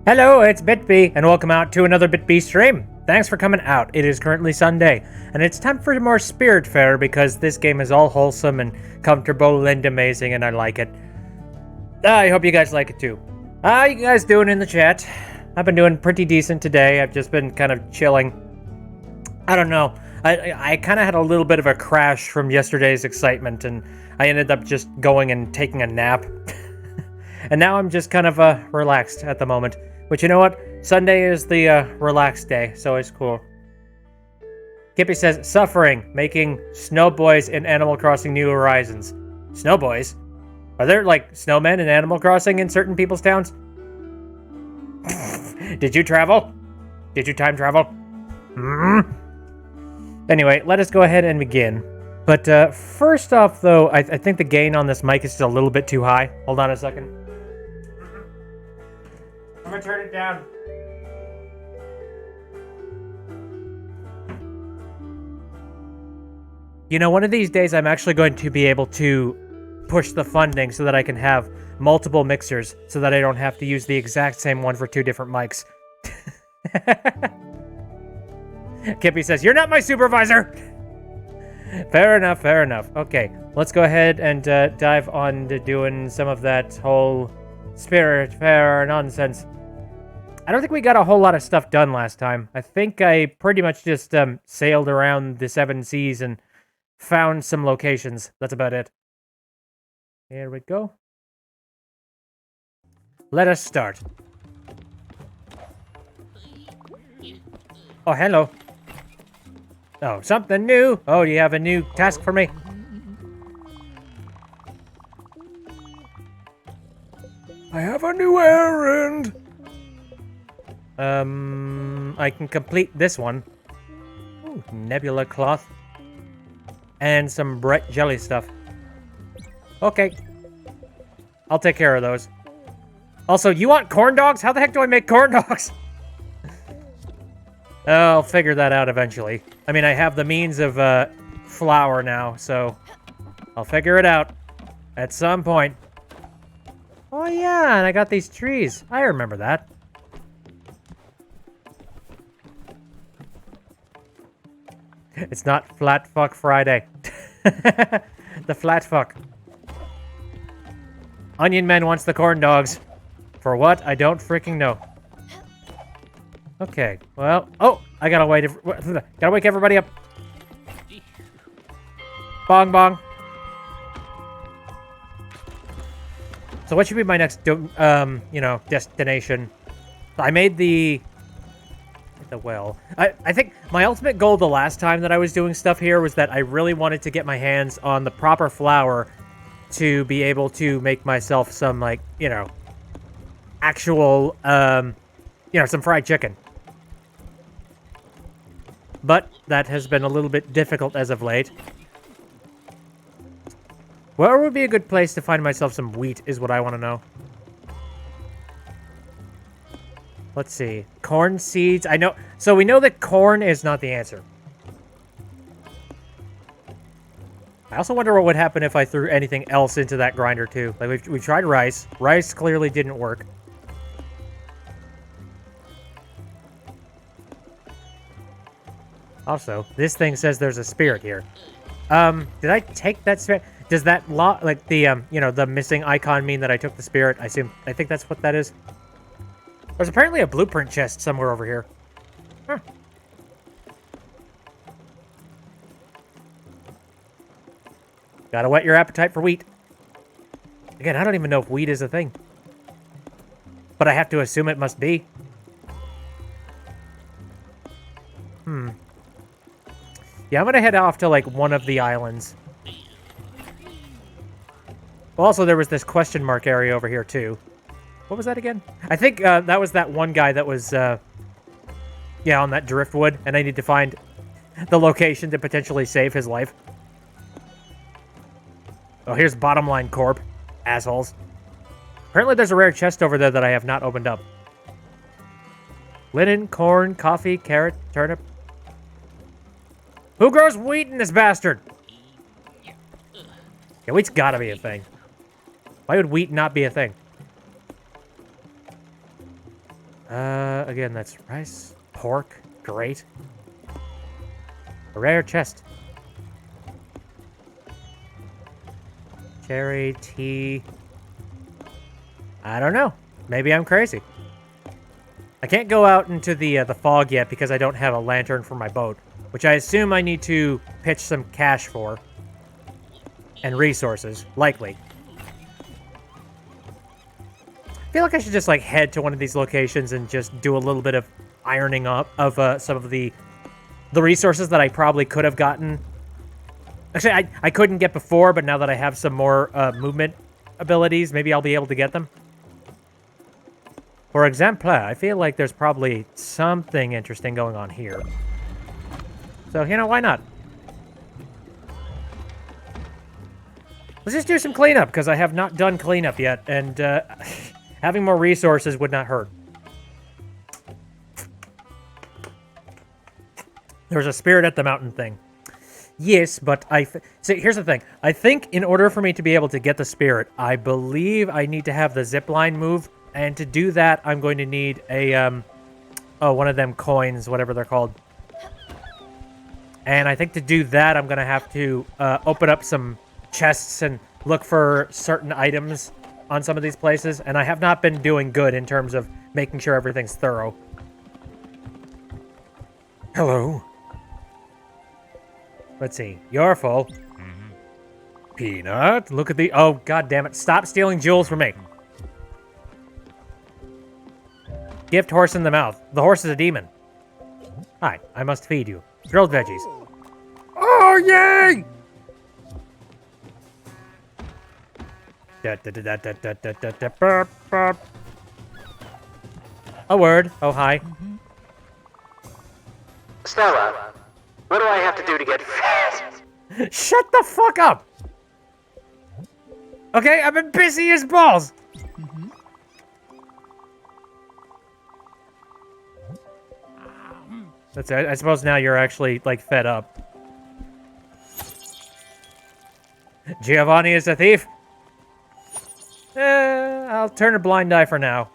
Hello, it's BitB, and welcome out to another BitB stream. Thanks for coming out. It is currently Sunday, and it's time for more Spiritfarer because this game is all wholesome and comfortable and amazing, and I like it. I hope you guys like it too. How you guys doing in the chat? I've been doing pretty decent today. I've just been kind of chilling. I don't know. I kind of had a little bit of a crash from yesterday's excitement, and I ended up just going and taking a nap. And now I'm just kind of relaxed at the moment. But you know what? Sunday is the relaxed day, so it's cool. Kippy says, suffering, making snow boys in Animal Crossing New Horizons. Snow boys? Are there, like, snowmen in Animal Crossing in certain people's towns? Did you travel? Did you time travel? Anyway, let us go ahead and begin. But first off, though, I think the gain on this mic is just a little bit too high. Hold on a second. I'm gonna turn it down. You know, one of these days I'm actually going to be able to push the funding so that I can have multiple mixers so that I don't have to use the exact same one for two different mics. Kippy says, you're not my supervisor! Fair enough, fair enough. Okay, let's go ahead and dive on to doing some of that whole Spiritfarer nonsense. I don't think we got a whole lot of stuff done last time. I think I pretty much just sailed around the 7 seas and found some locations. That's about it. Here we go. Let us start. Oh, hello. Oh, something new. Oh, do you have a new task for me? I have a new errand. I can complete this one. Ooh, nebula cloth. And some bright jelly stuff. Okay. I'll take care of those. Also, you want corn dogs? How the heck do I make corn dogs? I'll figure that out eventually. I mean, I have the means of flour now, so I'll figure it out at some point. Oh yeah, and I got these trees. I remember that. It's not Flat Fuck Friday. The Flat Fuck. Onion Man wants the corn dogs. For what? I don't freaking know. Okay, well... Oh! I gotta wait... Gotta wake everybody up. Bong bong. So what should be my next, you know, destination? I made the well. I think my ultimate goal the last time that I was doing stuff here was that I really wanted to get my hands on the proper flour to be able to make myself some, like, you know, actual, you know, some fried chicken. But that has been a little bit difficult as of late. Where would be a good place to find myself some wheat is what I want to know. Let's see. Corn seeds. I know. So we know that corn is not the answer. I also wonder what would happen if I threw anything else into that grinder too. Like we tried rice. Rice clearly didn't work. Also, this thing says there's a spirit here. Did I take that spirit? Does that like the you know, the missing icon mean that I took the spirit? I think that's what that is. There's apparently a blueprint chest somewhere over here. Huh. Gotta whet your appetite for wheat. Again, I don't even know if wheat is a thing. But I have to assume it must be. Yeah, I'm gonna head off to, like, one of the islands. Also, there was this question mark area over here, too. What was that again? I think that was that one guy that was, yeah, on that driftwood, and I need to find the location to potentially save his life. Oh, here's Bottom Line Corp. Assholes. Apparently there's a rare chest over there that I have not opened up. Linen, corn, coffee, carrot, turnip. Who grows wheat in this bastard? Yeah, wheat's gotta be a thing. Why would wheat not be a thing? Again, that's rice, pork, great. A rare chest. Cherry, tea. I don't know. Maybe I'm crazy. I can't go out into the fog yet because I don't have a lantern for my boat, which I assume I need to pitch some cash for. And resources, likely. I feel like I should just, like, head to one of these locations and just do a little bit of ironing up of some of the resources that I probably could have gotten. Actually, I couldn't get before, but now that I have some more movement abilities, maybe I'll be able to get them. For example, I feel like there's probably something interesting going on here. So, you know, why not? Let's just do some cleanup, because I have not done cleanup yet, and having more resources would not hurt. There's a spirit at the mountain thing. Yes, but see, here's the thing. I think in order for me to be able to get the spirit, I believe I need to have the zipline move, and to do that, I'm going to need a, one of them coins, whatever they're called. And I think to do that, I'm going to have to open up some chests and look for certain items on some of these places, and I have not been doing good in terms of making sure everything's thorough. Hello. Let's see. You're full. Mm-hmm. Peanut, look at the... Oh, god damn it. Stop stealing jewels from me. Gift horse in the mouth. The horse is a demon. Hi, I must feed you. Grilled veggies. Oh, yay! A word. Oh, hi. Stella, what do I have to do to get fat? Shut the fuck up! Okay, I've been busy as balls! That's it. I suppose now you're actually, like, fed up. Giovanni is a thief? I'll turn a blind eye for now.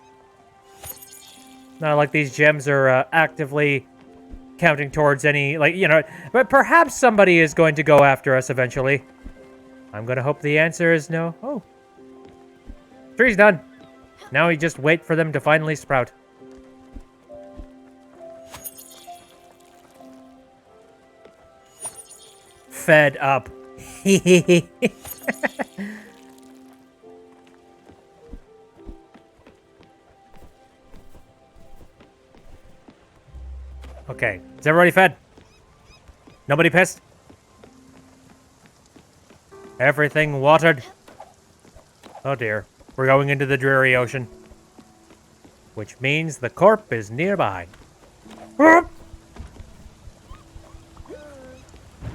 Not like these gems are actively counting towards any, like, you know, but perhaps somebody is going to go after us eventually. I'm gonna hope the answer is no. Oh. Tree's done. Now we just wait for them to finally sprout. Fed up. Okay, is everybody fed? Nobody pissed? Everything watered? Oh dear, we're going into the dreary ocean. Which means the corp is nearby.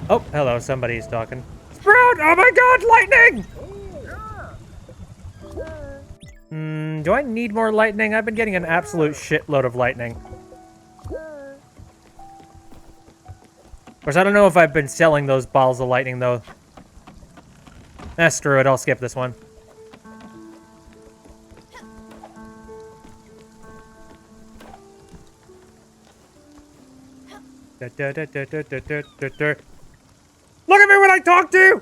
Oh, hello, somebody's talking. Sprout! Oh my god, lightning! Do I need more lightning? I've been getting an absolute shitload of lightning. Of course, I don't know if I've been selling those balls of lightning, though. Screw it, I'll skip this one. Look at me when I talk to you!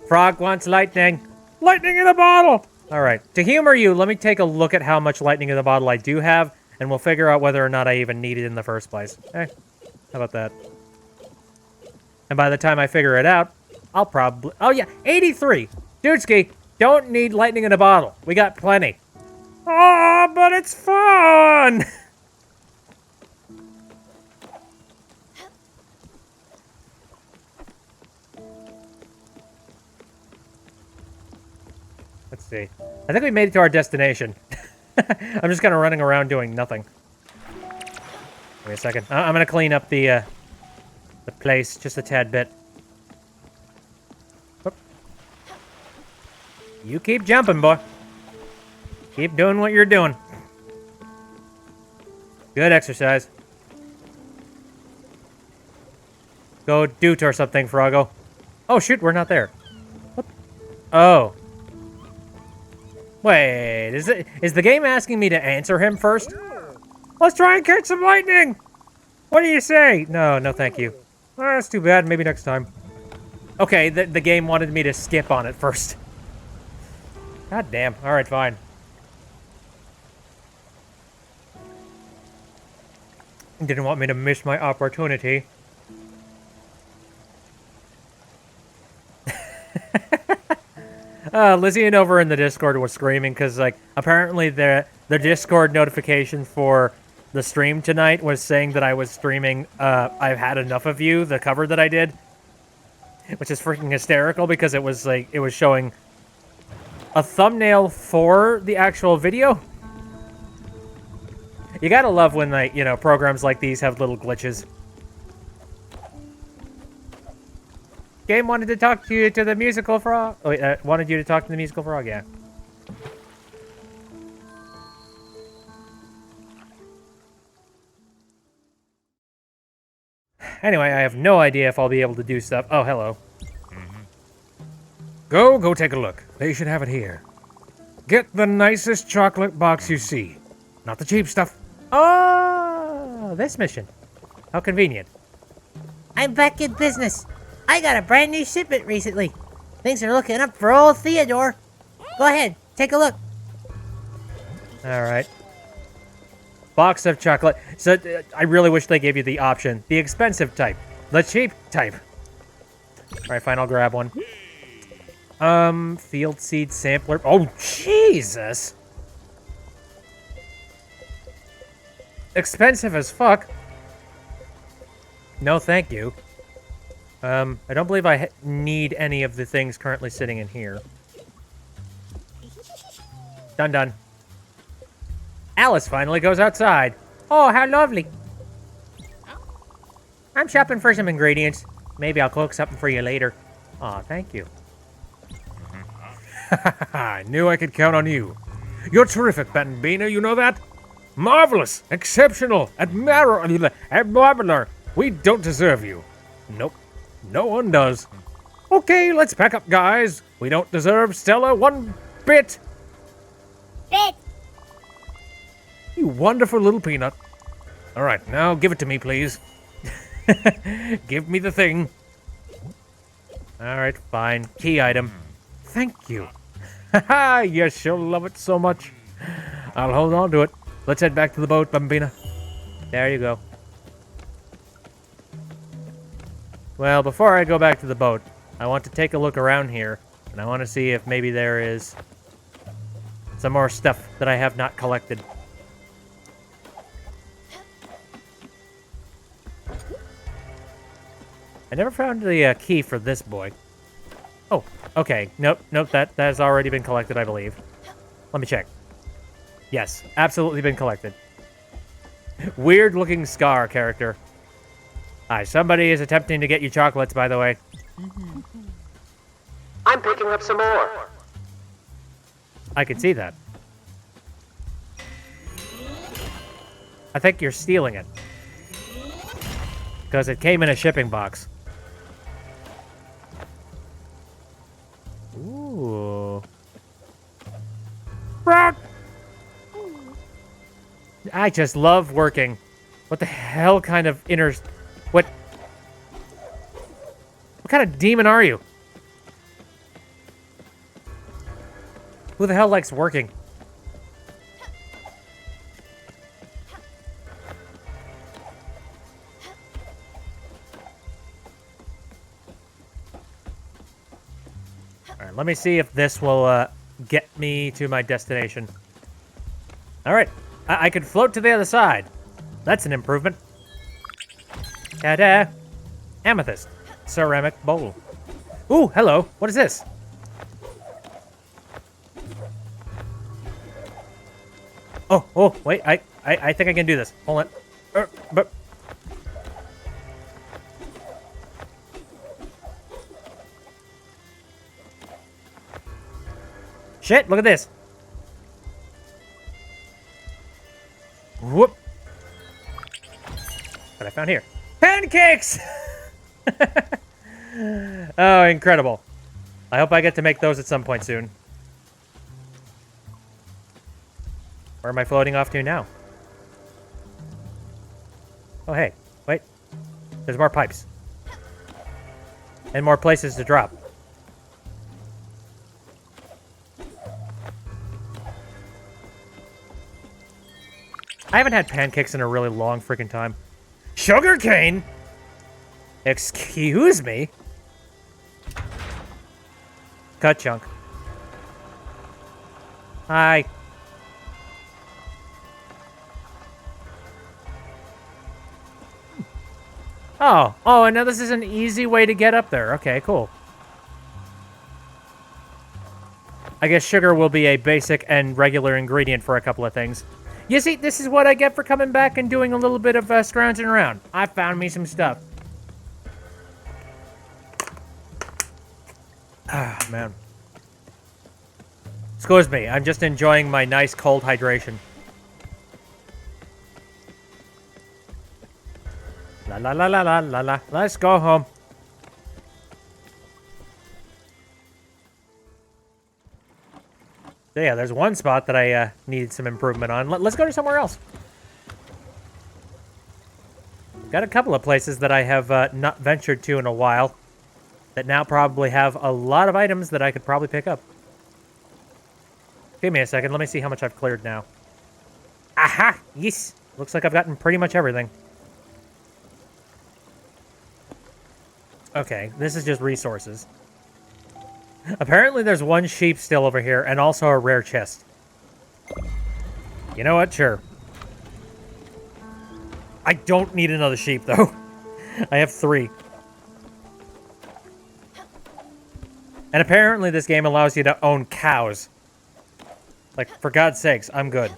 Frog wants lightning. Lightning in a bottle! Alright, to humor you, let me take a look at how much lightning in the bottle I do have, and we'll figure out whether or not I even need it in the first place. How about that? And by the time I figure it out, I'll probably... Oh yeah, 83! Dudeski, don't need lightning in a bottle. We got plenty. Oh, but it's fun! Let's see. I think we made it to our destination. I'm just kind of running around doing nothing. Wait a second. I'm going to clean up the place just a tad bit. Whoop. You keep jumping, boy. Keep doing what you're doing. Good exercise. Go doot or something, Froggo. Oh, shoot, we're not there. What? Oh. Wait, is the game asking me to answer him first? Let's try and catch some lightning! What do you say? No, no thank you. Oh, that's too bad, maybe next time. Okay, the game wanted me to skip on it first. God damn, alright, fine. Didn't want me to miss my opportunity. Lizzie and over in the Discord was screaming because, like, apparently the Discord notification for the stream tonight was saying that I was streaming I've Had Enough of You, the cover that I did. Which is freaking hysterical because it was, like, it was showing a thumbnail for the actual video. You gotta love when, like, you know, programs like these have little glitches. Game wanted to talk to you to the musical frog. Oh, wait, wanted you to talk to the musical frog, yeah. Anyway, I have no idea if I'll be able to do stuff. Oh, hello. Go take a look. They should have it here. Get the nicest chocolate box you see. Not the cheap stuff. Oh, this mission. How convenient. I'm back in business. I got a brand new shipment recently. Things are looking up for old Theodore. Go ahead, take a look. Alright. Box of chocolate. So, I really wish they gave you the option. The expensive type. The cheap type. Alright, fine, I'll grab one. Field seed sampler. Oh, Jesus! Expensive as fuck. No, thank you. I don't believe I need any of the things currently sitting in here. Done. Alice finally goes outside. Oh, how lovely. I'm shopping for some ingredients. Maybe I'll cook something for you later. Aw, thank you. I knew I could count on you. You're terrific, Bambina, you know that? Marvelous, exceptional, admirable. We don't deserve you. Nope, no one does. Okay, let's pack up, guys. We don't deserve Stella one bit. You wonderful little peanut. All right, now give it to me, please. Give me the thing. All right, fine. Key item. Thank you. Haha, yes, she'll love it so much. I'll hold on to it. Let's head back to the boat, Bambina. There you go. Well, before I go back to the boat, I want to take a look around here, and I want to see if maybe there is some more stuff that I have not collected. I never found the key for this boy. Oh, okay. Nope, that has already been collected, I believe. Let me check. Yes, absolutely been collected. Weird-looking Scar character. Hi, somebody is attempting to get you chocolates, by the way. I'm picking up some more. I can see that. I think you're stealing it. Because it came in a shipping box. Ooh. I just love working. What the hell kind of What kind of demon are you? Who the hell likes working? Alright, let me see if this will get me to my destination. Alright, I could float to the other side. That's an improvement. Ta-da! Amethyst. Ceramic bowl. Ooh, hello. What is this? Oh, wait. I think I can do this. Hold on. But... Shit, look at this. Whoop. What I found here. Pancakes! Oh, incredible. I hope I get to make those at some point soon. Where am I floating off to now? Oh, hey. Wait. There's more pipes. And more places to drop. I haven't had pancakes in a really long freaking time. Sugarcane? Excuse me? Cut chunk. Hi. Oh, and now this is an easy way to get up there. Okay, cool. I guess sugar will be a basic and regular ingredient for a couple of things. You see, this is what I get for coming back and doing a little bit of scrounging around. I found me some stuff. Ah, man. Excuse me, I'm just enjoying my nice cold hydration. La la la la la la la. Let's go home. So yeah, there's one spot that I need some improvement on. Let's go to somewhere else. Got a couple of places that I have not ventured to in a while that now probably have a lot of items that I could probably pick up. Give me a second. Let me see how much I've cleared now. Aha! Yes! Looks like I've gotten pretty much everything. Okay, this is just resources. Apparently there's one sheep still over here, and also a rare chest. You know what? Sure. I don't need another sheep, though. I have 3. And apparently this game allows you to own cows. Like, for God's sakes, I'm good.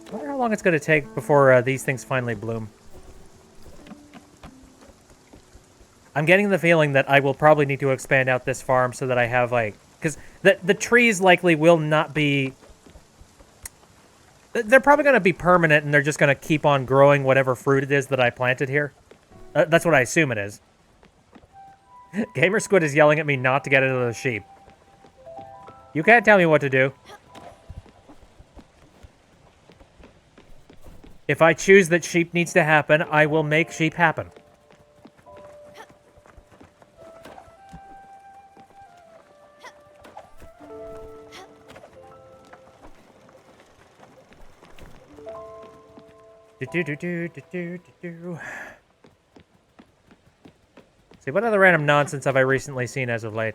I wonder how long it's going to take before these things finally bloom. I'm getting the feeling that I will probably need to expand out this farm so that I have, like... Because the trees likely will not be... They're probably going to be permanent, and they're just going to keep on growing whatever fruit it is that I planted here. That's what I assume it is. Gamer Squid is yelling at me not to get into the sheep. You can't tell me what to do. If I choose that sheep needs to happen, I will make sheep happen. See, what other random nonsense have I recently seen as of late?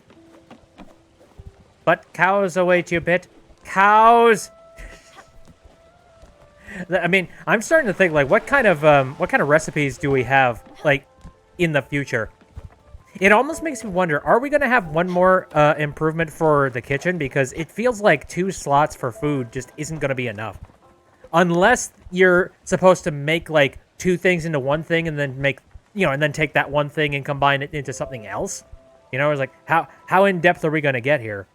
But cows await you, bit. Cows! I mean, I'm starting to think, like, what kind of recipes do we have, like, in the future? It almost makes me wonder, are we going to have one more improvement for the kitchen? Because it feels like 2 slots for food just isn't going to be enough. Unless you're supposed to make, like, 2 things into one thing and then make, you know, and then take that one thing and combine it into something else. You know, it's like, how in-depth are we going to get here?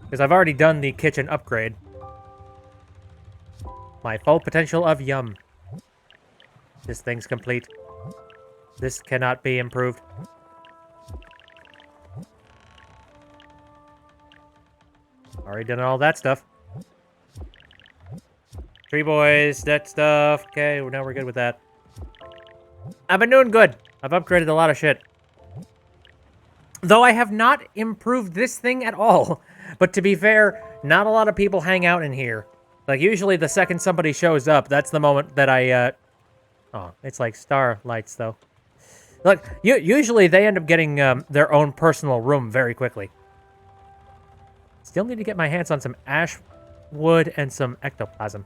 Because I've already done the kitchen upgrade. My full potential of yum. This thing's complete. This cannot be improved. Already done all that stuff. Tree boys, that stuff. Okay, now we're good with that. I've been doing good. I've upgraded a lot of shit. Though I have not improved this thing at all. But to be fair, not a lot of people hang out in here. Like, usually the second somebody shows up, that's the moment that I, Oh, it's like starlights, though. Look, usually they end up getting their own personal room very quickly. Still need to get my hands on some ash wood and some ectoplasm.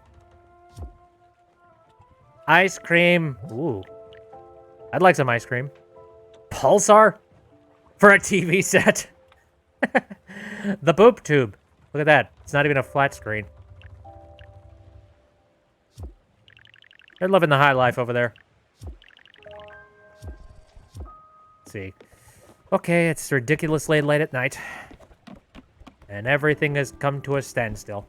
Ice cream. Ooh. I'd like some ice cream. Pulsar? For a TV set? The boob tube. Look at that. It's not even a flat screen. They're living the high life over there. Let's see. Okay, it's ridiculously late at night. And everything has come to a standstill.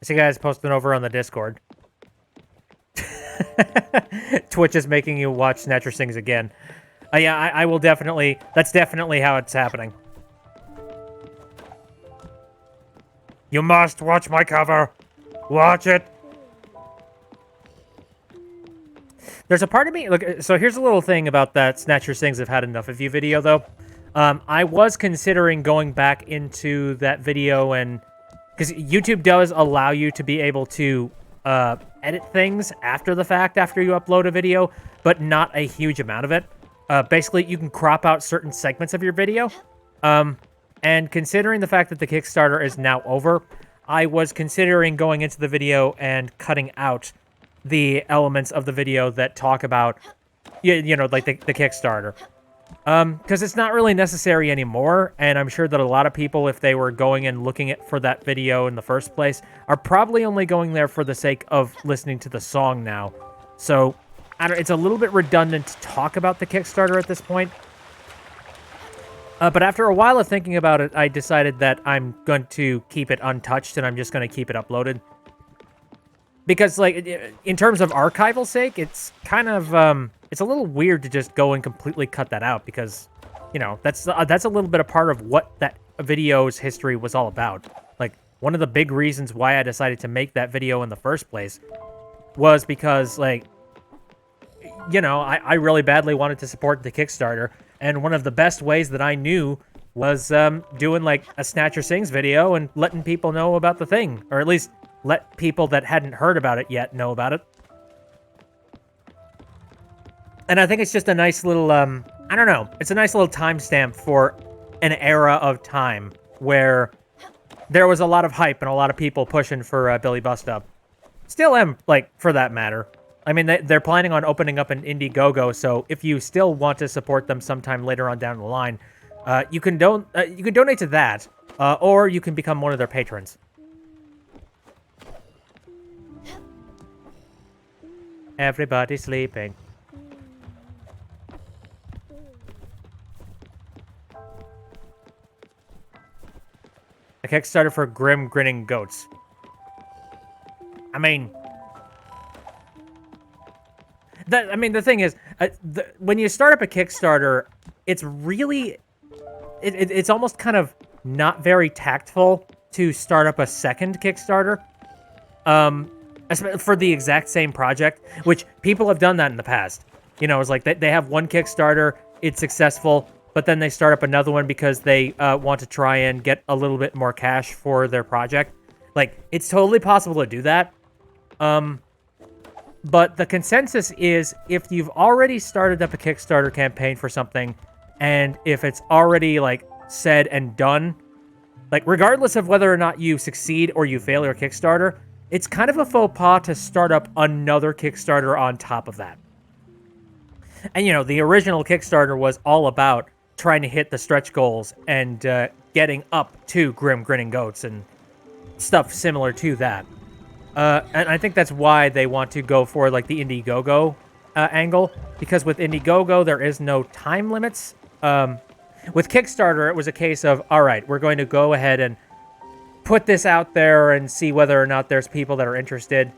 see you guys posting over on the Discord. Twitch is making you watch Snatcher Sings again. Yeah, I will definitely... That's definitely how it's happening. You must watch my cover. Watch it. There's a part of me... Look, so here's a little thing about that Snatcher Sings I've had enough of you video, though. I was considering going back into that video and... Because YouTube does allow you to be able to edit things after the fact, after you upload a video, but not a huge amount of it. Basically, you can crop out certain segments of your video. And considering the fact that the Kickstarter is now over, I was considering going into the video and cutting out the elements of the video that talk about, you know, like the Kickstarter. Because it's not really necessary anymore, and I'm sure that a lot of people, if they were going and looking for that video in the first place, are probably only going there for the sake of listening to the song now. So, it's a little bit redundant to talk about the Kickstarter at this point. But after a while of thinking about it, I decided that I'm going to keep it untouched, and I'm just going to keep it uploaded. Because, like, in terms of archival sake, it's kind of, it's a little weird to just go and completely cut that out because, you know, that's a little bit of part of what that video's history was all about. Like, one of the big reasons why I decided to make that video in the first place was because, like, you know, I really badly wanted to support the Kickstarter, and one of the best ways that I knew was doing, like, a Snatcher Sings video and letting people know about the thing, or at least let people that hadn't heard about it yet know about it. And I think it's just a nice little, I don't know, it's a nice little timestamp for an era of time where there was a lot of hype and a lot of people pushing for Billy Bust Up. Still am, like, for that matter. I mean, they're planning on opening up an Indiegogo, so if you still want to support them sometime later on down the line, you can donate to that, or you can become one of their patrons. Everybody sleeping. A Kickstarter for Grim Grinning Goats. I mean... the thing is, when you start up a Kickstarter, it's really... It's almost kind of not very tactful to start up a second Kickstarter. For the exact same project, which people have done that in the past. You know, it's like they have one Kickstarter, it's successful, but then they start up another one because they want to try and get a little bit more cash for their project. Like, it's totally possible to do that. But the consensus is, if you've already started up a Kickstarter campaign for something, and if it's already, like, said and done, like, regardless of whether or not you succeed or you fail your Kickstarter, it's kind of a faux pas to start up another Kickstarter on top of that. And, you know, the original Kickstarter was all about trying to hit the stretch goals and getting up to Grim Grinning Goats and stuff similar to that. And I think that's why they want to go for, like, the Indiegogo angle, because with Indiegogo, there is no time limits. With Kickstarter, it was a case of, all right, we're going to go ahead and put this out there and see whether or not there's people that are interested.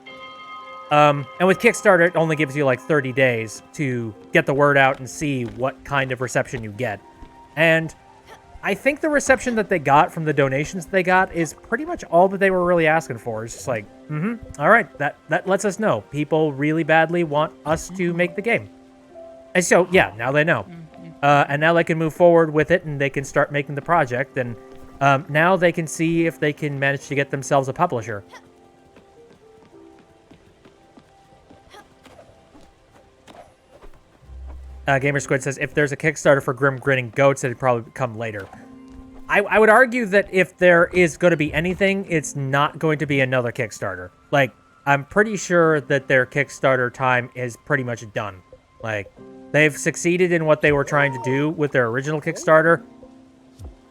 And with Kickstarter, it only gives you like 30 days to get the word out and see what kind of reception you get. And I think the reception that they got from the donations they got is pretty much all that they were really asking for. It's just like, all right, that lets us know. People really badly want us to make the game. And so, yeah, now they know. And now they can move forward with it, and they can start making the project, and now they can see if they can manage to get themselves a publisher. Gamer Squid says, if there's a Kickstarter for Grim Grinning Goats, it'd probably come later. I would argue that if there is going to be anything, it's not going to be another Kickstarter. Like, I'm pretty sure that their Kickstarter time is pretty much done. Like, they've succeeded in what they were trying to do with their original Kickstarter.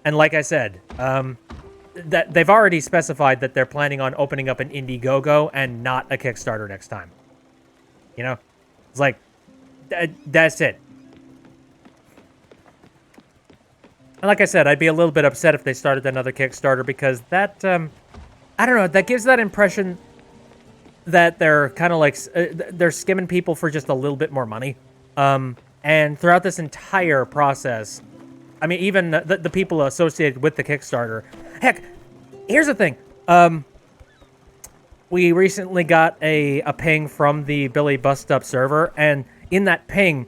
And like I said, that they've already specified that they're planning on opening up an Indiegogo and not a Kickstarter next time. You know? It's like, that's it. And like I said, I'd be a little bit upset if they started another Kickstarter because that I don't know, that gives that impression that they're kind of like, they're skimming people for just a little bit more money. And throughout this entire process, I mean, even the people associated with the Kickstarter. Heck, here's the thing. We recently got a ping from the Billy Bust Up server, and in that ping,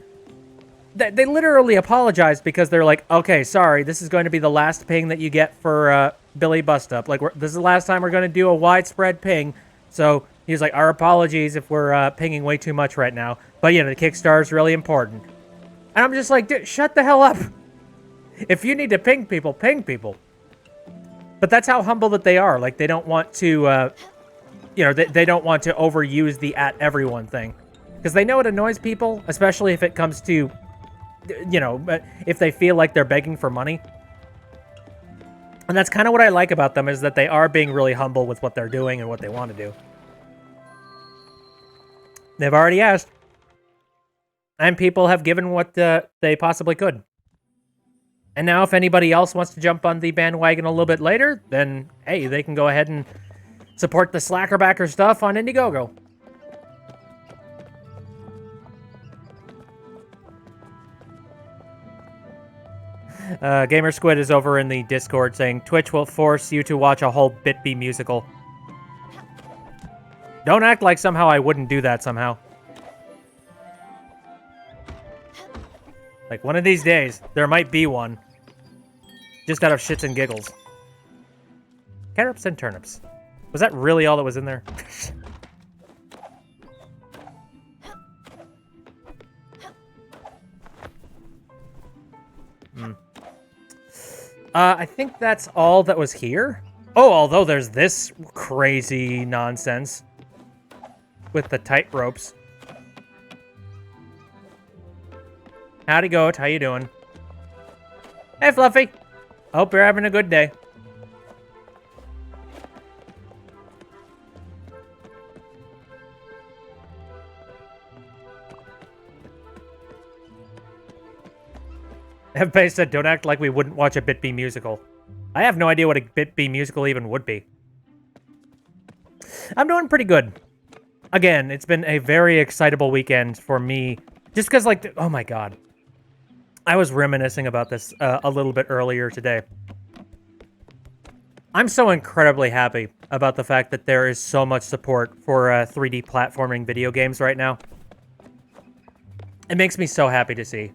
they literally apologized because they're like, okay, sorry, this is going to be the last ping that you get for Billy Bust Up. Like, this is the last time we're going to do a widespread ping. So he's like, our apologies if we're pinging way too much right now. But, you know, the Kickstarter is really important. And I'm just like, dude, shut the hell up. If you need to ping people, ping people. But that's how humble that they are. Like, they don't want to, you know, they don't want to overuse the at everyone thing. Because they know it annoys people, especially if it comes to, you know, if they feel like they're begging for money. And that's kind of what I like about them, is that they are being really humble with what they're doing and what they want to do. They've already asked. And people have given what they possibly could. And now if anybody else wants to jump on the bandwagon a little bit later, then, hey, they can go ahead and support the Slackerbacker stuff on Indiegogo. Gamer Squid is over in the Discord saying, Twitch will force you to watch a whole BitB musical. Don't act like somehow I wouldn't do that somehow. Like, one of these days, there might be one. Just out of shits and giggles. Carrots and turnips. Was that really all that was in there? I think that's all that was here. Oh, although there's this crazy nonsense with the tight ropes. Howdy, goat. How you doing? Hey, Fluffy. Hope you're having a good day. Everybody said, don't act like we wouldn't watch a BitB musical. I have no idea what a BitB musical even would be. I'm doing pretty good. Again, it's been a very excitable weekend for me. Just because, like, oh my god. I was reminiscing about this a little bit earlier today. I'm so incredibly happy about the fact that there is so much support for 3D platforming video games right now. It makes me so happy to see.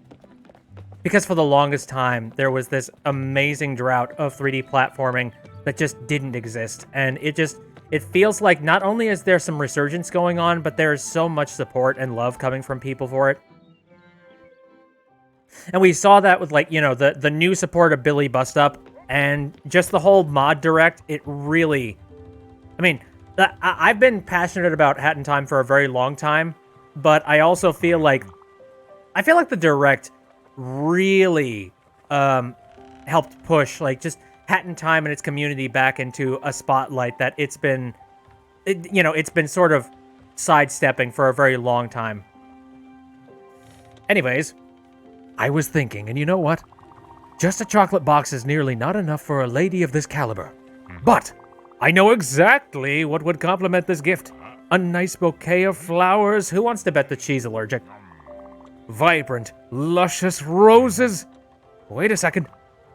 Because for the longest time, there was this amazing drought of 3D platforming that just didn't exist. And it feels like not only is there some resurgence going on, but there is so much support and love coming from people for it. And we saw that with, like, you know, the new support of Billy Bust Up and just the whole mod direct. It really, I mean, I've been passionate about Hat in Time for a very long time, but I also feel like, the direct really helped push, like, just Hat in Time and its community back into a spotlight that it's been sort of sidestepping for a very long time. Anyways, I was thinking, and you know what? Just a chocolate box is nearly not enough for a lady of this caliber. But I know exactly what would complement this gift. A nice bouquet of flowers. Who wants to bet that she's allergic? Vibrant, luscious roses. Wait a second.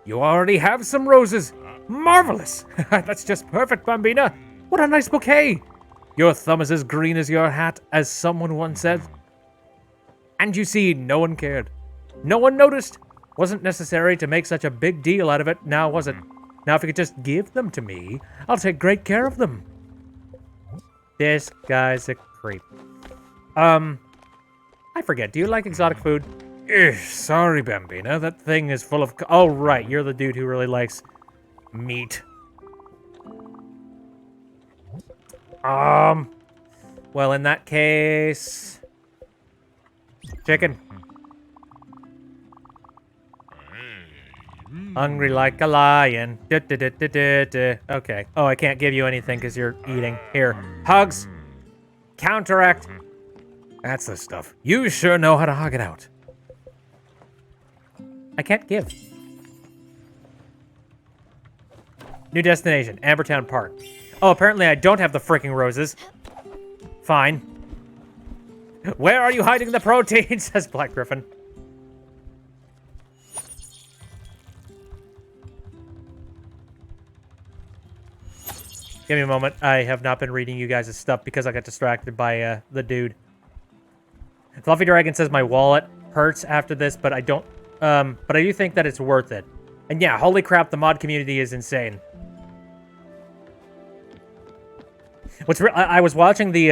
You already have some roses. Marvelous. That's just perfect, Bambina. What a nice bouquet. Your thumb is as green as your hat, as someone once said. And you see, no one cared. No one noticed. Wasn't necessary to make such a big deal out of it, now was it? Now if you could just give them to me, I'll take great care of them. This guy's a creep. I forget, do you like exotic food? Sorry, Bambina, that thing is full of... Oh, right, you're the dude who really likes meat. Well, in that case... Chicken. Hungry like a lion. Okay. Oh, I can't give you anything because you're eating. Here. Hugs. Counteract. That's the stuff. You sure know how to hug it out. I can't give. New destination. Ambertown Park. Oh, apparently I don't have the freaking roses. Fine. Where are you hiding the protein? Says Black Griffin. Give me a moment. I have not been reading you guys' stuff because I got distracted by the dude. Fluffy Dragon says my wallet hurts after this, but I don't. But I do think that it's worth it. And yeah, holy crap, the mod community is insane. I was watching the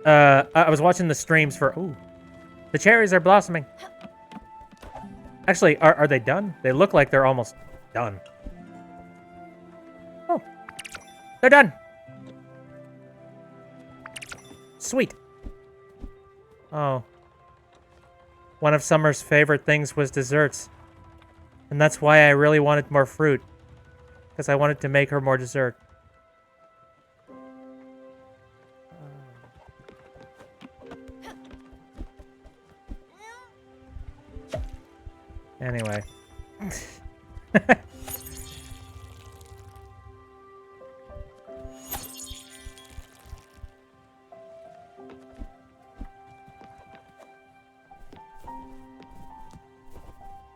I was watching the streams for. Ooh, the cherries are blossoming. Actually, are they done? They look like they're almost done. Oh, they're done. Sweet. Oh. One of Summer's favorite things was desserts. And that's why I really wanted more fruit. Because I wanted to make her more dessert. Anyway.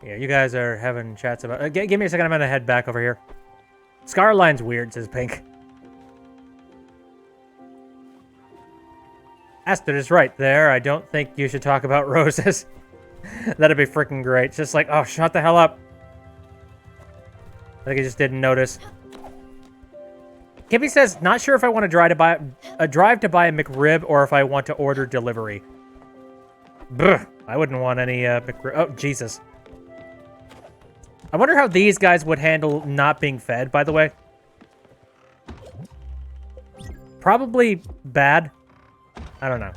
Yeah, you guys are having chats about... give me a second, I'm gonna head back over here. Scarline's weird, says Pink. Astrid is right there. I don't think you should talk about roses. That'd be freaking great. Just like, oh, shut the hell up. I think I just didn't notice. Kippy says, not sure if I want to drive to buy a McRib or if I want to order delivery. Brr, I wouldn't want any McRib. Oh, Jesus. I wonder how these guys would handle not being fed, by the way. Probably bad. I don't know.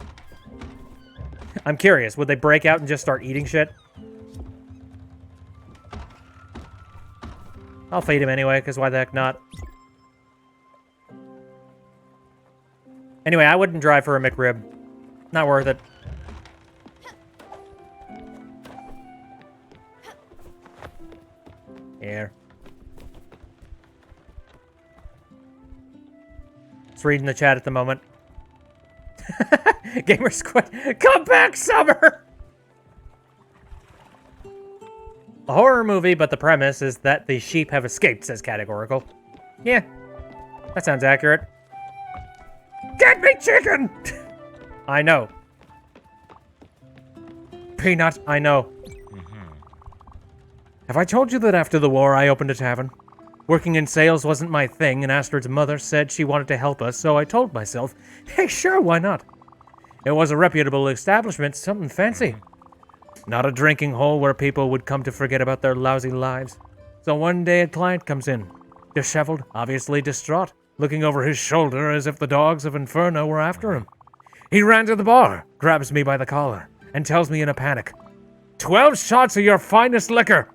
I'm curious. Would they break out and just start eating shit? I'll feed him anyway, because why the heck not? Anyway, I wouldn't drive for a McRib. Not worth it. Here. Just reading the chat at the moment. Gamer Squid, come back, Summer! A horror movie, but the premise is that the sheep have escaped, says Categorical. Yeah, that sounds accurate. Get me chicken! I know. Peanut, I know. Have I told you that after the war I opened a tavern? Working in sales wasn't my thing, and Astrid's mother said she wanted to help us, so I told myself, hey, sure, why not? It was a reputable establishment, something fancy. Not a drinking hole where people would come to forget about their lousy lives. So one day a client comes in, disheveled, obviously distraught, looking over his shoulder as if the dogs of Inferno were after him. He ran to the bar, grabs me by the collar, and tells me in a panic, 12 shots of your finest liquor!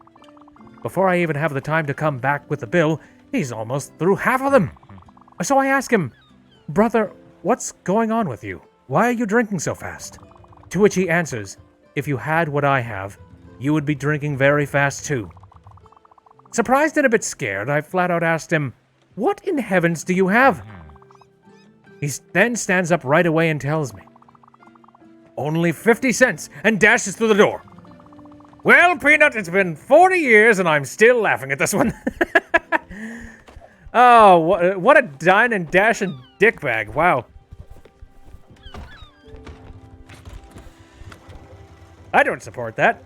Before I even have the time to come back with the bill, he's almost through half of them. So I ask him, brother, what's going on with you? Why are you drinking so fast? To which he answers, if you had what I have, you would be drinking very fast too. Surprised and a bit scared, I flat out asked him, what in heavens do you have? He then stands up right away and tells me, only 50 cents, and dashes through the door. Well, Peanut, it's been 40 years and I'm still laughing at this one. Oh, what a dine and dash and dickbag. Wow. I don't support that.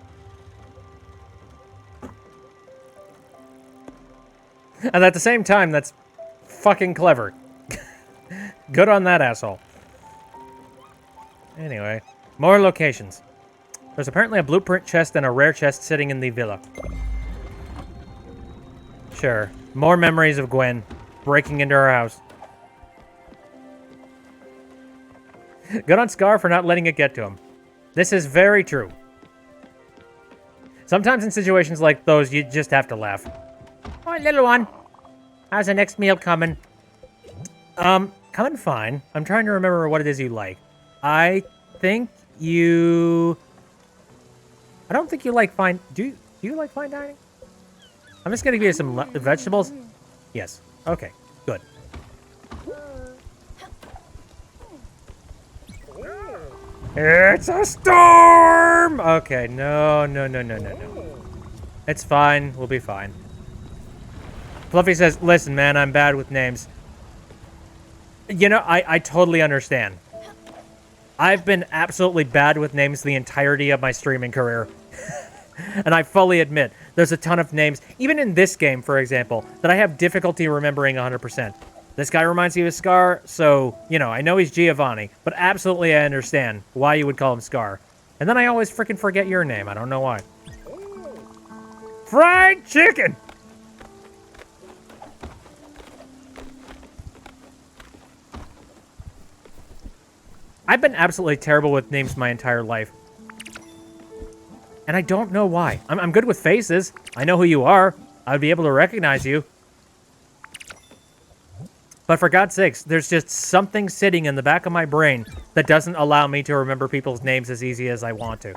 And at the same time, that's fucking clever. Good on that asshole. Anyway, more locations. There's apparently a blueprint chest and a rare chest sitting in the villa. Sure. More memories of Gwen breaking into her house. Good on Scar for not letting it get to him. This is very true. Sometimes in situations like those, you just have to laugh. Oh, little one. How's the next meal coming? Coming fine. I'm trying to remember what it is you like. I think you... I don't think you like fine... Do you like fine dining? I'm just gonna give you some vegetables. Yes. Okay. Good. It's a storm! Okay, no. It's fine. We'll be fine. Fluffy says, listen, man, I'm bad with names. You know, I totally understand. I've been absolutely bad with names the entirety of my streaming career. And I fully admit, there's a ton of names, even in this game, for example, that I have difficulty remembering 100%. This guy reminds me of Scar, so, you know, I know he's Giovanni, but absolutely I understand why you would call him Scar. And then I always freaking forget your name. I don't know why. Fried chicken! I've been absolutely terrible with names my entire life. And I don't know why. I'm good with faces. I know who you are. I would be able to recognize you. But for God's sakes, there's just something sitting in the back of my brain that doesn't allow me to remember people's names as easy as I want to.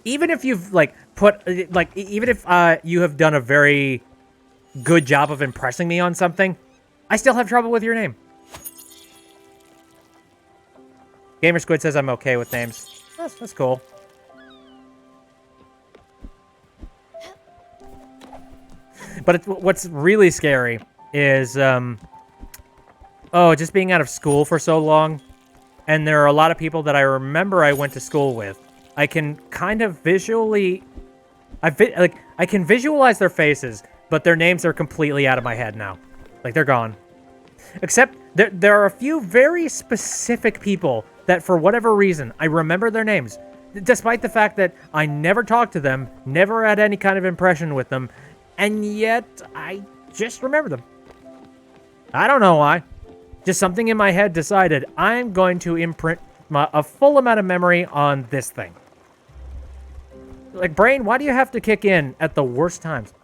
Even if you've, like, even if you have done a very good job of impressing me on something, I still have trouble with your name. Gamer Squid says I'm okay with names. That's cool. But what's really scary is, just being out of school for so long. And there are a lot of people that I remember I went to school with. I can kind of visually... I can visualize their faces, but their names are completely out of my head now. Like, they're gone. Except, there are a few very specific people that, for whatever reason, I remember their names. Despite the fact that I never talked to them, never had any kind of impression with them, and yet I just remember them. I don't know why. Just something in my head decided I'm going to imprint a full amount of memory on this thing. Like, brain, why do you have to kick in at the worst times?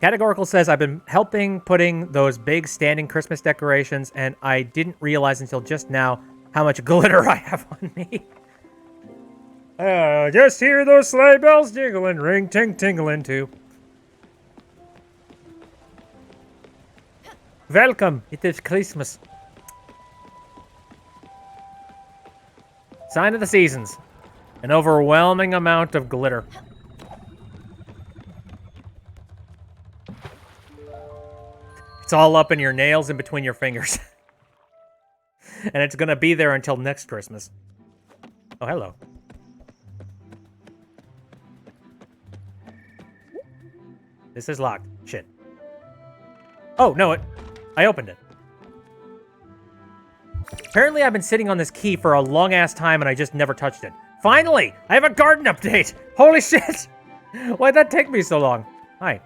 Categorical says, I've been helping putting those big standing Christmas decorations, and I didn't realize until just now how much glitter I have on me. Just hear those sleigh bells jingling, ring ting tingling too. Welcome, it is Christmas. Sign of the seasons. An overwhelming amount of glitter. It's all up in your nails and between your fingers. And it's gonna be there until next Christmas. Oh, hello. This is locked. Shit. Oh, no, I opened it. Apparently, I've been sitting on this key for a long-ass time and I just never touched it. Finally! I have a garden update! Holy shit! Why'd that take me so long? Hi.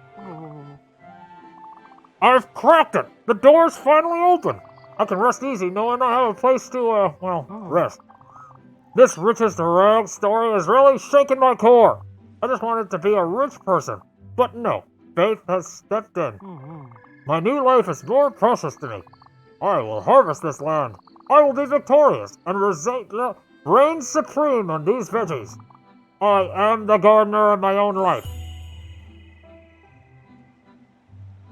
I've cracked it! The door's finally open! I can rest easy knowing I have a place to, rest. This riches to rags story has really shaken my core. I just wanted to be a rich person. But no, faith has stepped in. My new life is more precious to me. I will harvest this land. I will be victorious and reign supreme on these veggies. I am the gardener of my own life.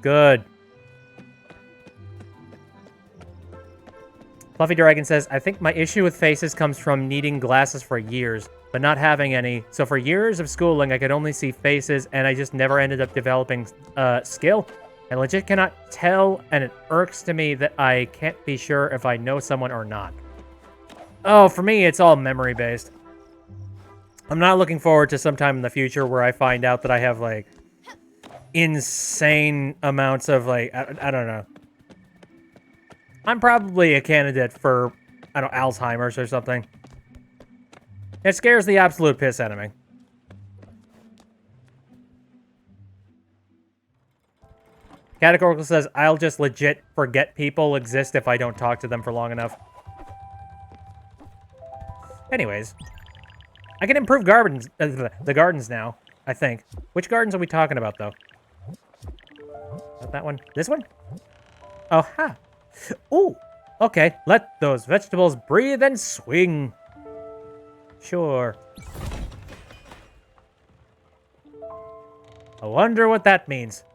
Good. Fluffy Dragon says, I think my issue with faces comes from needing glasses for years, but not having any. So for years of schooling, I could only see faces, and I just never ended up developing skill. I legit cannot tell, and it irks to me that I can't be sure if I know someone or not. Oh, for me, it's all memory-based. I'm not looking forward to some time in the future where I find out that I have, like, insane amounts of, like, I don't know. I'm probably a candidate for, I don't know, Alzheimer's or something. It scares the absolute piss out of me. Categorical says, I'll just legit forget people exist if I don't talk to them for long enough. Anyways. I can improve the gardens now, I think. Which gardens are we talking about, though? Not that one. This one? Oh, ha. Ooh. Okay. Let those vegetables breathe and swing. Sure. I wonder what that means.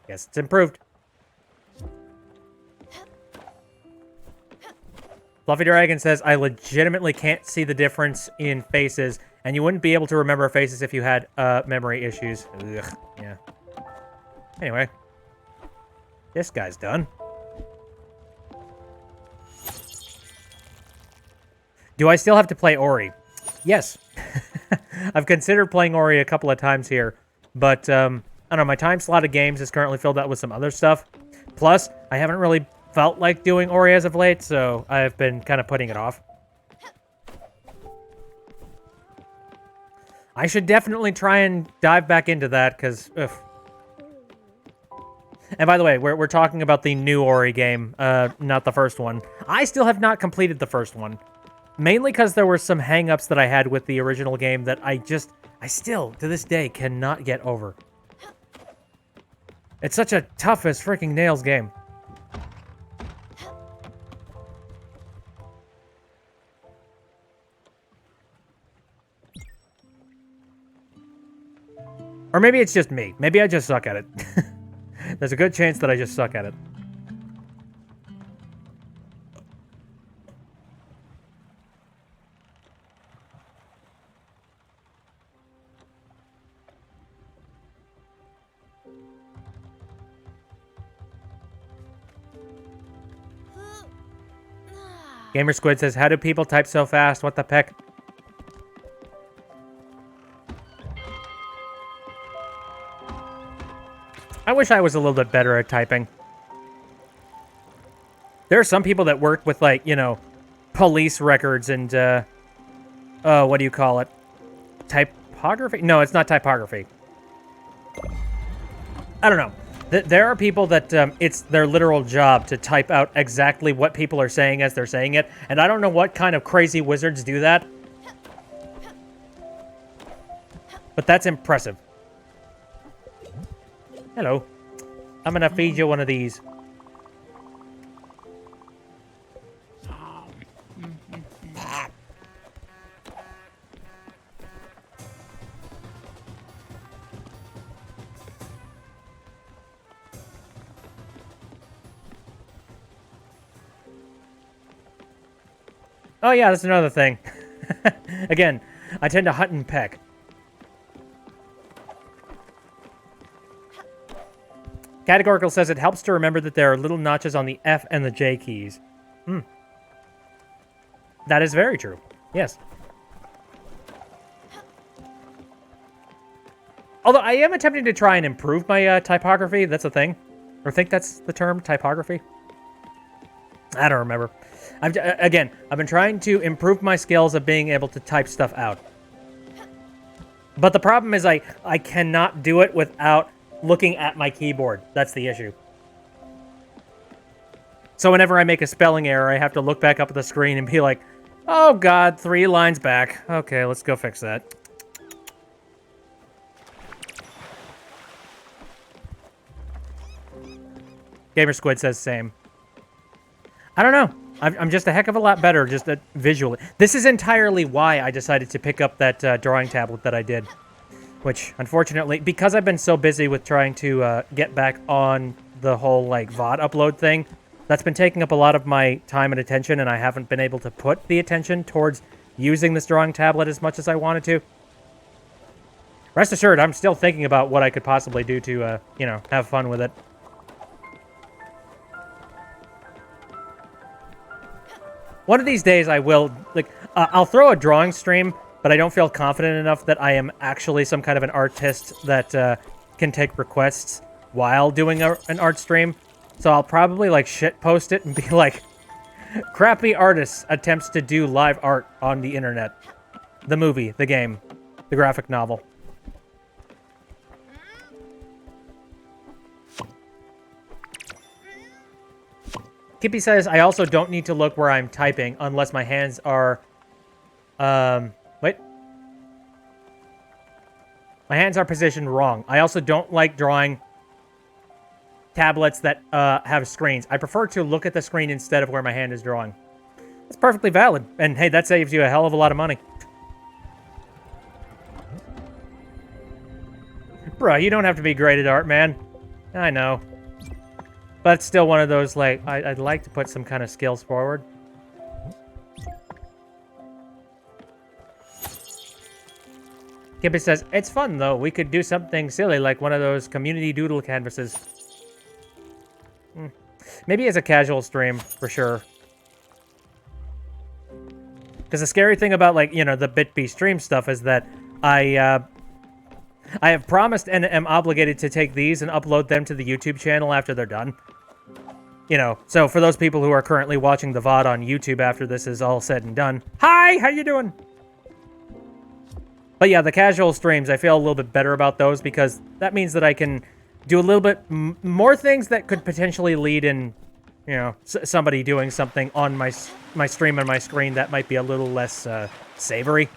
Yes, it's improved. Fluffy Dragon says, I legitimately can't see the difference in faces, and you wouldn't be able to remember faces if you had memory issues. Ugh, yeah. Anyway. This guy's done. Do I still have to play Ori? Yes. I've considered playing Ori a couple of times here, but, I don't know, my time slot of games is currently filled out with some other stuff. Plus, I haven't really felt like doing Ori as of late, so I've been kind of putting it off. I should definitely try and dive back into that, because, And by the way, we're talking about the new Ori game, not the first one. I still have not completed the first one. Mainly because there were some hang-ups that I had with the original game that I still, to this day, cannot get over. It's such a tough as freaking nails game. Or maybe it's just me. Maybe I just suck at it. There's a good chance that I just suck at it. Gamer Squid says, how do people type so fast? What the peck? I wish I was a little bit better at typing. There are some people that work with, like, you know, police records and, what do you call it? Typography? No, it's not typography. I don't know. There are people that it's their literal job to type out exactly what people are saying as they're saying it, and I don't know what kind of crazy wizards do that. But that's impressive. Hello. I'm gonna feed you one of these. Oh yeah, that's another thing. Again, I tend to hunt and peck. Categorical says it helps to remember that there are little notches on the F and the J keys. That is very true. Yes. Although I am attempting to try and improve my typography. That's a thing. Or think that's the term, typography. I don't remember. Again, I've been trying to improve my skills of being able to type stuff out. But the problem is I cannot do it without looking at my keyboard. That's the issue. So whenever I make a spelling error, I have to look back up at the screen and be like, oh god, 3 lines back. Okay, let's go fix that. Gamer Squid says same. I don't know. I'm just a heck of a lot better just at visually. This is entirely why I decided to pick up that drawing tablet that I did. Which, unfortunately, because I've been so busy with trying to get back on the whole, like, VOD upload thing, that's been taking up a lot of my time and attention, and I haven't been able to put the attention towards using this drawing tablet as much as I wanted to. Rest assured, I'm still thinking about what I could possibly do to, you know, have fun with it. One of these days I will, like, I'll throw a drawing stream, but I don't feel confident enough that I am actually some kind of an artist that can take requests while doing an art stream. So I'll probably, like, shit post it and be like, crappy artist attempts to do live art on the internet. The movie, the game, the graphic novel. Kippy says, I also don't need to look where I'm typing unless my hands are... wait. My hands are positioned wrong. I also don't like drawing tablets that have screens. I prefer to look at the screen instead of where my hand is drawing. That's perfectly valid. And hey, that saves you a hell of a lot of money. Bruh, you don't have to be great at art, man. I know. But it's still one of those, like, I'd like to put some kind of skills forward. Kippy says, it's fun, though. We could do something silly, like one of those community doodle canvases. Maybe as a casual stream, for sure. Because the scary thing about, like, you know, the BitB stream stuff is that I have promised and am obligated to take these and upload them to the YouTube channel after they're done. You know, so for those people who are currently watching the VOD on YouTube after this is all said and done, hi, how you doing? But yeah, the casual streams, I feel a little bit better about those because that means that I can do a little bit more things that could potentially lead in, you know, somebody doing something on my stream and my screen that might be a little less savory.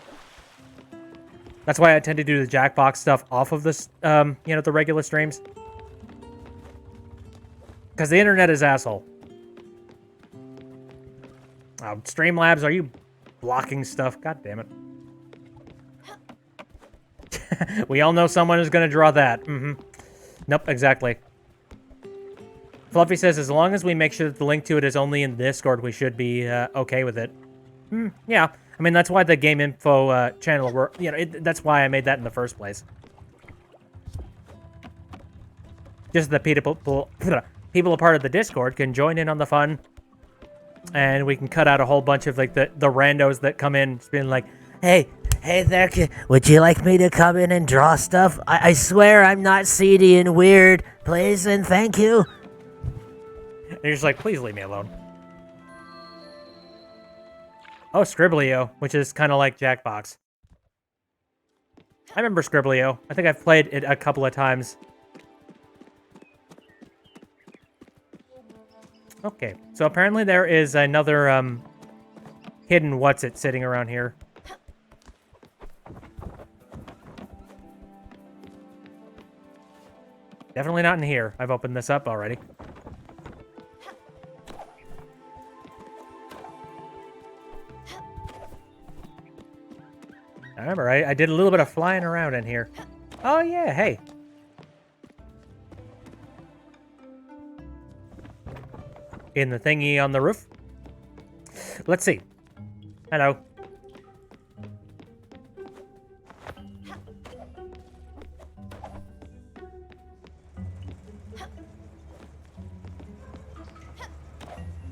That's why I tend to do the Jackbox stuff off of this, you know, the regular streams. Because the internet is asshole. Streamlabs, are you blocking stuff? God damn it. We all know someone is going to draw that. Nope, exactly. Fluffy says, as long as we make sure that the link to it is only in Discord, we should be okay with it. Yeah. I mean, that's why the game info channel, you know, that's why I made that in the first place. Just that people a part of the Discord can join in on the fun, and we can cut out a whole bunch of, like, the randos that come in just being like, Hey there, would you like me to come in and draw stuff? I swear I'm not seedy and weird. Please and thank you. and you're just like, please leave me alone. Oh, Scribblio, which is kind of like Jackbox. I remember Scribblio. I think I've played it a couple of times. Okay, so apparently there is another hidden what's-it sitting around here. Definitely not in here. I've opened this up already. I remember, I did a little bit of flying around in here. Oh yeah, hey. In the thingy on the roof. Let's see. Hello.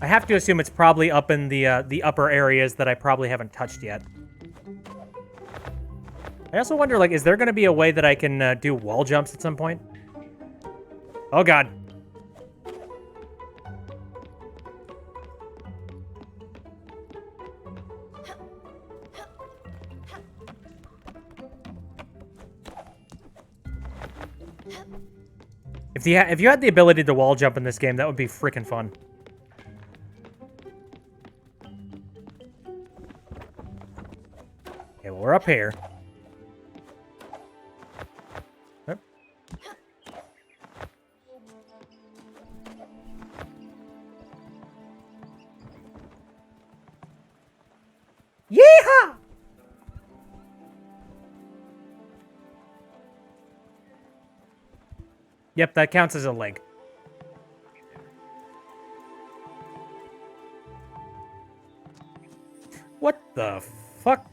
I have to assume it's probably up in the upper areas that I probably haven't touched yet. I also wonder, like, is there going to be a way that I can do wall jumps at some point? Oh god. If you had the ability to wall jump in this game, that would be freaking fun. Okay, well, we're up here. Yep. Yeehaw! Yep, that counts as a link. What the fuck?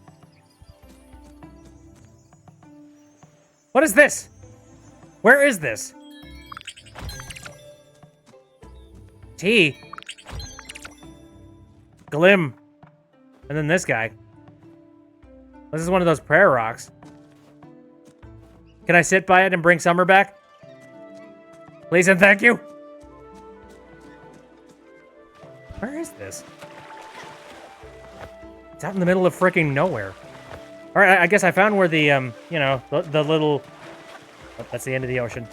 What is this? Where is this? T. Glim. And then this guy. This is one of those prayer rocks. Can I sit by it and bring Summer back? Please and thank you. Where is this? It's out in the middle of freaking nowhere. All right, I guess I found where the, you know, the little... Oh, that's the end of the ocean.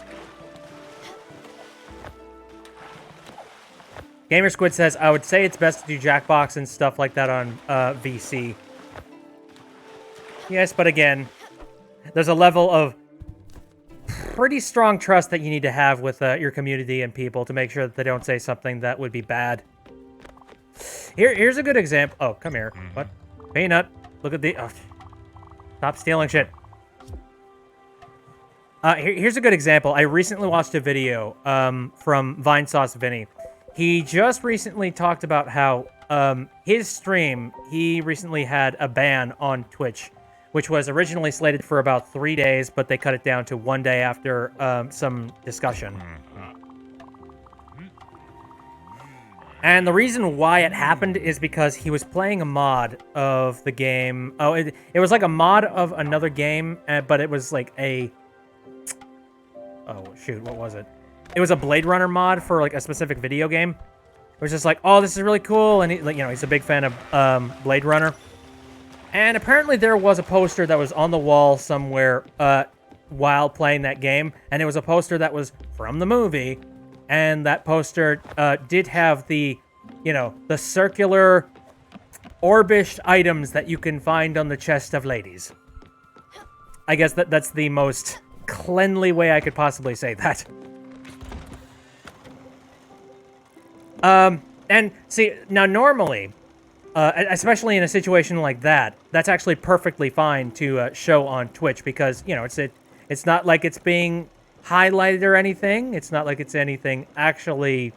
Gamer Squid says, I would say it's best to do Jackbox and stuff like that on VC. Yes, but again, there's a level of pretty strong trust that you need to have with your community and people to make sure that they don't say something that would be bad. Here's a good example. Oh, come here. What? Peanut. Look at the... Oh. Stop stealing shit. Here's a good example. I recently watched a video from Vine Sauce Vinny. He just recently talked about how his stream, he recently had a ban on Twitch, which was originally slated for about 3 days, but they cut it down to 1 day after some discussion. And the reason why it happened is because he was playing a mod of the game. Oh, it was like a mod of another game, but it was like a... Oh, shoot, what was it? It was a Blade Runner mod for like a specific video game. It was just like, oh, this is really cool, and he, like, you know, he's a big fan of Blade Runner. And apparently there was a poster that was on the wall somewhere while playing that game, and it was a poster that was from the movie, and that poster did have the, you know, the circular orbish items that you can find on the chest of ladies. I guess that's the most cleanly way I could possibly say that. And see, now normally, especially in a situation like that, that's actually perfectly fine to show on Twitch because, you know, it's not like it's being highlighted or anything. It's not like it's anything actually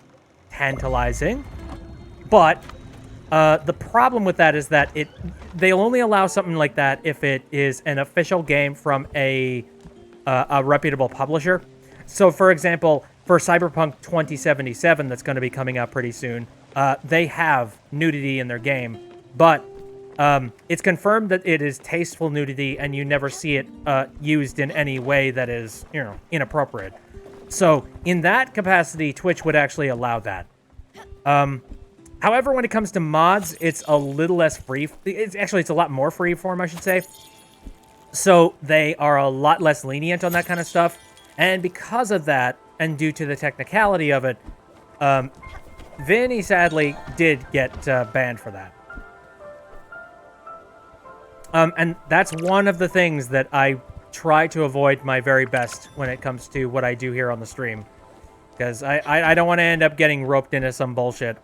tantalizing. But the problem with that is that they'll only allow something like that if it is an official game from a reputable publisher. So, for example, for Cyberpunk 2077 that's going to be coming out pretty soon, they have nudity in their game, but it's confirmed that it is tasteful nudity and you never see it used in any way that is, you know, inappropriate. So in that capacity, Twitch would actually allow that. However, when it comes to mods, it's a little less free. It's a lot more free form, I should say. So they are a lot less lenient on that kind of stuff. And because of that, and due to the technicality of it, Vinny sadly did get banned for that. And that's one of the things that I try to avoid my very best when it comes to what I do here on the stream. Because I don't want to end up getting roped into some bullshit.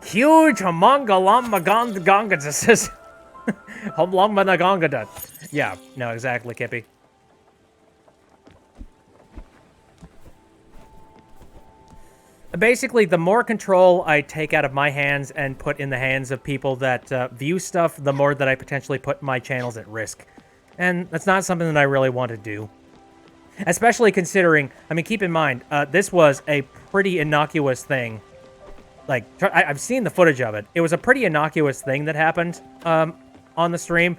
Huge homongalamagongagongadas. Homlongmanagongadat. Yeah, no, exactly, Kippy. Basically, the more control I take out of my hands and put in the hands of people that view stuff, the more that I potentially put my channels at risk. And that's not something that I really want to do. Especially considering, I mean, keep in mind, this was a pretty innocuous thing. Like, I've seen the footage of it. It was a pretty innocuous thing that happened on the stream.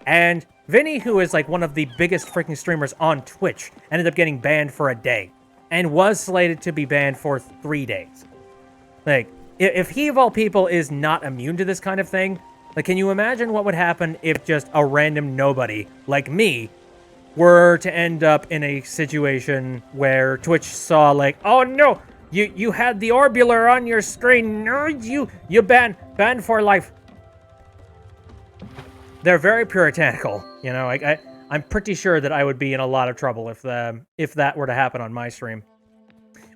And Vinny, who is like one of the biggest freaking streamers on Twitch, ended up getting banned for a day. And was slated to be banned for 3 days. Like, if he of all people is not immune to this kind of thing, like, can you imagine what would happen if just a random nobody, like me, were to end up in a situation where Twitch saw, like, oh no, you had the orbular on your screen, no, you banned for life. They're very puritanical, you know, I'm pretty sure that I would be in a lot of trouble if that were to happen on my stream.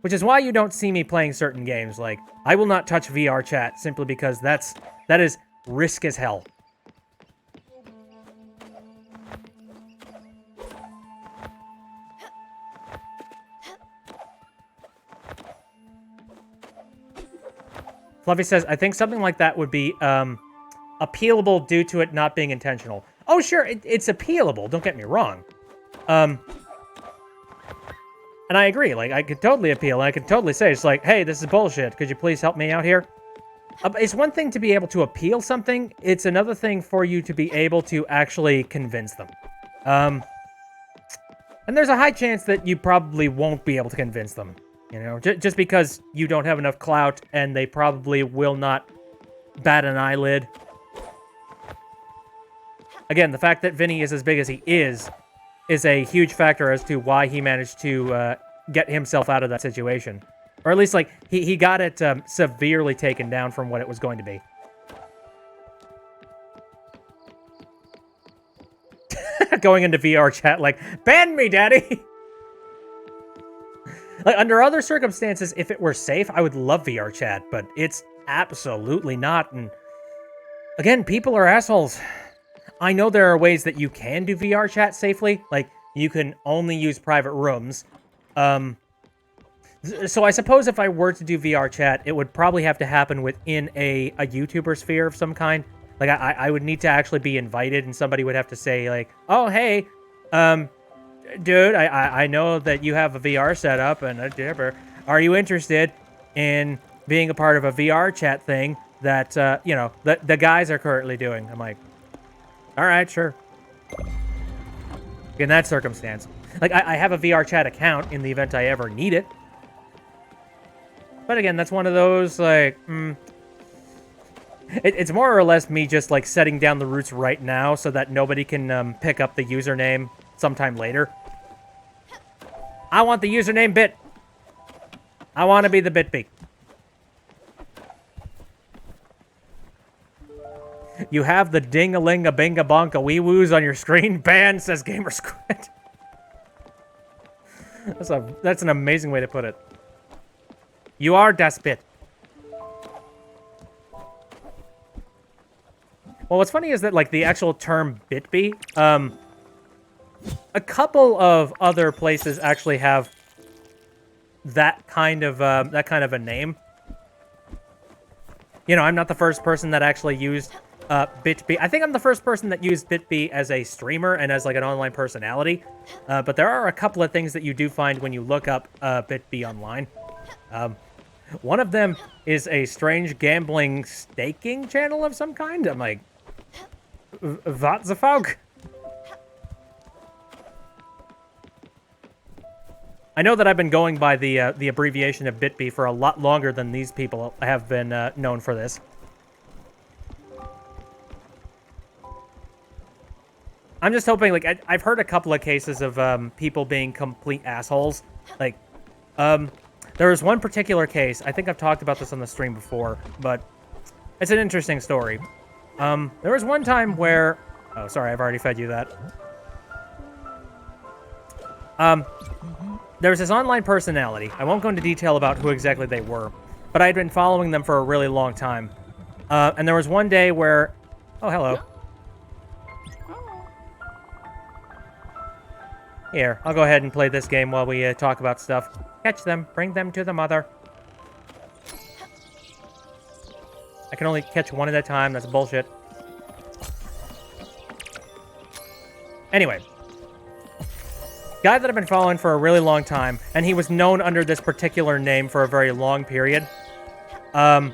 Which is why you don't see me playing certain games. Like, I will not touch VR chat simply because that is risk as hell. Fluffy says, I think something like that would be appealable due to it not being intentional. Oh, sure, it's appealable, don't get me wrong. And I agree, like, I could totally appeal, and I could totally say, it's like, hey, this is bullshit, could you please help me out here? It's one thing to be able to appeal something, it's another thing for you to be able to actually convince them. And there's a high chance that you probably won't be able to convince them, you know? Just because you don't have enough clout, and they probably will not bat an eyelid. Again, the fact that Vinny is as big as he is a huge factor as to why he managed to get himself out of that situation. Or at least, like, he got it severely taken down from what it was going to be. Going into VR chat like, ban me, daddy! Like, under other circumstances, if it were safe, I would love VR chat, but it's absolutely not, and again, people are assholes. I know there are ways that you can do VR chat safely. Like, you can only use private rooms. So I suppose if I were to do VR chat, it would probably have to happen within a YouTuber sphere of some kind. Like, I would need to actually be invited, and somebody would have to say, like, oh, hey, dude, I know that you have a VR setup, and are you interested in being a part of a VR chat thing that, you know, the guys are currently doing? I'm like, all right, sure. In that circumstance. Like, I have a VR chat account in the event I ever need it. But again, that's one of those, like, it's more or less me just, like, setting down the roots right now so that nobody can pick up the username sometime later. I want the username Bit. I want to be the Bitbee. You have the ding-a-ling-a-bing-a-bonk-a-wee-woos on your screen. Ban, says Gamersquid. That's an amazing way to put it. You are das Bit. Well, what's funny is that, like, the actual term Bitbee, a couple of other places actually have that kind of a name. You know, I'm not the first person that actually used Bitbee. I think I'm the first person that used Bitbee as a streamer and as, like, an online personality. But there are a couple of things that you do find when you look up Bitbee online. One of them is a strange gambling staking channel of some kind. I'm like, what the fuck? I know that I've been going by the abbreviation of Bitbee for a lot longer than these people have been known for this. I'm just hoping, like, I've heard a couple of cases of people being complete assholes. Like, there was one particular case, I think I've talked about this on the stream before, but it's an interesting story. There was one time where... Oh, sorry, I've already fed you that. There was this online personality. I won't go into detail about who exactly they were, but I'd been following them for a really long time. And there was one day where... Oh, hello. Here, I'll go ahead and play this game while we talk about stuff. Catch them, bring them to the mother. I can only catch one at a time, that's bullshit. Anyway. Guy that I've been following for a really long time, and he was known under this particular name for a very long period. To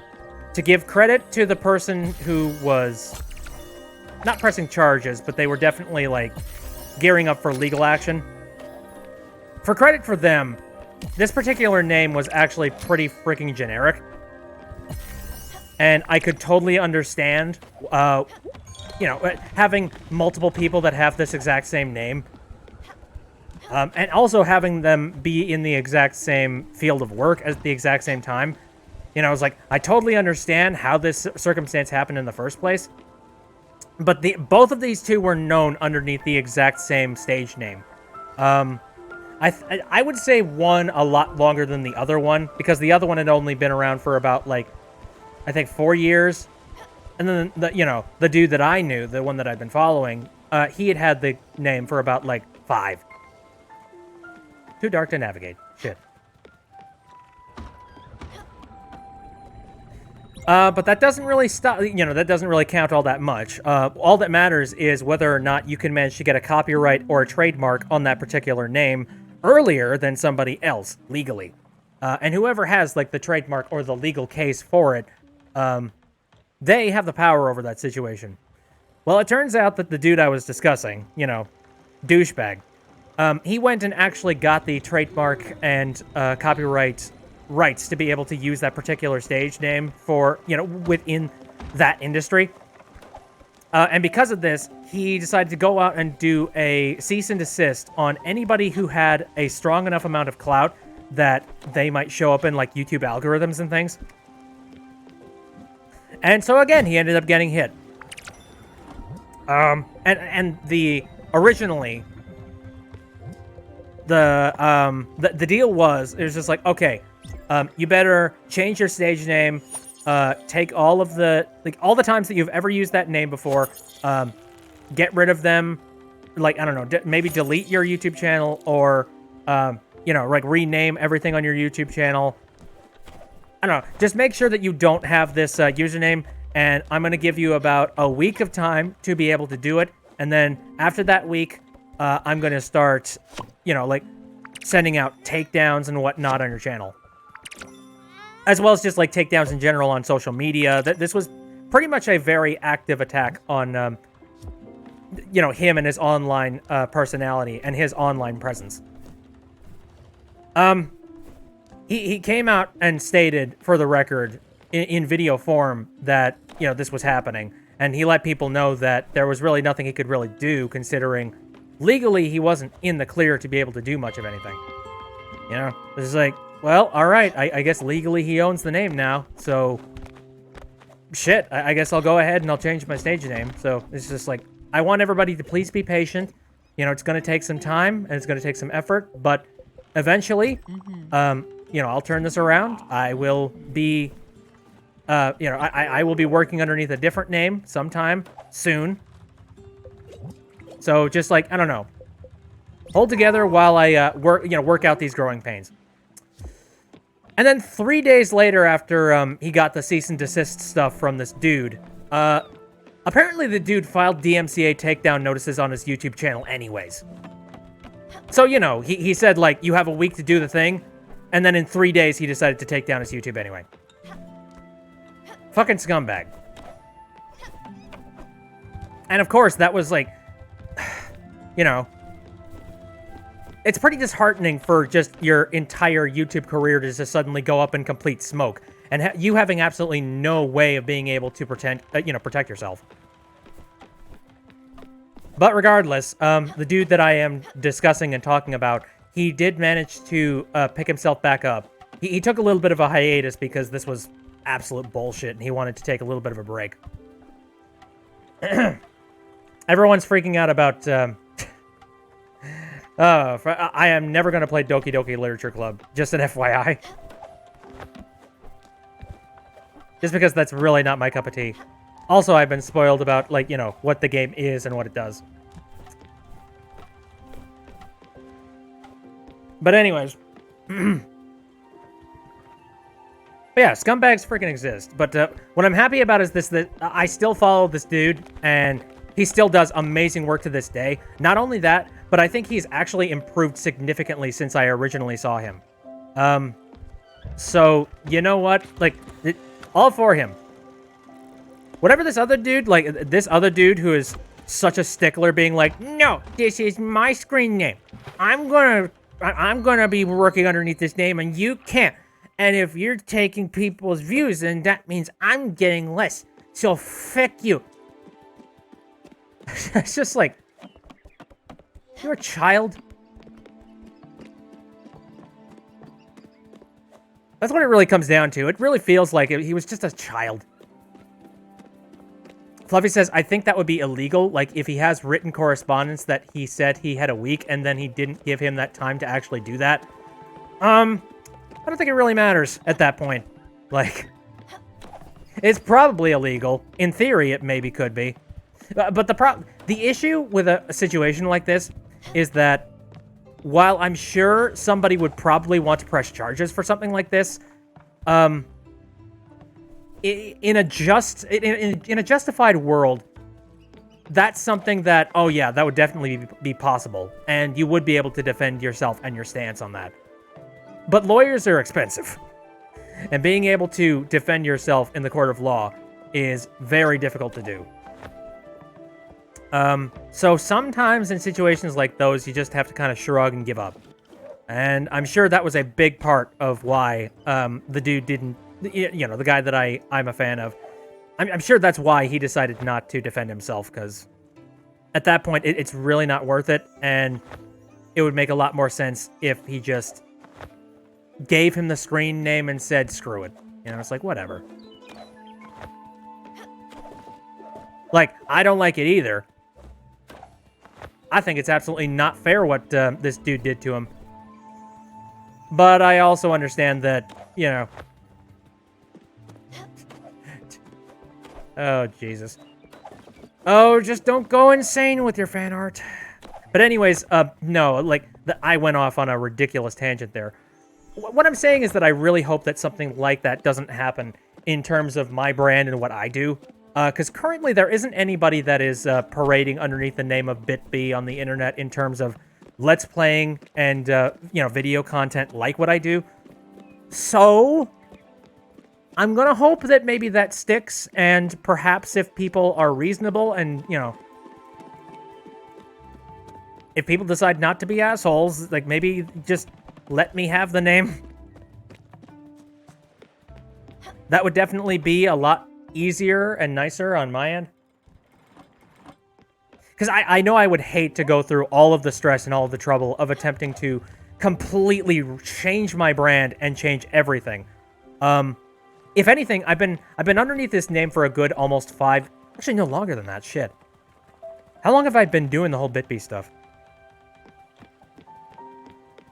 give credit to the person who was not pressing charges, but they were definitely, like, gearing up for legal action. For credit for them, this particular name was actually pretty freaking generic. And I could totally understand, you know, having multiple people that have this exact same name. And also having them be in the exact same field of work at the exact same time. You know, I was like, I totally understand how this circumstance happened in the first place. But both of these two were known underneath the exact same stage name. I would say one a lot longer than the other one, because the other one had only been around for about, like, I think 4 years. And then, the dude that I knew, the one that I'd been following, he had the name for about, like, 5. Too dark to navigate. Shit. But that doesn't really stop, that doesn't really count all that much. All that matters is whether or not you can manage to get a copyright or a trademark on that particular name earlier than somebody else, legally. And whoever has, like, the trademark or the legal case for it, they have the power over that situation. Well, it turns out that the dude I was discussing, douchebag, he went and actually got the trademark and copyright rights to be able to use that particular stage name for, within that industry. And because of this, he decided to go out and do a cease and desist on anybody who had a strong enough amount of clout that they might show up in, like, YouTube algorithms and things. And so, again, he ended up getting hit. And originally, the deal was, it was just like, okay, you better change your stage name, take all of the, all the times that you've ever used that name before, get rid of them, like, I don't know, maybe delete your YouTube channel or, you know, like rename everything on your YouTube channel. I don't know. Just make sure that you don't have this username, and I'm going to give you about a week of time to be able to do it. And then after that week, I'm going to start, you know, like sending out takedowns and whatnot on your channel. As well as just like takedowns in general on social media. This was pretty much a very active attack on, you know, him and his online personality and his online presence. He came out and stated, for the record, in video form, that, you know, this was happening. And he let people know that there was really nothing he could really do, considering legally he wasn't in the clear to be able to do much of anything. You know, this is like, well, all right, I guess legally he owns the name now, so shit, I guess I'll go ahead and I'll change my stage name. So it's just like, I want everybody to please be patient. You know, it's going to take some time and it's going to take some effort, but eventually, you know, I'll turn this around. I will be, you know, I will be working underneath a different name sometime soon. So just like, I don't know, hold together while I work out these growing pains. And then 3 days later, after he got the cease and desist stuff from this dude, apparently the dude filed DMCA takedown notices on his YouTube channel anyways. So, you know, he said, like, you have a week to do the thing, and then in 3 days he decided to take down his YouTube anyway. Fucking scumbag. And of course, that was like, you know, it's pretty disheartening for just your entire YouTube career to just suddenly go up in complete smoke, and you having absolutely no way of being able to protect yourself. But regardless, the dude that I am discussing and talking about, he did manage to pick himself back up. He took a little bit of a hiatus because this was absolute bullshit, and he wanted to take a little bit of a break. Everyone's freaking out about... I am never going to play Doki Doki Literature Club. Just an FYI. Just because that's really not my cup of tea. Also, I've been spoiled about, like, you know, what the game is and what it does. But anyways. But yeah, scumbags freaking exist. But what I'm happy about is that I still follow this dude, and he still does amazing work to this day. Not only that, but I think he's actually improved significantly since I originally saw him. So, you know what? Like, all for him. Whatever this other dude, like, this other dude who is such a stickler being like, no, this is my screen name. I'm gonna be working underneath this name, and you can't. And if you're taking people's views, then that means I'm getting less. So, fuck you. It's just like, you're a child. That's what it really comes down to. It really feels like he was just a child. Fluffy says, I think that would be illegal. Like, if he has written correspondence that he said he had a week and then he didn't give him that time to actually do that. I don't think it really matters at that point. Like, it's probably illegal. In theory, it maybe could be. But the issue with a situation like this is that while I'm sure somebody would probably want to press charges for something like this, in a justified world, that's something that, oh yeah, that would definitely be possible, and you would be able to defend yourself and your stance on that. But lawyers are expensive, and being able to defend yourself in the court of law is very difficult to do. So sometimes in situations like those, you just have to kind of shrug and give up. And I'm sure that was a big part of why the dude didn't, you know, the guy that I'm a fan of, I'm sure that's why he decided not to defend himself, because at that point, it's really not worth it, and it would make a lot more sense if he just gave him the screen name and said, screw it. You know, it's like, whatever. Like, I don't like it either. I think it's absolutely not fair what this dude did to him. But I also understand that, you know... Oh, Jesus. Oh, just don't go insane with your fan art. But anyways, no, like, I went off on a ridiculous tangent there. What I'm saying is that I really hope that something like that doesn't happen in terms of my brand and what I do. Because currently there isn't anybody that is parading underneath the name of BitB on the internet in terms of Let's Playing and, video content like what I do. So, I'm gonna hope that maybe that sticks, and perhaps if people are reasonable and, if people decide not to be assholes, like, maybe just let me have the name. That would definitely be a lot easier and nicer on my end. Because I know I would hate to go through all of the stress and all of the trouble of attempting to completely change my brand and change everything. If anything, I've been underneath this name for a good almost actually no longer than that, shit. How long have I been doing the whole BitB stuff?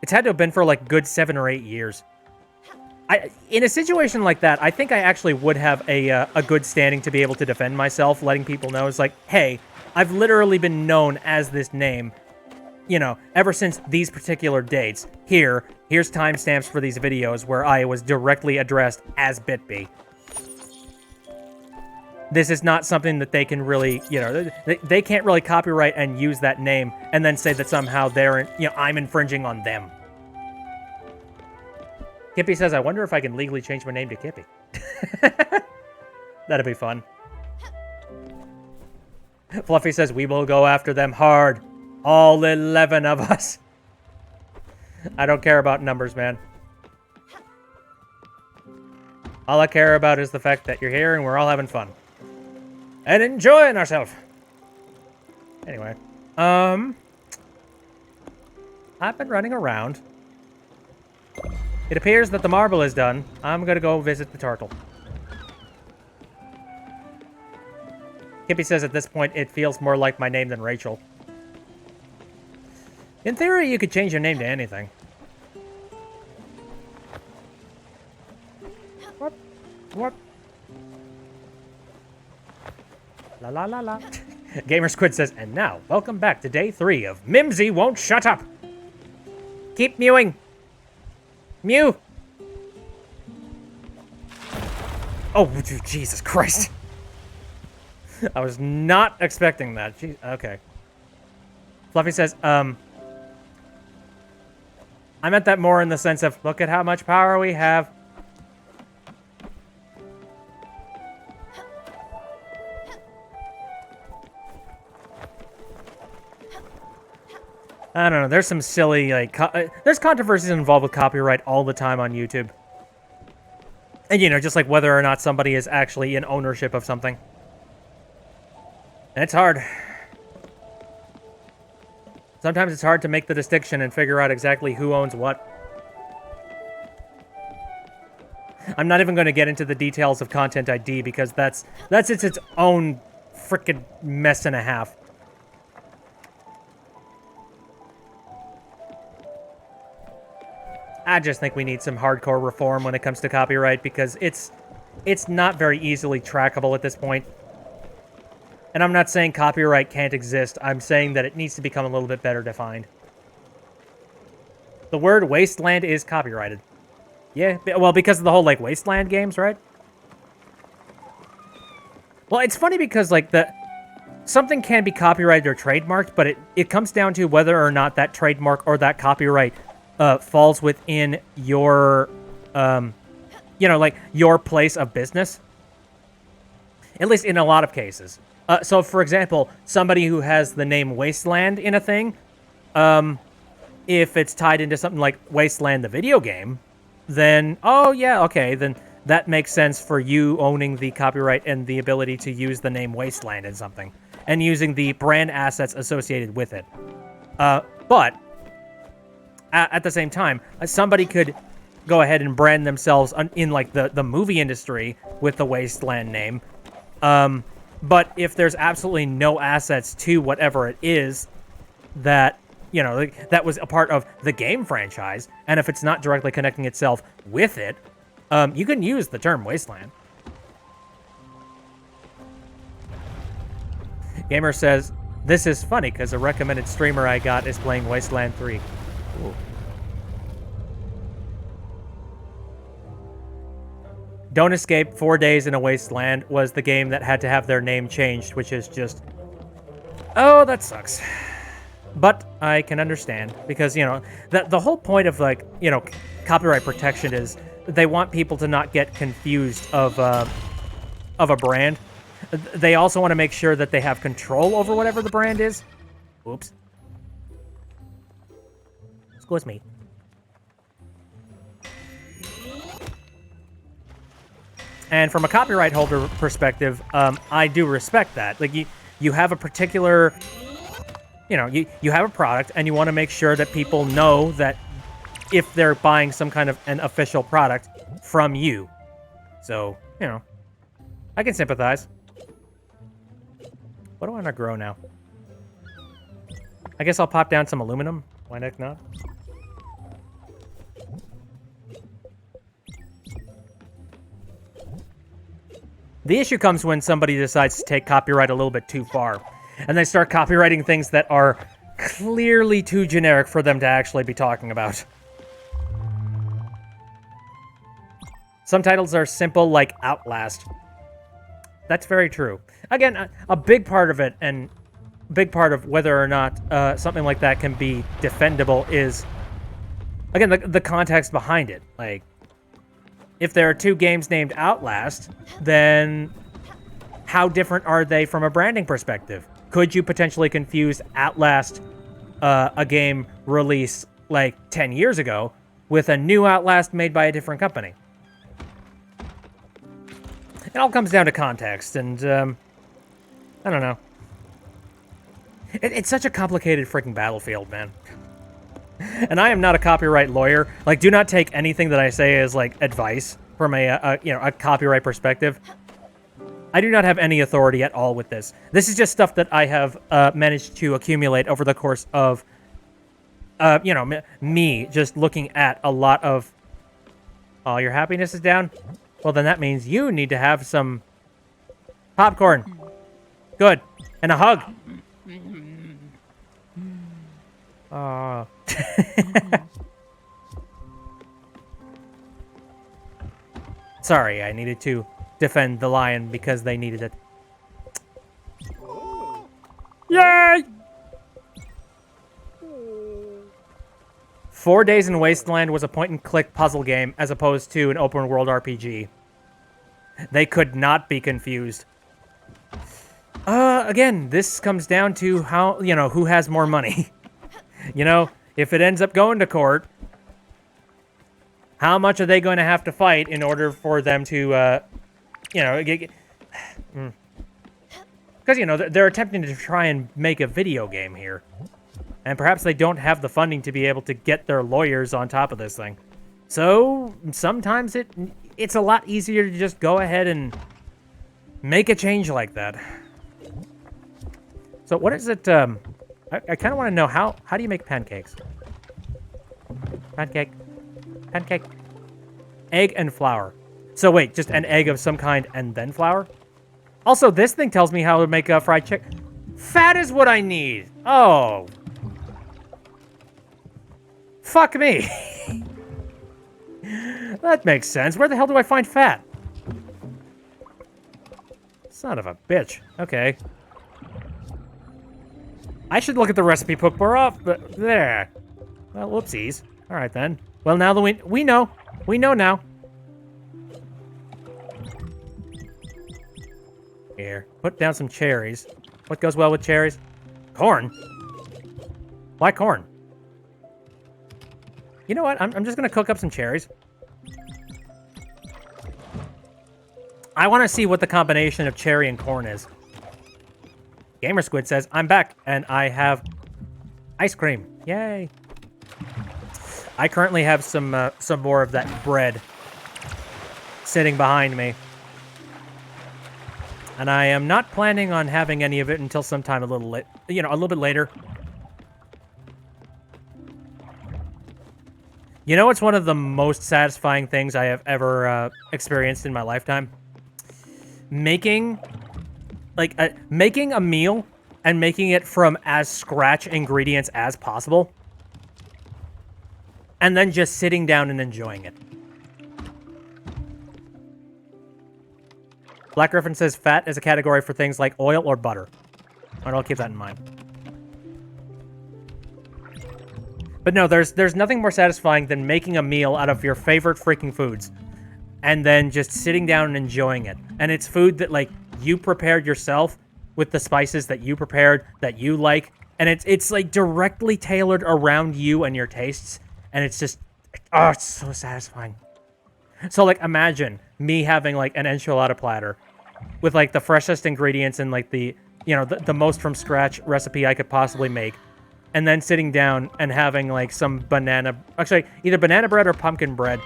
It's had to have been for like good 7 or 8 years. In a situation like that, I think I actually would have a good standing to be able to defend myself, letting people know it's like, hey, I've literally been known as this name, ever since these particular dates. Here's timestamps for these videos where I was directly addressed as BitB. This is not something that they can really, they can't really copyright and use that name and then say that somehow I'm infringing on them. Kippy says, I wonder if I can legally change my name to Kippy. That'd be fun. Fluffy says, we will go after them hard. All 11 of us. I don't care about numbers, man. All I care about is the fact that you're here and we're all having fun. And enjoying ourselves. Anyway. I've been running around. It appears that the marble is done. I'm gonna go visit the turtle. Kippy says at this point, it feels more like my name than Rachel. In theory, you could change your name to anything. What? What? La la la la. Gamer Squid says, and now, welcome back to day 3 of Mimsy Won't Shut Up. Keep mewing. Mew. Oh, Jesus Christ. I was not expecting that. Jeez. Okay. Fluffy says, I meant that more in the sense of, look at how much power we have. I don't know, there's some silly, like, there's controversies involved with copyright all the time on YouTube. And, just like whether or not somebody is actually in ownership of something. And it's hard. Sometimes it's hard to make the distinction and figure out exactly who owns what. I'm not even going to get into the details of Content ID because that's its own frickin' mess and a half. I just think we need some hardcore reform when it comes to copyright because it's not very easily trackable at this point. And I'm not saying copyright can't exist. I'm saying that it needs to become a little bit better defined. The word wasteland is copyrighted. Yeah, well, because of the whole, like, wasteland games, right? Well, it's funny because, like, something can be copyrighted or trademarked, but it comes down to whether or not that trademark or that copyright falls within your, like, your place of business. At least in a lot of cases. So, for example, somebody who has the name Wasteland in a thing, if it's tied into something like Wasteland the video game, then, oh, yeah, okay, then that makes sense for you owning the copyright and the ability to use the name Wasteland in something, and using the brand assets associated with it. But at the same time, somebody could go ahead and brand themselves in, like, the movie industry with the Wasteland name. But if there's absolutely no assets to whatever it is that, that was a part of the game franchise, and if it's not directly connecting itself with it, you can use the term Wasteland. Gamer says, this is funny because a recommended streamer I got is playing Wasteland 3. Ooh. Don't Escape 4 Days in a Wasteland was the game that had to have their name changed, which is just... Oh, that sucks. But I can understand, because, you know, the whole point of, like, you know, copyright protection is they want people to not get confused of a brand. They also want to make sure that they have control over whatever the brand is. Oops. Excuse me. And from a copyright holder perspective, I do respect that. Like, you have a particular, you know, you have a product, and you want to make sure that people know that if they're buying some kind of an official product from you. So, you know, I can sympathize. What do I want to grow now? I guess I'll pop down some aluminum. Why the heck not? The issue comes when somebody decides to take copyright a little bit too far, and they start copywriting things that are clearly too generic for them to actually be talking about. Some titles are simple, like Outlast. That's very true. Again, a big part of it, and big part of whether or not something like that can be defendable is, again, the context behind it. Like, if there are two games named Outlast, then how different are they from a branding perspective? Could you potentially confuse Outlast, a game released like 10 years ago, with a new Outlast made by a different company? It all comes down to context, and I don't know. It's such a complicated freaking battlefield, man. And I am not a copyright lawyer. Like, do not take anything that I say as, like, advice from a copyright perspective. I do not have any authority at all with this. This is just stuff that I have managed to accumulate over the course of, me just looking at a lot of... Oh, your happiness is down? Well, then that means you need to have some popcorn. Good. And a hug. Oh. Sorry, I needed to defend the lion because they needed it. Yay! 4 Days in Wasteland was a point-and-click puzzle game as opposed to an open-world RPG. They could not be confused. Again, this comes down to how, you know, who has more money. You know, if it ends up going to court, how much are they going to have to fight in order for them to, because, you know, they're attempting to try and make a video game here. And perhaps they don't have the funding to be able to get their lawyers on top of this thing. So, sometimes it's a lot easier to just go ahead and make a change like that. So what is it, I kind of want to know, how do you make pancakes? Pancake. Egg and flour. So wait, just an egg of some kind and then flour? Also, this thing tells me how to make a fried chicken. Fat is what I need. Oh. Fuck me. That makes sense. Where the hell do I find fat? Son of a bitch. Okay. I should look at the recipe book more off, but there. Well, whoopsies. All right, then. Well, now that we know. We know now. Here. Put down some cherries. What goes well with cherries? Corn? Why corn? You know what? I'm just going to cook up some cherries. I want to see what the combination of cherry and corn is. Gamer Squid says, I'm back, and I have ice cream. Yay. I currently have some more of that bread sitting behind me. And I am not planning on having any of it until sometime a little bit later. You know what's one of the most satisfying things I have ever experienced in my lifetime? Making a meal and making it from as scratch ingredients as possible. And then just sitting down and enjoying it. Black Griffin says fat is a category for things like oil or butter. Alright, I'll keep that in mind. But no, there's nothing more satisfying than making a meal out of your favorite freaking foods. And then just sitting down and enjoying it. And it's food that, like, you prepared yourself with the spices that you prepared, that you like. And it's like, directly tailored around you and your tastes. And it's just, oh, it's so satisfying. So, like, imagine me having, like, an enchilada platter with, like, the freshest ingredients and, like, the, you know, the most from scratch recipe I could possibly make. And then sitting down and having, like, some banana... Actually, either banana bread or pumpkin bread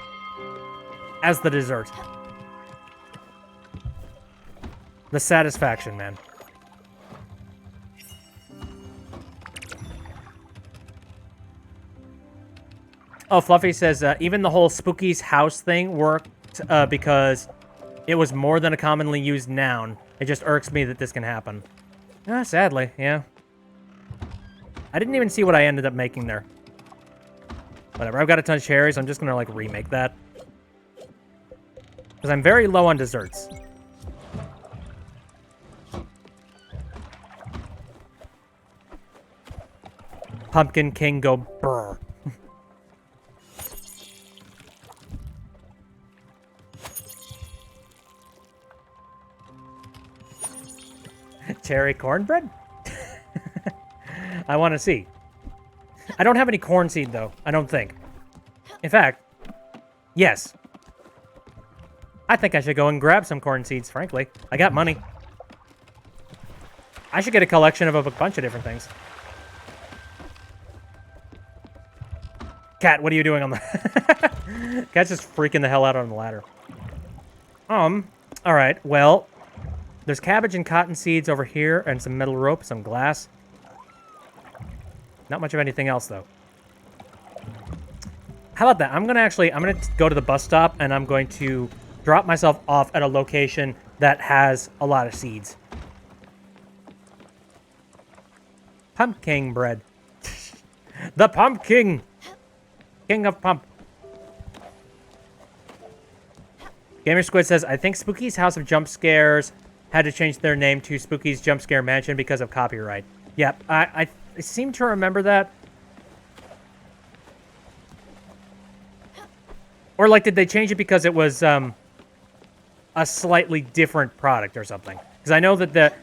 as the dessert. The satisfaction, man. Oh, Fluffy says, even the whole Spooky's house thing worked because it was more than a commonly used noun. It just irks me that this can happen. Sadly, yeah. I didn't even see what I ended up making there. Whatever, I've got a ton of cherries. I'm just gonna, like, remake that. Because I'm very low on desserts. Pumpkin King go brr. Cherry cornbread? I want to see. I don't have any corn seed, though. I don't think. In fact, yes. I think I should go and grab some corn seeds, frankly. I got money. I should get a collection of a bunch of different things. Cat, what are you doing on the... Cat's just freaking the hell out on the ladder. Alright, well... There's cabbage and cotton seeds over here, and some metal rope, some glass. Not much of anything else, though. How about that? I'm gonna go to the bus stop, and I'm going to drop myself off at a location that has a lot of seeds. Pumpkin bread. The pumpkin! King of pump. Gamer Squid says, I think Spooky's House of Jump Scares had to change their name to Spooky's Jump Scare Mansion because of copyright. Yep, I seem to remember that. Or, like, did they change it because it was a slightly different product or something? Because I know that the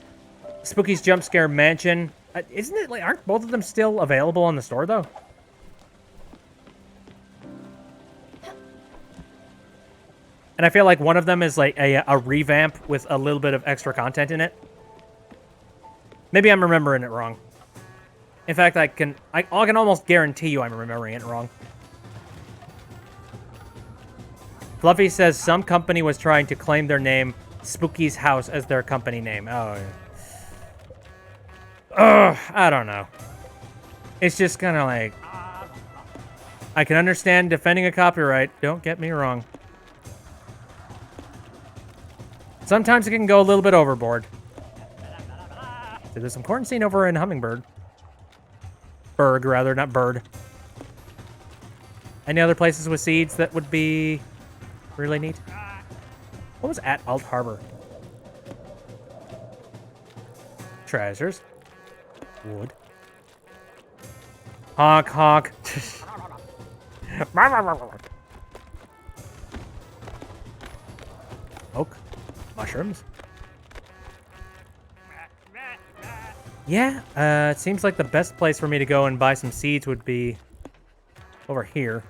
Spooky's Jump Scare Mansion... isn't it, like, aren't both of them still available on the store, though? And I feel like one of them is, like, a revamp with a little bit of extra content in it. Maybe I'm remembering it wrong. In fact, I can almost guarantee you I'm remembering it wrong. Fluffy says some company was trying to claim their name, Spooky's House, as their company name. Oh, yeah. Ugh, I don't know. It's just kind of like... I can understand defending a copyright. Don't get me wrong. Sometimes it can go a little bit overboard. So there's some corn seed over in Hummingbird. Berg, rather, not bird. Any other places with seeds that would be really neat? What was at Alt Harbor? Treasures. Wood. Honk, honk. Oak. Mushrooms. Yeah, it seems like the best place for me to go and buy some seeds would be over here.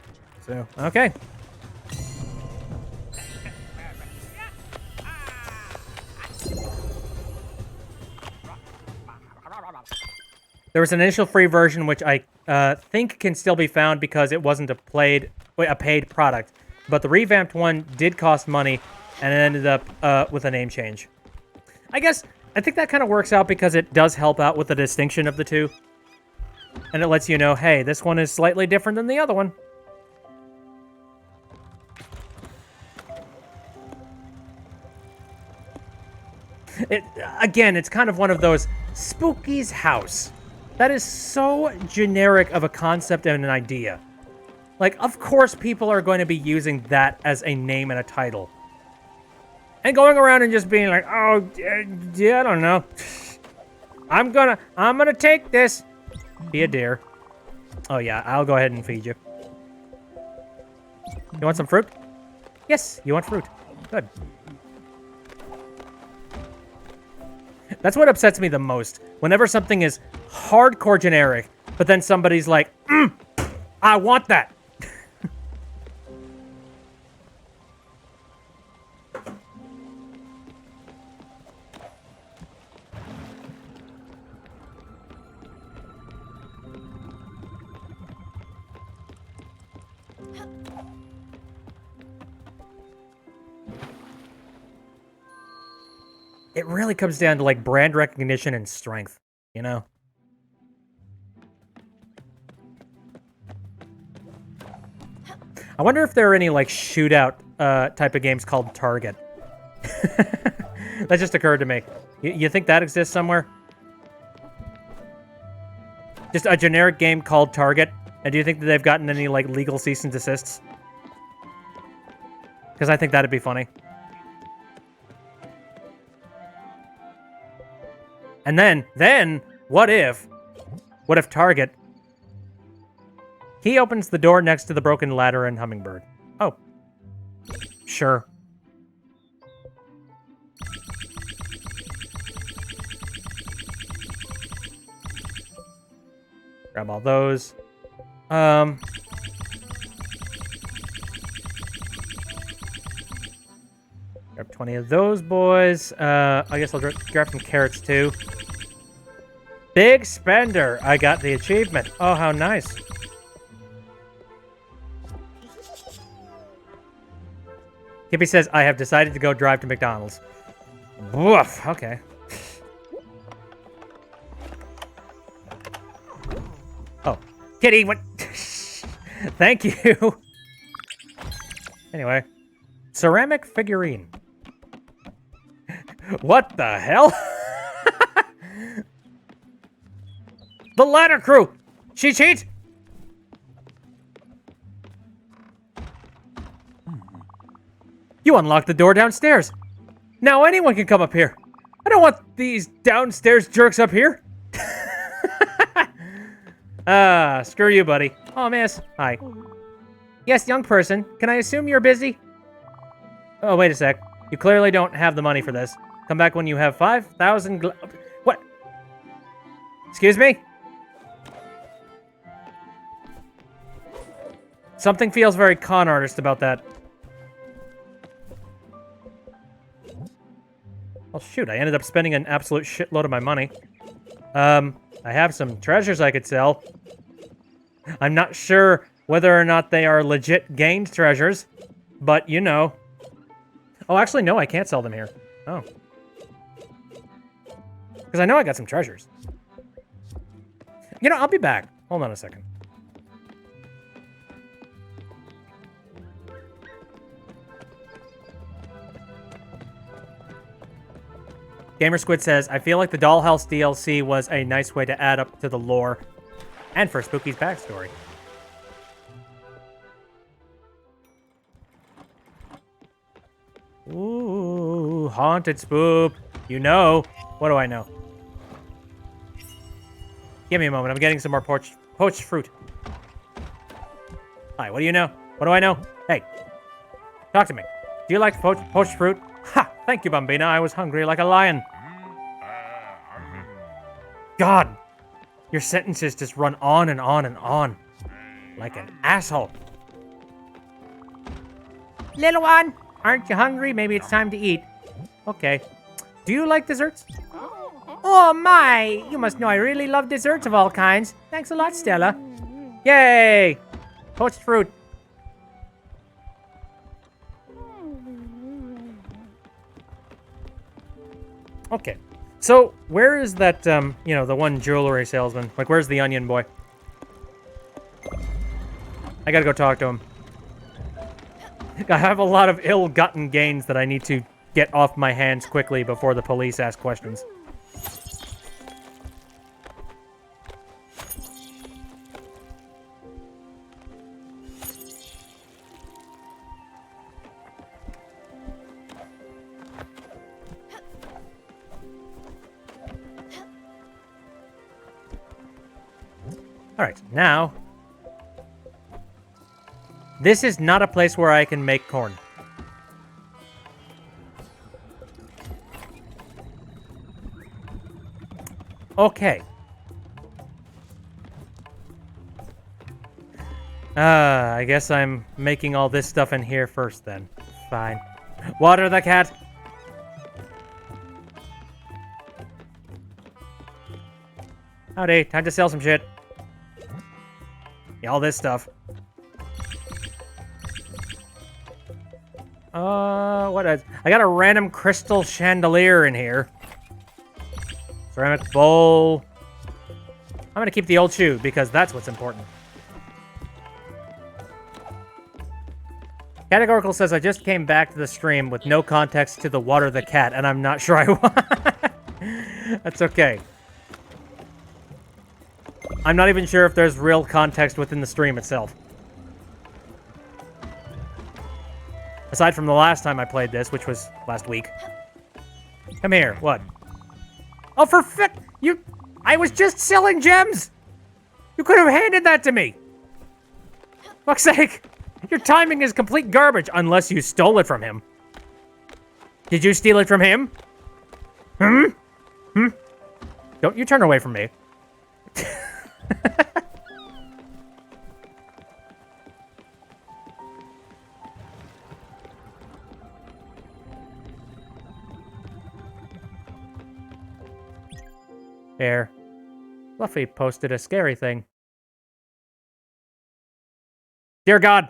So, okay. There was an initial free version which I think can still be found because it wasn't a paid product. But the revamped one did cost money, and it ended up with a name change. I think that kind of works out because it does help out with the distinction of the two. And it lets you know, hey, this one is slightly different than the other one. Again, it's kind of one of those Spooky's house. That is so generic of a concept and an idea. Like, of course people are going to be using that as a name and a title. And going around and just being like, oh, yeah, I don't know. I'm gonna take this. Be a deer. Oh yeah, I'll go ahead and feed you. You want some fruit? Yes, you want fruit. Good. That's what upsets me the most. Whenever something is hardcore generic, but then somebody's like, I want that. It really comes down to, like, brand recognition and strength, you know? I wonder if there are any, like, shootout type of games called Target. That just occurred to me. You think that exists somewhere? Just a generic game called Target? And do you think that they've gotten any, like, legal cease and desists? Because I think that'd be funny. And then, what if Target, he opens the door next to the broken ladder and hummingbird? Oh, sure. Grab all those. Grab 20 of those boys. I guess I'll grab some carrots too. Big spender. I got the achievement. Oh, how nice. Kippy says, I have decided to go drive to McDonald's. Woof. Okay. Oh. Kitty, what? Thank you. Anyway. Ceramic figurine. What the hell? The ladder crew! She cheats! You unlocked the door downstairs. Now anyone can come up here. I don't want these downstairs jerks up here. Screw you, buddy. Oh, miss. Hi. Yes, young person. Can I assume you're busy? Oh, wait a sec. You clearly don't have the money for this. Come back when you have 5,000 What? Excuse me? Something feels very con artist about that. Well, shoot, I ended up spending an absolute shitload of my money. I have some treasures I could sell. I'm not sure whether or not they are legit gained treasures, but you know. Oh, actually, no, I can't sell them here. Oh. Because I know I got some treasures. You know, I'll be back. Hold on a second. Gamer Squid says, I feel like the Dollhouse DLC was a nice way to add up to the lore and for Spooky's backstory. Ooh, haunted spook. You know. What do I know? Give me a moment. I'm getting some more poached fruit. Hi, what do you know? What do I know? Hey, talk to me. Do you like poached fruit? Ha! Thank you, Bambina. I was hungry like a lion. God, your sentences just run on and on and on. Like an asshole. Little one, aren't you hungry? Maybe it's time to eat. Okay. Do you like desserts? Oh my! You must know I really love desserts of all kinds. Thanks a lot, Stella. Yay! Poached fruit. Okay. So, where is that, you know, the one jewelry salesman? Like, where's the onion boy? I gotta go talk to him. I have a lot of ill-gotten gains that I need to get off my hands quickly before the police ask questions. Alright, now... This is not a place where I can make corn. Okay. I guess I'm making all this stuff in here first then. Fine. Water the cat! Howdy, time to sell some shit. Yeah, all this stuff. What is... I got a random crystal chandelier in here. Ceramic bowl. I'm gonna keep the old shoe, because that's what's important. Categorical says, I just came back to the stream with no context to the water the cat, and I'm not sure I want. That's okay. I'm not even sure if there's real context within the stream itself. Aside from the last time I played this, which was last week. Come here, what? Oh, for you... I was just selling gems! You could have handed that to me! Fuck's sake! Your timing is complete garbage, unless you stole it from him. Did you steal it from him? Hmm? Don't you turn away from me. Here. Fluffy posted a scary thing. Dear God!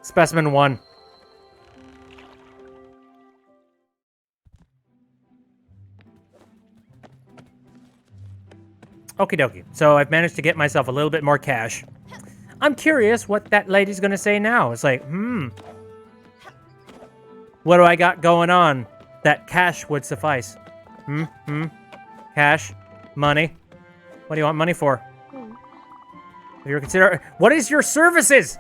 Specimen 1. Okie dokie. So I've managed to get myself a little bit more cash. I'm curious what that lady's gonna say now. It's like, what do I got going on that cash would suffice? Cash? Money? What do you want money for? What is your services?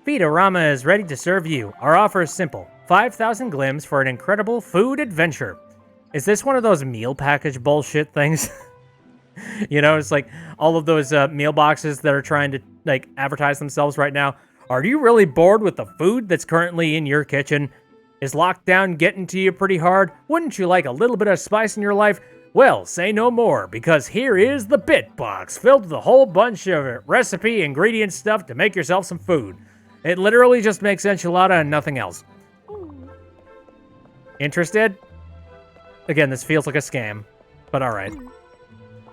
Feed-A-Rama is ready to serve you. Our offer is simple. 5,000 glims for an incredible food adventure. Is this one of those meal package bullshit things? You know, it's like all of those meal boxes that are trying to like advertise themselves right now. Are you really bored with the food that's currently in your kitchen? Is lockdown getting to you pretty hard? Wouldn't you like a little bit of spice in your life? Well, say no more, because here is the Bit Box, filled with a whole bunch of recipe ingredient stuff to make yourself some food. It literally just makes enchilada and nothing else. Interested? Again, this feels like a scam, but alright.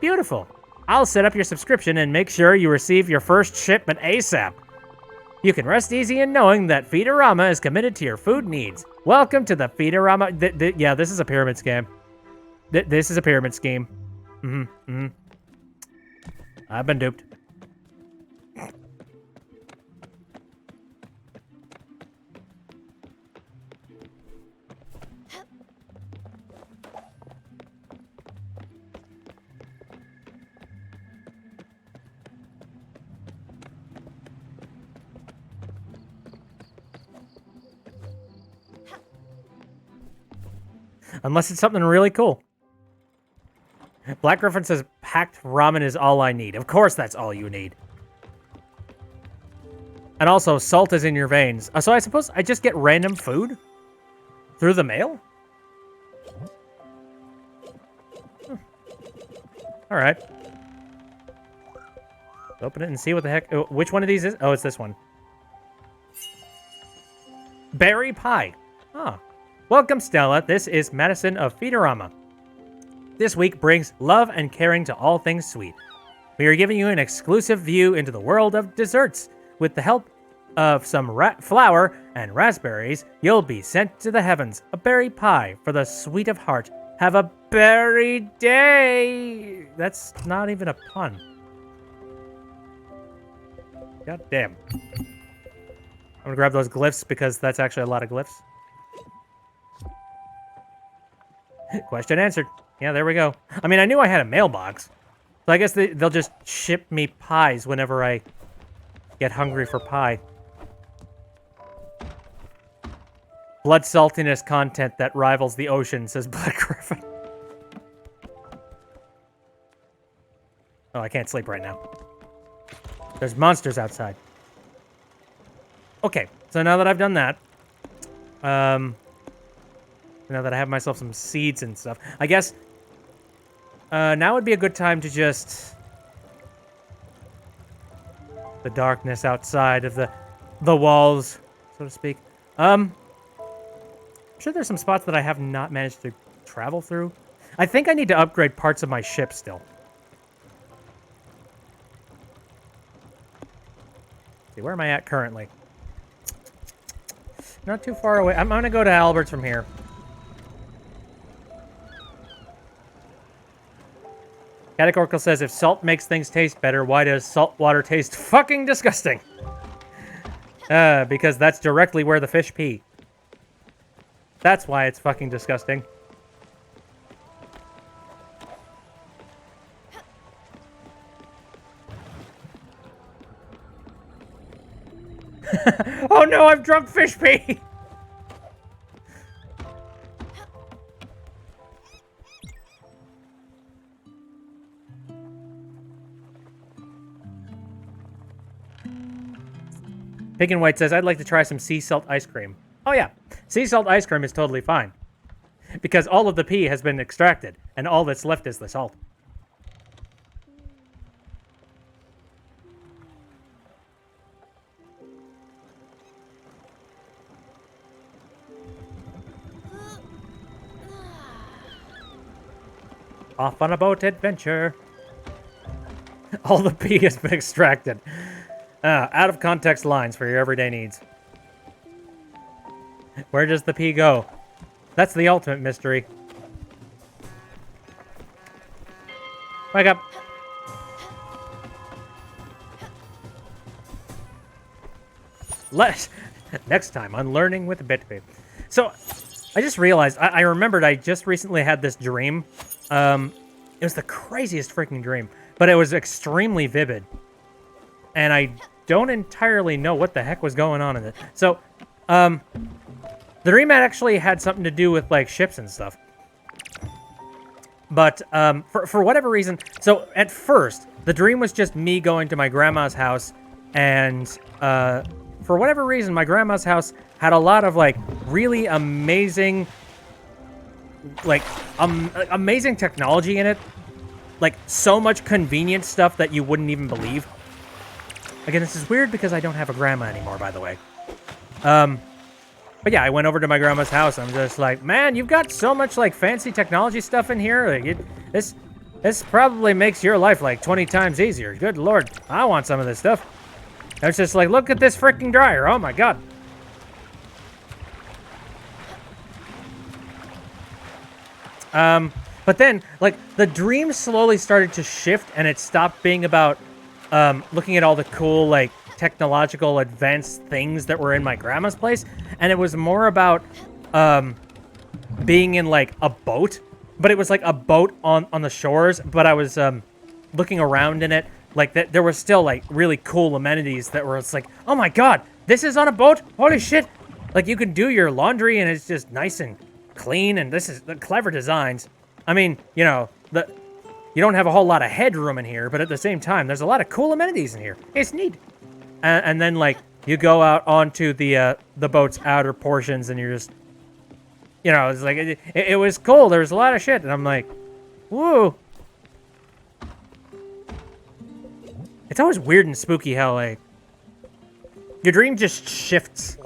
Beautiful. I'll set up your subscription and make sure you receive your first shipment ASAP. You can rest easy in knowing that Feed-A-Rama is committed to your food needs. Welcome to the Feed-A-Rama... yeah, this is a pyramid scam. This is a pyramid scheme. I've been duped. Unless it's something really cool. Black Griffin says, packed ramen is all I need. Of course that's all you need. And also, salt is in your veins. So I suppose I just get random food? Through the mail? Alright. Open it and see what the heck... which one of these is... Oh, it's this one. Berry pie. Oh. Welcome, Stella. This is Madison of Feed-A-Rama. This week brings love and caring to all things sweet. We are giving you an exclusive view into the world of desserts. With the help of some flour and raspberries, you'll be sent to the heavens. A berry pie for the sweet of heart. Have a berry day. That's not even a pun. God damn. I'm gonna grab those glyphs because that's actually a lot of glyphs. Question answered. Yeah, there we go. I mean, I knew I had a mailbox. So I guess they'll just ship me pies whenever I get hungry for pie. blood saltiness content that rivals the ocean, says Black Griffin. Oh, I can't sleep right now. There's monsters outside. Okay, so now that I've done that, now that I have myself some seeds and stuff, I guess now would be a good time to just... The darkness outside of the walls, so to speak. I'm sure there's some spots that I have not managed to travel through. I think I need to upgrade parts of my ship still. See, where am I at currently? Not too far away. I'm gonna go to Albert's from here. Categorical says, if salt makes things taste better, why does salt water taste fucking disgusting? Because that's directly where the fish pee. That's why it's fucking disgusting. Oh no, I've drunk fish pee! Pig and White says, I'd like to try some sea salt ice cream. Oh yeah, sea salt ice cream is totally fine. Because all of the pee has been extracted, and all that's left is the salt. Off on a boat adventure. All the pee has been extracted. Out of context lines for your everyday needs. Where does the pee go? That's the ultimate mystery. Wake up. Next time on Learning with Bitby. So, I just realized, I remembered I just recently had this dream. It was the craziest freaking dream, but it was extremely vivid. And I don't entirely know what the heck was going on in it. So, the dream actually had something to do with, like, ships and stuff. But, for whatever reason... So, at first, the dream was just me going to my grandma's house, and, for whatever reason, my grandma's house had a lot of, like, really amazing... Like, amazing technology in it. Like, so much convenient stuff that you wouldn't even believe. Again, this is weird because I don't have a grandma anymore, by the way. But yeah, I went over to my grandma's house. I'm just like, man, you've got so much, like, fancy technology stuff in here. Like, this probably makes your life, like, 20 times easier. Good lord, I want some of this stuff. I was just like, look at this freaking dryer. Oh, my God. But then, like, the dream slowly started to shift, and it stopped being about looking at all the cool, like, technological advanced things that were in my grandma's place, and it was more about being in, like, a boat, but it was like a boat on the shores, but I was looking around in it, like, there were still, like, really cool amenities that were, it's like, oh my God, this is on a boat? Holy shit! Like, you can do your laundry, and it's just nice and clean, and this is the clever designs. I mean, you know, you don't have a whole lot of headroom in here, but at the same time, there's a lot of cool amenities in here. It's neat. And then, like, you go out onto the boat's outer portions, and you're just, you know, it's like, it was cool. There was a lot of shit, and I'm like, woo. It's always weird and spooky how, like, your dream just shifts.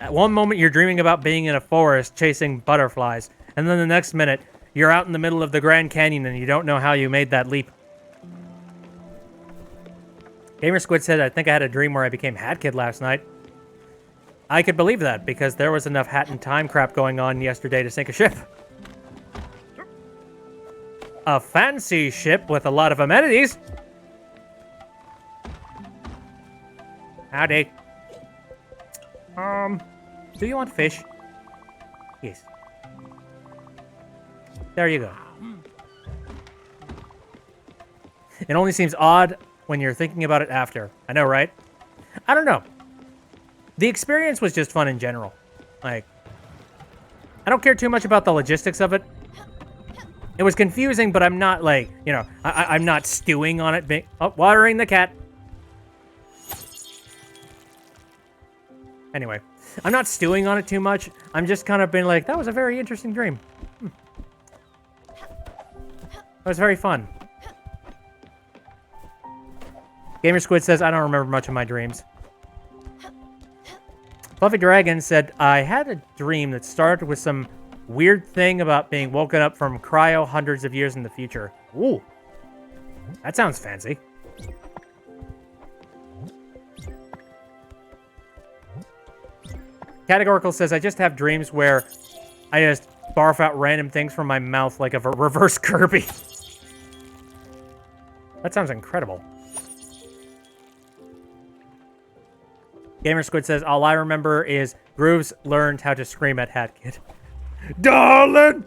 At one moment, you're dreaming about being in a forest chasing butterflies, and then the next minute, you're out in the middle of the Grand Canyon and you don't know how you made that leap. Gamer Squid said, I think I had a dream where I became Hat Kid last night. I could believe that, because there was enough hat and time crap going on yesterday to sink a ship. A fancy ship with a lot of amenities. Howdy. Do you want fish? Yes. There you go. It only seems odd when you're thinking about it after. I know, right? I don't know. The experience was just fun in general. Like, I don't care too much about the logistics of it. It was confusing, but I'm not like, you know, I'm not stewing on it. Oh, watering the cat. Anyway, I'm not stewing on it too much. I'm just kind of been like, that was a very interesting dream. It was very fun. Gamer Squid says, I don't remember much of my dreams. Fluffy Dragon said, I had a dream that started with some weird thing about being woken up from cryo hundreds of years in the future. Ooh. That sounds fancy. Categorical says, I just have dreams where I just barf out random things from my mouth like a reverse Kirby. That sounds incredible. Gamer Squid says, all I remember is Grooves learned how to scream at Hat Kid. Darling!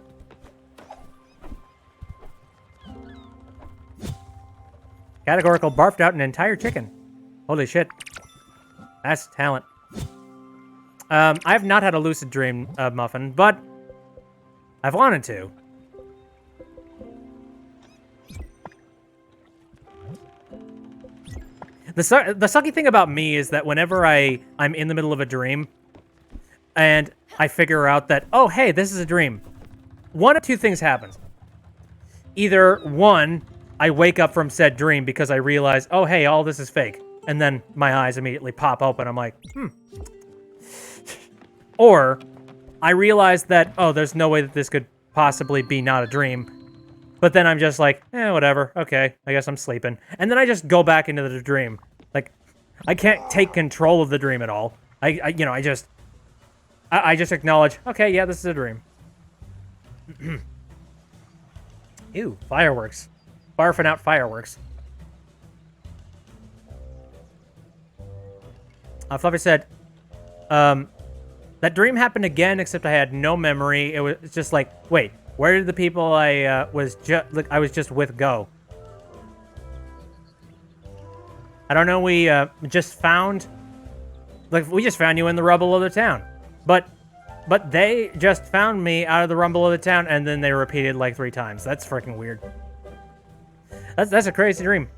Categorical barfed out an entire chicken. Holy shit. That's talent. I have not had a lucid dream, Muffin, but I've wanted to. The sucky thing about me is that whenever I'm in the middle of a dream and I figure out that, oh, hey, this is a dream, one of two things happens. Either, one, I wake up from said dream because I realize, oh, hey, all this is fake. And then my eyes immediately pop open. I'm like, Or I realize that, oh, there's no way that this could possibly be not a dream. But then I'm just like, whatever. Okay, I guess I'm sleeping. And then I just go back into the dream. Like, I can't take control of the dream at all. I just acknowledge, okay, yeah, this is a dream. Ew, fireworks. Barfing out fireworks. Fluffy said, that dream happened again, except I had no memory. It was just like, wait, where did the people I was just with go? I don't know. We just found, we just found you in the rubble of the town, but they just found me out of the rubble of the town, and then they repeated like 3 times. That's freaking weird. That's a crazy dream.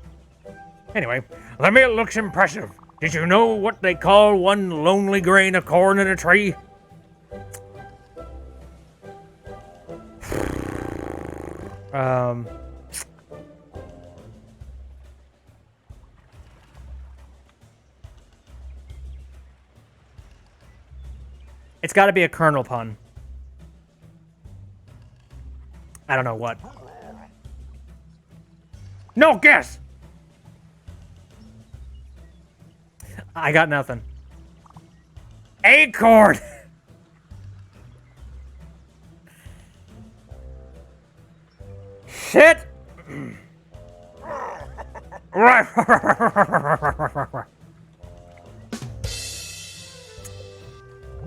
Anyway, The meal looks impressive. Did you know what they call one lonely grain of corn in a tree? It's got to be a kernel pun. I don't know what. No guess. I got nothing. Acorn. Shit.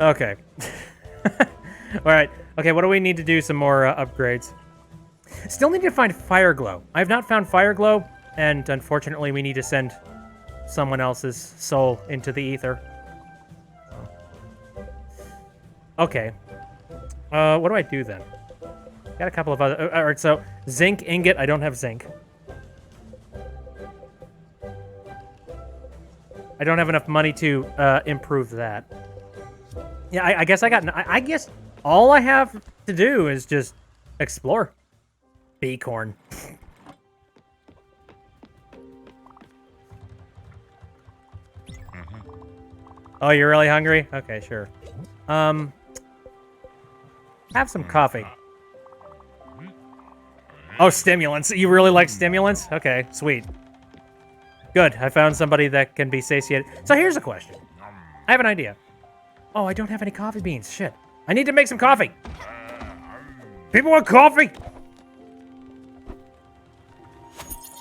Okay. All right. Okay, what do we need to do? Some more upgrades. Still need to find Fire Glow. I have not found Fire Glow, and unfortunately we need to send someone else's soul into the ether. Okay. What do I do then? Got a couple of other... all right, so zinc ingot. I don't have zinc. I don't have enough money to improve that. Yeah, I guess I got... I guess all I have to do is just explore. Bee corn. Oh, you're really hungry? Okay, sure. Have some coffee. Oh, stimulants. You really like stimulants? Okay, sweet. Good. I found somebody that can be satiated. So here's a question. I have an idea. Oh, I don't have any coffee beans. Shit. I need to make some coffee. People want coffee?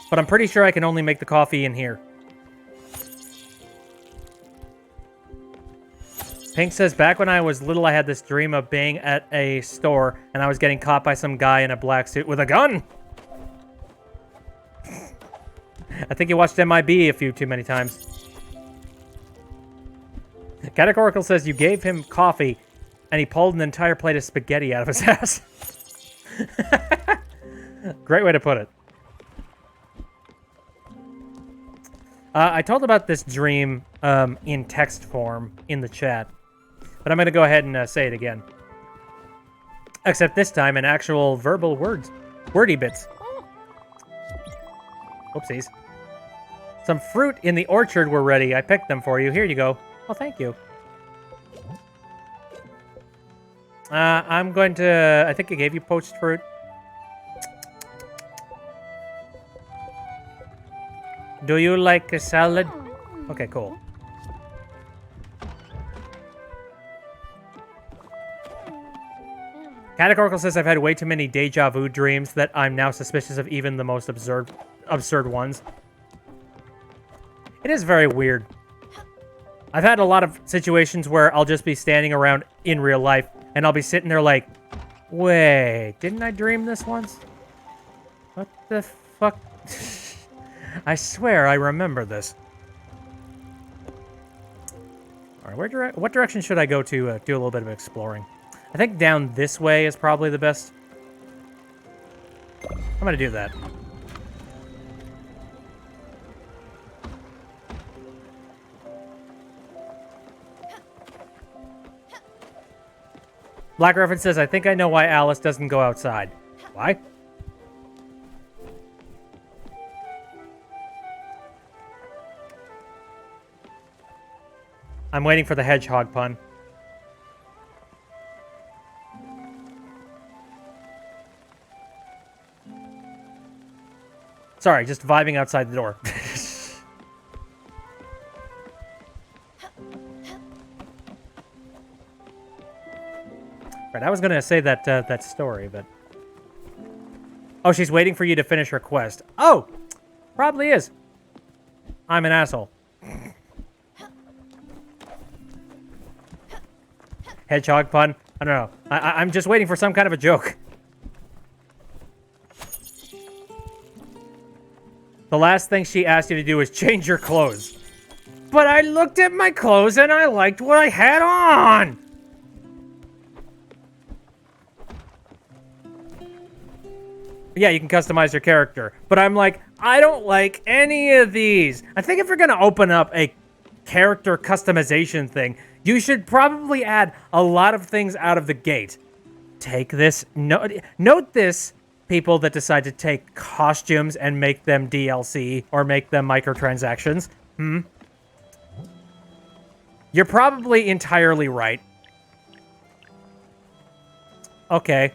But I'm pretty sure I can only make the coffee in here. Pink says, back when I was little, I had this dream of being at a store, and I was getting caught by some guy in a black suit with a gun. I think you watched MIB a few too many times. Categorical says you gave him coffee, and he pulled an entire plate of spaghetti out of his ass. Great way to put it. I told about this dream in text form in the chat, but I'm going to go ahead and say it again. Except this time in actual verbal wordy bits. Oopsies. Some fruit in the orchard were ready. I picked them for you. Here you go. Oh, thank you. I'm going to... I think I gave you poached fruit. Do you like a salad? Okay, cool. Categorical says I've had way too many deja vu dreams that I'm now suspicious of even the most absurd ones. It is very weird. I've had a lot of situations where I'll just be standing around in real life and I'll be sitting there like, wait, didn't I dream this once? What the fuck? I swear I remember this. All right, what direction should I go to do a little bit of exploring? I think down this way is probably the best. I'm gonna do that. Black Reference says, I think I know why Alice doesn't go outside. Why? I'm waiting for the hedgehog pun. Sorry, just vibing outside the door. Right, I was gonna say that story, but... Oh, she's waiting for you to finish her quest. Oh! Probably is. I'm an asshole. Hedgehog pun? I don't know. I'm just waiting for some kind of a joke. The last thing she asked you to do was change your clothes. But I looked at my clothes and I liked what I had on! Yeah, you can customize your character. But I'm like, I don't like any of these. I think if you're gonna open up a character customization thing, you should probably add a lot of things out of the gate. Take this. Note this, people that decide to take costumes and make them DLC or make them microtransactions. You're probably entirely right. Okay.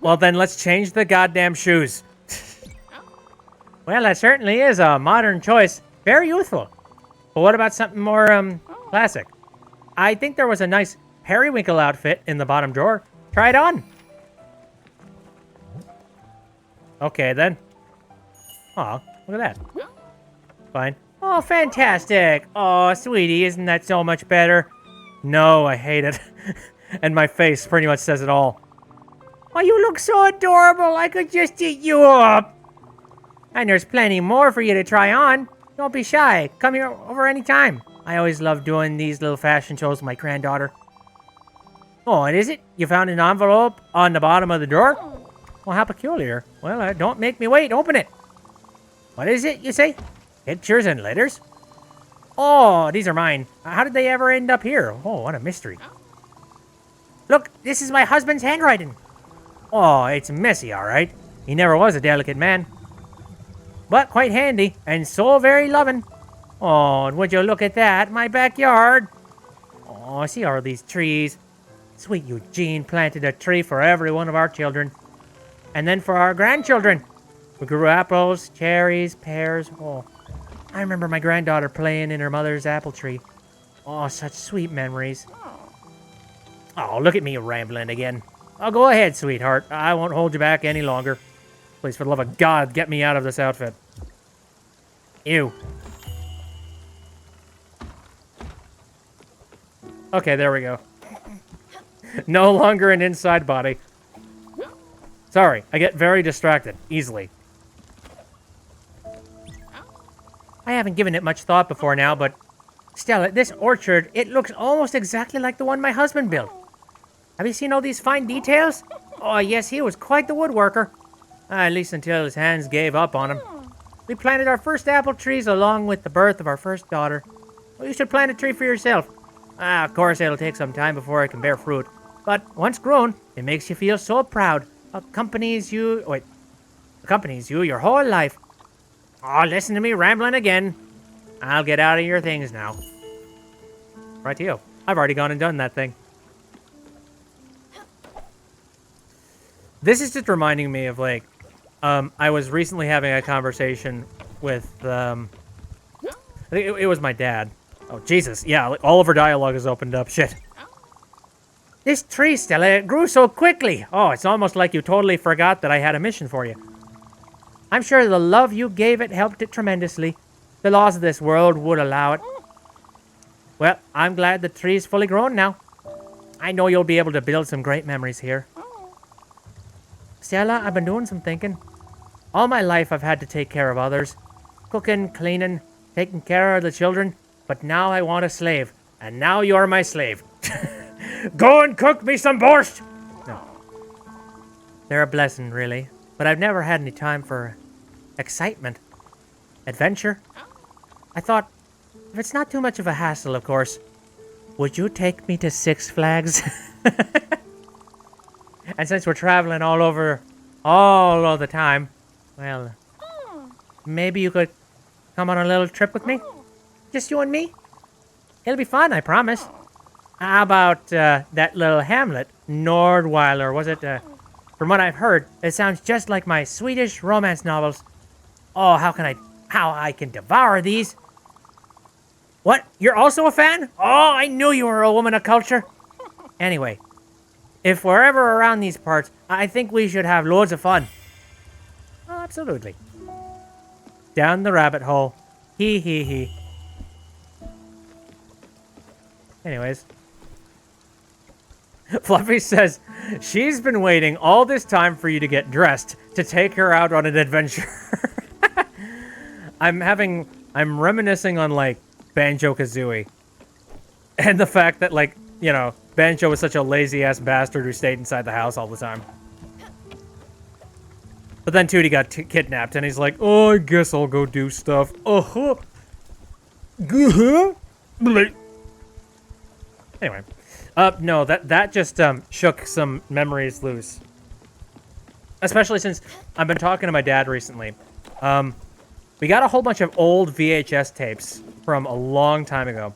Well, then let's change the goddamn shoes. Well, that certainly is a modern choice. Very youthful. But what about something more, classic? I think there was a nice periwinkle outfit in the bottom drawer. Try it on. Okay, then. Aw, look at that. Fine. Oh, fantastic. Oh, sweetie, isn't that so much better? No, I hate it. And my face pretty much says it all. Oh, you look so adorable. I could just eat you up. And there's plenty more for you to try on. Don't be shy. Come here over anytime. I always love doing these little fashion shows with my granddaughter. Oh, and is it? You found an envelope on the bottom of the drawer? Well, how peculiar. Well, don't make me wait. Open it. What is it, you say? Pictures and letters? Oh, these are mine. How did they ever end up here? Oh, what a mystery. Look, this is my husband's handwriting. Oh, it's messy, all right. He never was a delicate man. But quite handy, and so very loving. Oh, and would you look at that, my backyard? Oh, see all these trees. Sweet Eugene planted a tree for every one of our children. And then for our grandchildren. We grew apples, cherries, pears. Oh, I remember my granddaughter playing in her mother's apple tree. Oh, such sweet memories. Oh, look at me rambling again. Oh, go ahead, sweetheart. I won't hold you back any longer. Please, for the love of God, get me out of this outfit. Ew. Okay, there we go. No longer an inside body. Sorry, I get very distracted, easily. I haven't given it much thought before now, but Stella, this orchard, it looks almost exactly like the one my husband built. Have you seen all these fine details? Oh, yes, he was quite the woodworker. At least until his hands gave up on him. We planted our first apple trees along with the birth of our first daughter. Well, you should plant a tree for yourself. Of course, it'll take some time before it can bear fruit. But once grown, it makes you feel so proud. Accompanies you your whole life. Oh, listen to me rambling again. I'll get out of your things now. Right to you. I've already gone and done that thing. This is just reminding me of, like, I was recently having a conversation with, I think it was my dad. Oh, Jesus. Yeah, like, all of our dialogue has opened up. Shit. This tree, Stella, it grew so quickly. Oh, it's almost like you totally forgot that I had a mission for you. I'm sure the love you gave it helped it tremendously. The laws of this world would allow it. Well, I'm glad the tree's fully grown now. I know you'll be able to build some great memories here. Stella, I've been doing some thinking. All my life I've had to take care of others. Cooking, cleaning, taking care of the children. But now I want a slave. And now you're my slave. Go and cook me some borscht! No. They're a blessing, really. But I've never had any time for excitement. Adventure. I thought, if it's not too much of a hassle, of course, would you take me to Six Flags? And since we're traveling all of the time, well, maybe you could come on a little trip with me? Just you and me? It'll be fun, I promise. How about that little hamlet, Nordweiler, was it? From what I've heard, it sounds just like my Swedish romance novels. Oh, how I can devour these. What? You're also a fan? Oh, I knew you were a woman of culture. Anyway, if we're ever around these parts, I think we should have loads of fun. Oh, absolutely. Down the rabbit hole. Hee hee hee. Anyways. Fluffy says, she's been waiting all this time for you to get dressed to take her out on an adventure. I'm reminiscing on, like, Banjo-Kazooie. And the fact that, like, you know, Banjo was such a lazy-ass bastard who stayed inside the house all the time. But then Tootie got kidnapped, and he's like, oh, I guess I'll go do stuff. Uh-huh. Anyway. No, that just shook some memories loose. Especially since I've been talking to my dad recently. We got a whole bunch of old VHS tapes from a long time ago.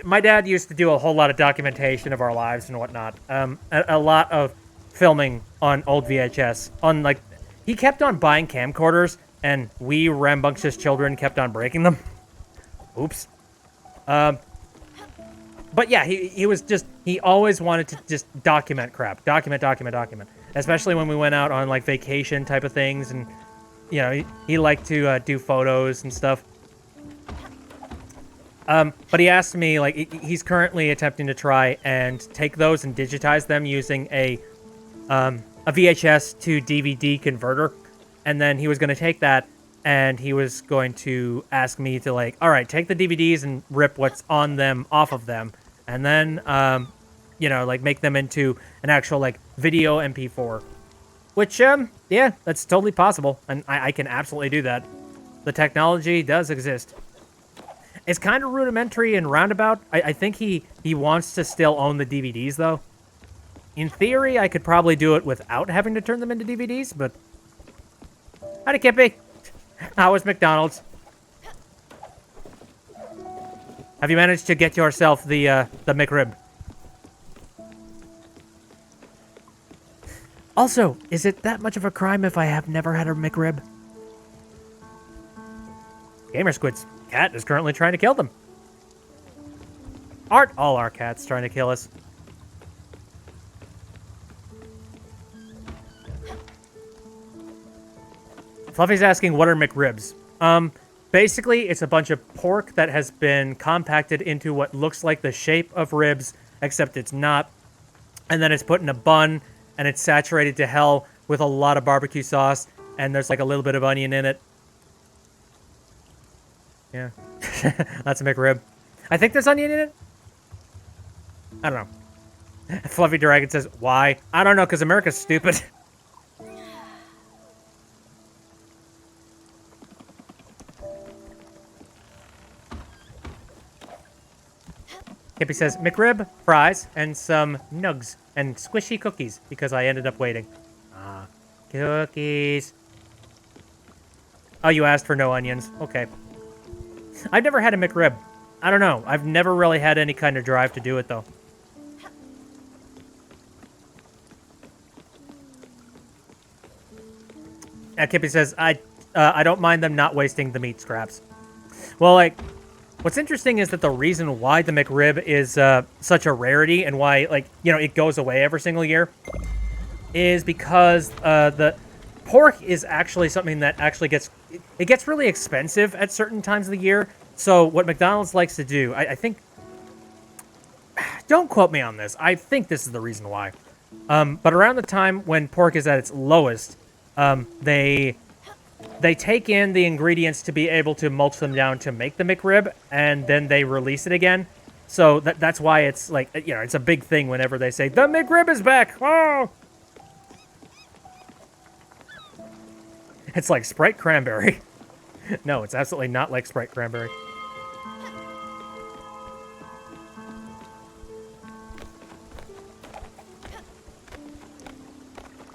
My dad used to do a whole lot of documentation of our lives and whatnot. A lot of filming on old VHS. He kept on buying camcorders, and we rambunctious children kept on breaking them. Oops. But yeah, he always wanted to just document crap. Document. Especially when we went out on, like, vacation type of things, and, you know, he liked to do photos and stuff. But he asked me, like, he's currently attempting to try and take those and digitize them using a VHS to DVD converter. And then he was going to take that, and he was going to ask me to, like, all right, take the DVDs and rip what's on them off of them. And then, you know, like, make them into an actual, like, video MP4. Which, yeah, that's totally possible. And I can absolutely do that. The technology does exist. It's kind of rudimentary and roundabout. I think he wants to still own the DVDs, though. In theory, I could probably do it without having to turn them into DVDs, but... Howdy, Kippy. How was McDonald's? Have you managed to get yourself the McRib? Also, is it that much of a crime if I have never had a McRib? Gamer Squid's cat is currently trying to kill them. Aren't all our cats trying to kill us? Fluffy's asking, what are McRibs? Basically, it's a bunch of pork that has been compacted into what looks like the shape of ribs, except it's not. And then it's put in a bun, and it's saturated to hell with a lot of barbecue sauce, and there's like a little bit of onion in it. Yeah. That's a McRib. I think there's onion in it. I don't know. Fluffy Dragon says, why? I don't know, because America's stupid. Hippie says, McRib, fries, and some nugs, and squishy cookies, because I ended up waiting. Ah, cookies. Oh, you asked for no onions. Okay. I've never had a McRib. I don't know. I've never really had any kind of drive to do it, though. Kippy says, I don't mind them not wasting the meat scraps. Well, like, what's interesting is that the reason why the McRib is such a rarity and why, like, you know, it goes away every single year is because the pork is actually something that actually gets really expensive at certain times of the year. So what McDonald's likes to do, I think, don't quote me on this. I think this is the reason why. But around the time when pork is at its lowest, they take in the ingredients to be able to mulch them down to make the McRib, and then they release it again. So that's why it's like, you know, it's a big thing whenever they say, the McRib is back! Oh! It's like Sprite Cranberry. No, it's absolutely not like Sprite Cranberry.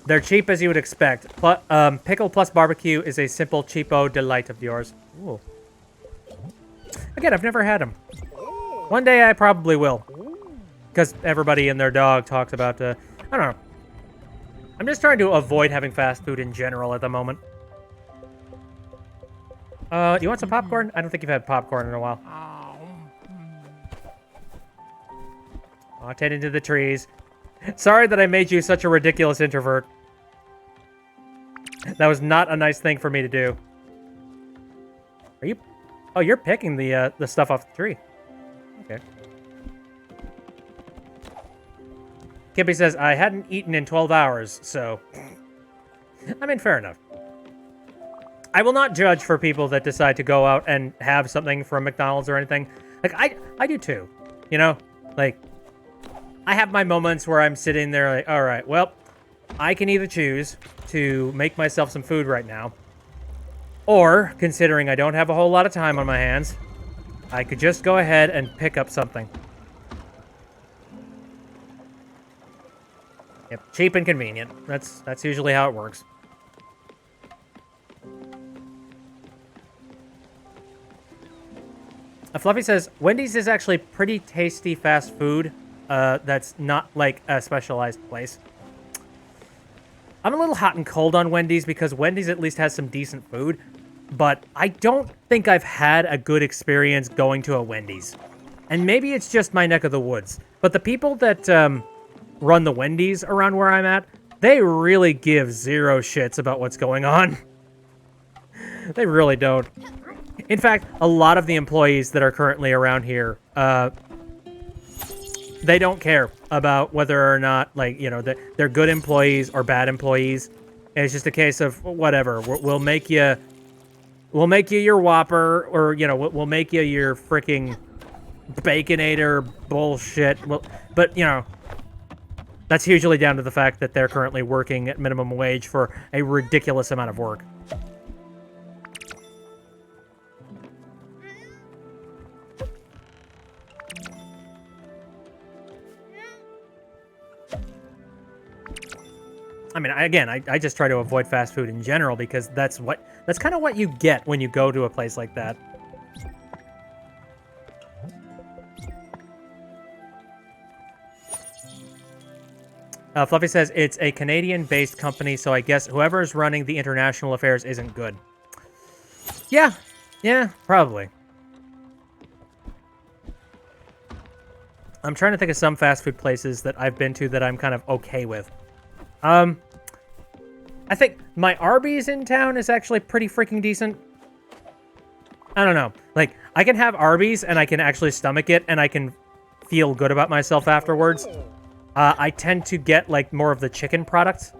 They're cheap as you would expect. Pickle plus barbecue is a simple, cheapo delight of yours. Ooh. Again, I've never had them. One day I probably will. Because everybody and their dog talks about, I don't know. I'm just trying to avoid having fast food in general at the moment. You want some popcorn? I don't think you've had popcorn in a while. Oh, tending to the trees. Sorry that I made you such a ridiculous introvert. That was not a nice thing for me to do. Are you... Oh, you're picking the stuff off the tree. Okay. Kippy says, I hadn't eaten in 12 hours, so... I mean, fair enough. I will not judge for people that decide to go out and have something from McDonald's or anything. Like, I do too. You know? Like, I have my moments where I'm sitting there like, all right, well, I can either choose to make myself some food right now, or, considering I don't have a whole lot of time on my hands, I could just go ahead and pick up something. Yep, cheap and convenient. That's usually how it works. Fluffy says, Wendy's is actually pretty tasty fast food. That's not like a specialized place. I'm a little hot and cold on Wendy's because Wendy's at least has some decent food, but I don't think I've had a good experience going to a Wendy's. And maybe it's just my neck of the woods, but the people that run the Wendy's around where I'm at, they really give zero shits about what's going on. They really don't. In fact, a lot of the employees that are currently around here, they don't care about whether or not, like, you know, they're good employees or bad employees. It's just a case of whatever. We'll make you your Whopper, or, you know, we'll make you your freaking Baconator bullshit. But, you know, that's usually down to the fact that they're currently working at minimum wage for a ridiculous amount of work. I mean, I just try to avoid fast food in general because that's kind of what you get when you go to a place like that. Fluffy says it's a Canadian-based company, so I guess whoever's running the international affairs isn't good. Yeah, probably. I'm trying to think of some fast food places that I've been to that I'm kind of okay with. I think my Arby's in town is actually pretty freaking decent. I don't know. Like, I can have Arby's and I can actually stomach it and I can feel good about myself afterwards. I tend to get, like, more of the chicken products.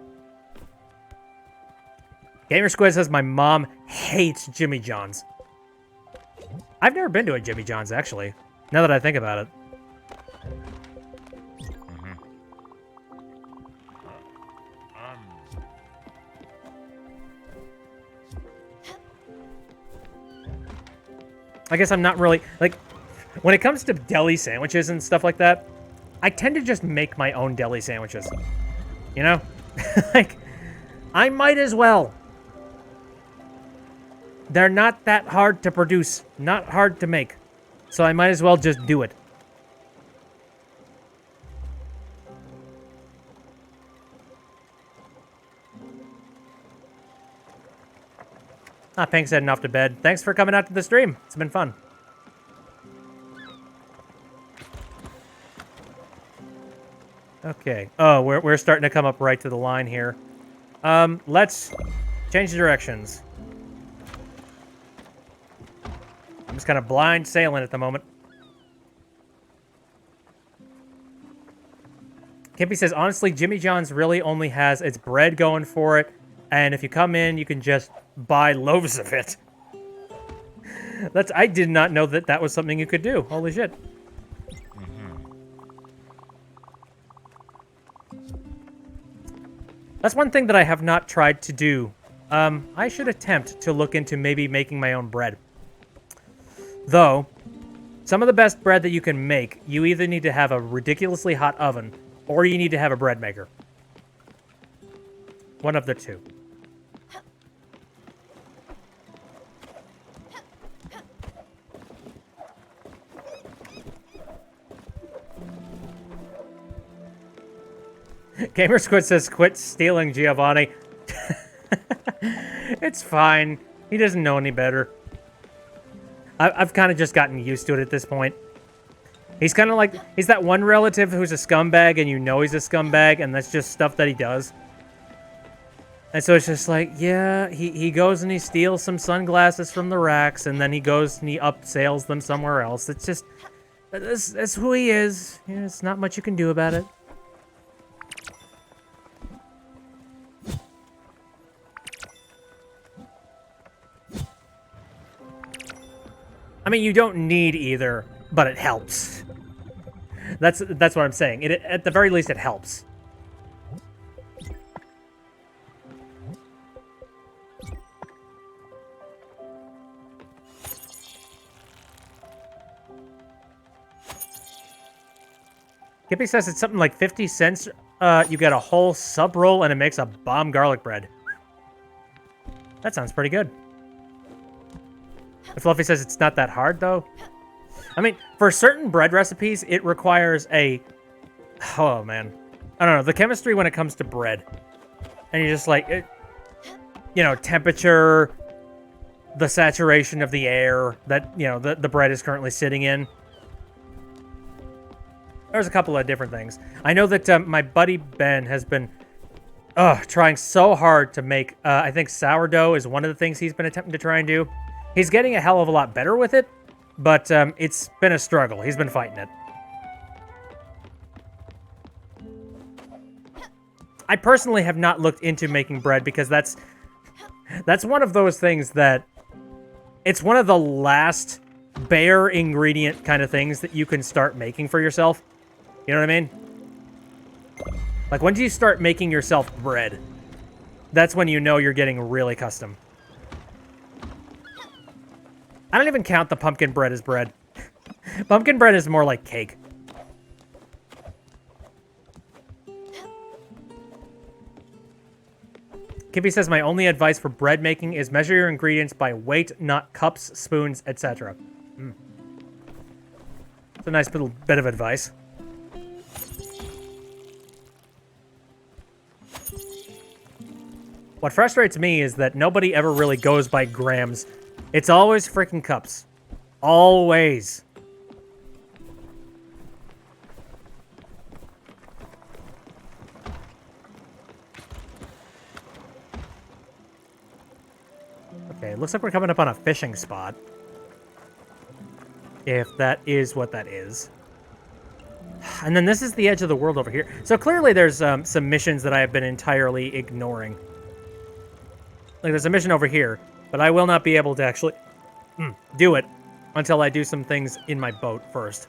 Gamer Squid says my mom hates Jimmy John's. I've never been to a Jimmy John's, actually, now that I think about it. I guess I'm not really, like, when it comes to deli sandwiches and stuff like that, I tend to just make my own deli sandwiches. You know? Like, I might as well. They're not that hard to produce, not hard to make. So I might as well just do it. Ah, Pink's heading off to bed. Thanks for coming out to the stream. It's been fun. Okay. Oh, we're starting to come up right to the line here. Let's change directions. I'm just kind of blind sailing at the moment. Kippy says, honestly, Jimmy John's really only has its bread going for it. And if you come in, you can just buy loaves of it. I did not know that that was something you could do. Holy shit. That's one thing that I have not tried to do. I should attempt to look into maybe making my own bread. Though, some of the best bread that you can make, you either need to have a ridiculously hot oven, or you need to have a bread maker. One of the two. Gamer Squid says, quit stealing, Giovanni. It's fine. He doesn't know any better. I've kind of just gotten used to it at this point. He's kind of like, he's that one relative who's a scumbag and you know he's a scumbag and that's just stuff that he does. And so it's just like, yeah, he goes and he steals some sunglasses from the racks and then he goes and he upsells them somewhere else. It's just, that's who he is. Yeah, there's not much you can do about it. I mean, you don't need either, but it helps. That's what I'm saying. At the very least, it helps. Kippy says it's something like 50 cents. You get a whole sub roll and it makes a bomb garlic bread. That sounds pretty good. Fluffy says it's not that hard, though. I mean, for certain bread recipes, it requires a... Oh, man. I don't know. The chemistry when it comes to bread. And you're just like... you know, temperature, the saturation of the air that, you know, the bread is currently sitting in. There's a couple of different things. I know that my buddy Ben has been trying so hard to make... I think sourdough is one of the things he's been attempting to try and do. He's getting a hell of a lot better with it, but it's been a struggle. He's been fighting it. I personally have not looked into making bread because that's one of those things that it's one of the last bare ingredient kind of things that you can start making for yourself. You know what I mean? Like, when do you start making yourself bread? That's when you know you're getting really custom. I don't even count the pumpkin bread as bread. Pumpkin bread is more like cake. Kippy says, my only advice for bread making is measure your ingredients by weight, not cups, spoons, etc. It's a nice little bit of advice. What frustrates me is that nobody ever really goes by grams. It's always freaking cups. Always. Okay, looks like we're coming up on a fishing spot. If that is what that is. And then this is the edge of the world over here. So clearly there's some missions that I have been entirely ignoring. Like, there's a mission over here, but I will not be able to actually do it until I do some things in my boat first.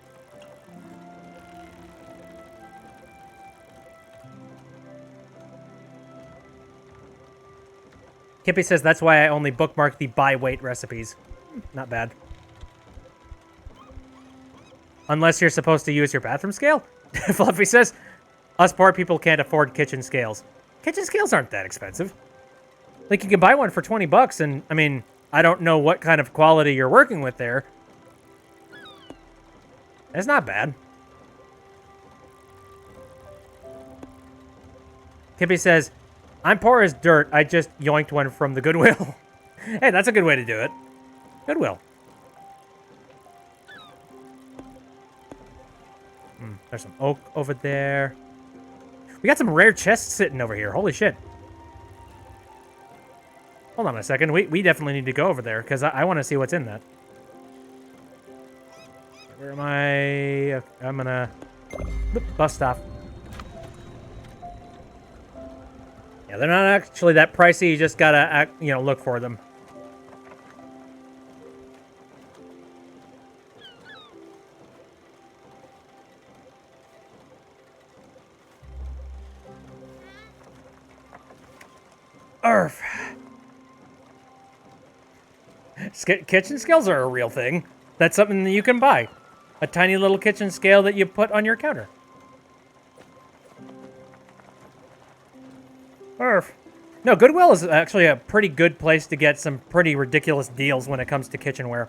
Kippy says that's why I only bookmark the by weight recipes. Not bad. Unless you're supposed to use your bathroom scale? Fluffy says, us poor people can't afford kitchen scales. Kitchen scales aren't that expensive. Like, you can buy one for 20 bucks, and, I mean, I don't know what kind of quality you're working with there. It's not bad. Kippy says, I'm poor as dirt. I just yoinked one from the Goodwill. Hey, that's a good way to do it. Goodwill. There's some oak over there. We got some rare chests sitting over here. Holy shit. Hold on a second. We definitely need to go over there, because I want to see what's in that. Where am I? Okay, I'm gonna... bust off. Yeah, they're not actually that pricey. You just gotta, look for them. Arf. Kitchen scales are a real thing. That's something that you can buy. A tiny little kitchen scale that you put on your counter. Arf. No, Goodwill is actually a pretty good place to get some pretty ridiculous deals when it comes to kitchenware.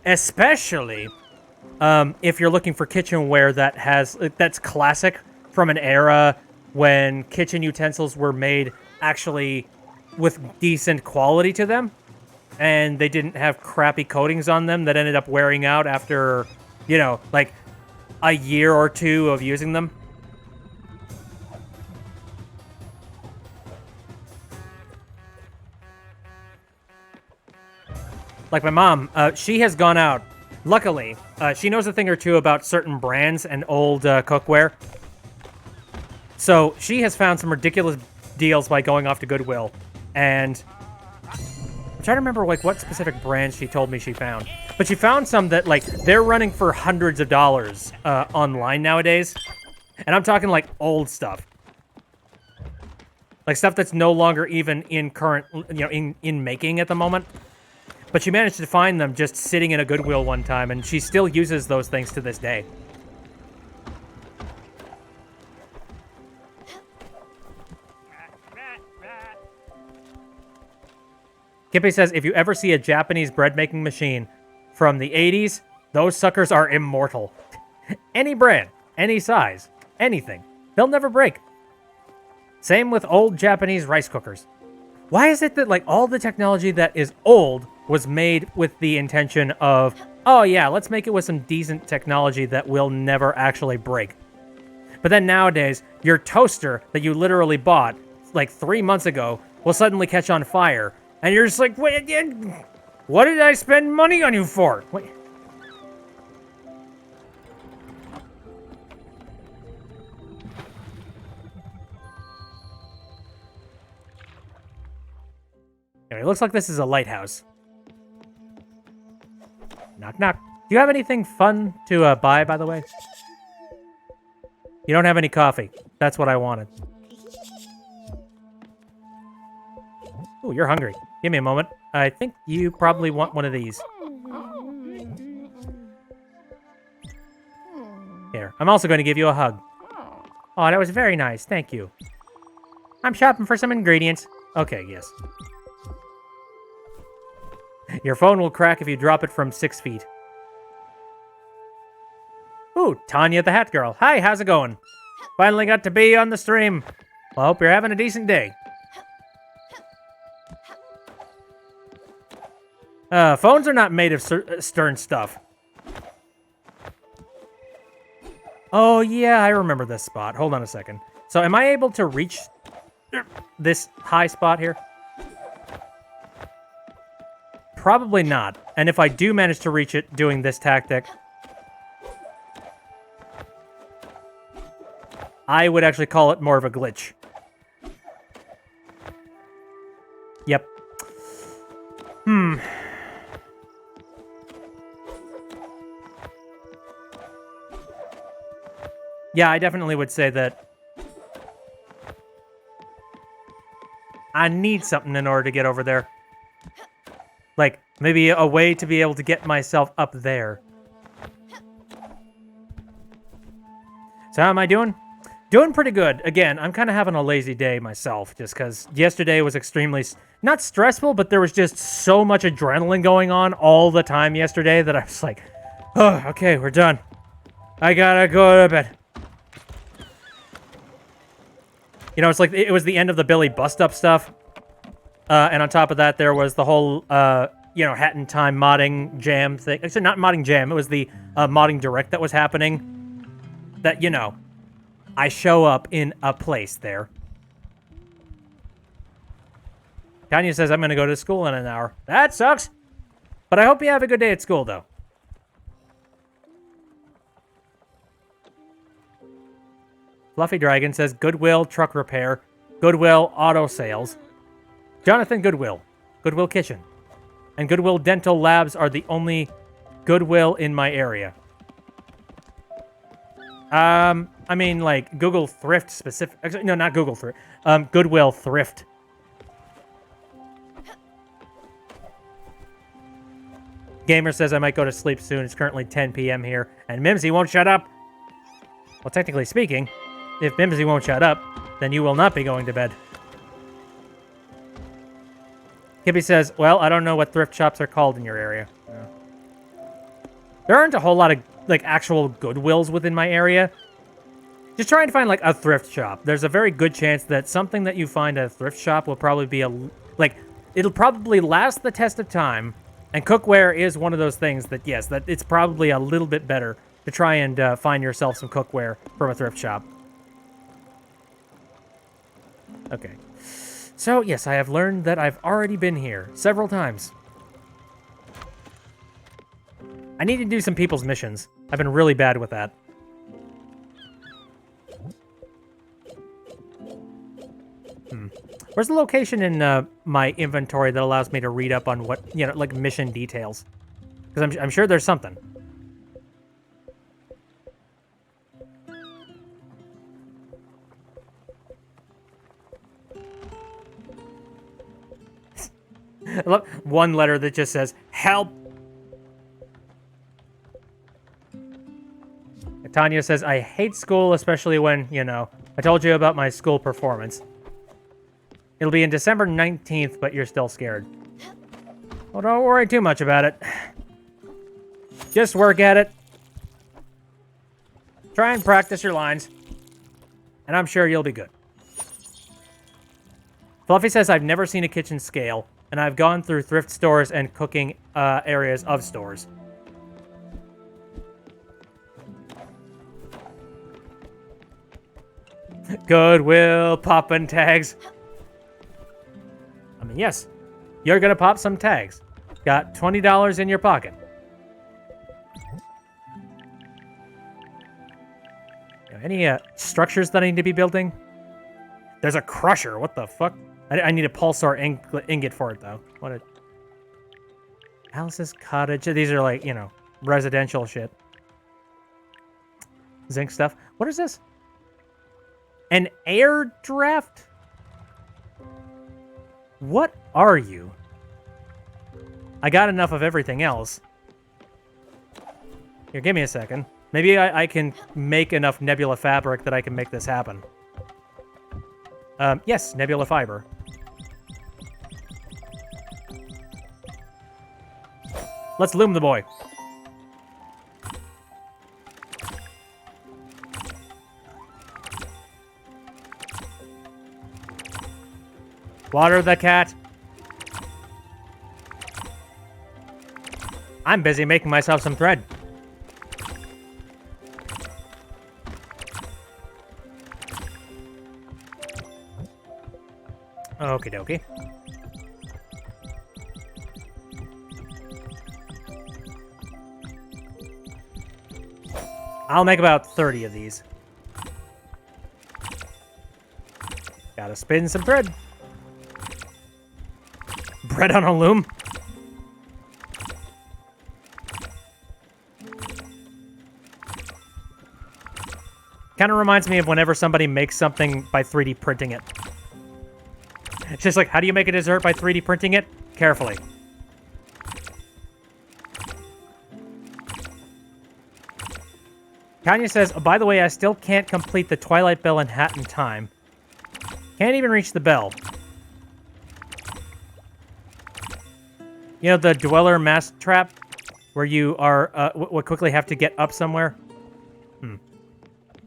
Especially if you're looking for kitchenware that's classic from an era when kitchen utensils were made actually with decent quality to them, and they didn't have crappy coatings on them that ended up wearing out after, like a year or two of using them. Like my mom, she has gone out. Luckily, she knows a thing or two about certain brands and old cookware. So she has found some ridiculous deals by going off to Goodwill. And I'm trying to remember what specific brands she told me she found. But she found some that they're running for hundreds of dollars online nowadays. And I'm talking old stuff. Like stuff that's no longer even in current, in making at the moment. But she managed to find them just sitting in a Goodwill one time, and she still uses those things to this day. Kippy says, if you ever see a Japanese bread-making machine from the 80s, those suckers are immortal. Any brand, any size, anything. They'll never break. Same with old Japanese rice cookers. Why is it that, all the technology that is old was made with the intention of, oh yeah, let's make it with some decent technology that will never actually break? But then nowadays, your toaster that you literally bought, 3 months ago, will suddenly catch on fire. And you're just like, wait, what did I spend money on you for? Wait. Anyway, it looks like this is a lighthouse. Knock, knock. Do you have anything fun to buy, by the way? You don't have any coffee. That's what I wanted. Oh, you're hungry. Give me a moment. I think you probably want one of these. Here, I'm also going to give you a hug. Oh, that was very nice. Thank you. I'm shopping for some ingredients. Okay, yes. Your phone will crack if you drop it from 6 feet. Ooh, Tanya the Hat Girl. Hi, how's it going? Finally got to be on the stream. Well, I hope you're having a decent day. Phones are not made of stern stuff. Oh, yeah, I remember this spot. Hold on a second. So, am I able to reach this high spot here? Probably not. And if I do manage to reach it doing this tactic, I would actually call it more of a glitch. Yep. Yeah, I definitely would say that I need something in order to get over there. Like, maybe a way to be able to get myself up there. So how am I doing? Doing pretty good. Again, I'm kind of having a lazy day myself, just because yesterday was extremely, not stressful, but there was just so much adrenaline going on all the time yesterday that I was like, oh, okay, we're done. I gotta go to bed. You know, it's like, it was the end of the Billy Bust-Up stuff. And on top of that, there was the whole, you know, Hat in Time modding jam thing. Actually, not modding jam. It was the modding direct that was happening. That, you know, I show up in a place there. Tanya says, I'm going to go to school in an hour. That sucks. But I hope you have a good day at school, though. Fluffy Dragon says, Goodwill Truck Repair. Goodwill Auto Sales. Jonathan Goodwill. Goodwill Kitchen. And Goodwill Dental Labs are the only Goodwill in my area. I mean, like, Google Thrift specific... Actually, no, not Google Thrift. Goodwill Thrift. Gamer says I might go to sleep soon. It's currently 10 p.m. here. And Mimsy won't shut up. Well, technically speaking, if Mimsy won't shut up, then you will not be going to bed. Kippy says, well, I don't know what thrift shops are called in your area. Yeah. There aren't a whole lot of, like, actual Goodwills within my area. Just try and find, like, a thrift shop. There's a very good chance that something that you find at a thrift shop will probably be like, it'll probably last the test of time. And cookware is one of those things that, yes, that it's probably a little bit better to try and find yourself some cookware from a thrift shop. Okay. So, yes, I have learned that I've already been here several times. I need to do some people's missions. I've been really bad with that. Where's the location in my inventory that allows me to read up on what, you know, like mission details? Because I'm sure there's something. I love one letter that just says, help. Tanya says, I hate school, especially when, you know, I told you about my school performance. It'll be in December 19th, but you're still scared. Well, don't worry too much about it. Just work at it. Try and practice your lines. And I'm sure you'll be good. Fluffy says, I've never seen a kitchen scale, and I've gone through thrift stores and cooking areas of stores. Goodwill poppin' tags. I mean, yes, you're gonna pop some tags. Got $20 in your pocket. Any structures that I need to be building? There's a crusher. What the fuck? I need a pulsar ingot for it, though. What a... Alice's cottage. These are like, you know, residential shit. Zinc stuff. What is this? An air draft? What are you? I got enough of everything else. Here, give me a second. Maybe I can make enough nebula fabric that I can make this happen. Yes, nebula fiber. Let's loom the boy. Water the cat. I'm busy making myself some thread. Okie dokie. I'll make about 30 of these. Gotta spin some thread. Bread on a loom. Kind of reminds me of whenever somebody makes something by 3D printing it. It's just like, how do you make a dessert by 3D printing it? Carefully. Tanya says, oh, by the way, I still can't complete the Twilight Bell and Hat in time. Can't even reach the bell. You know the Dweller Mask Trap? Where you are, would quickly have to get up somewhere?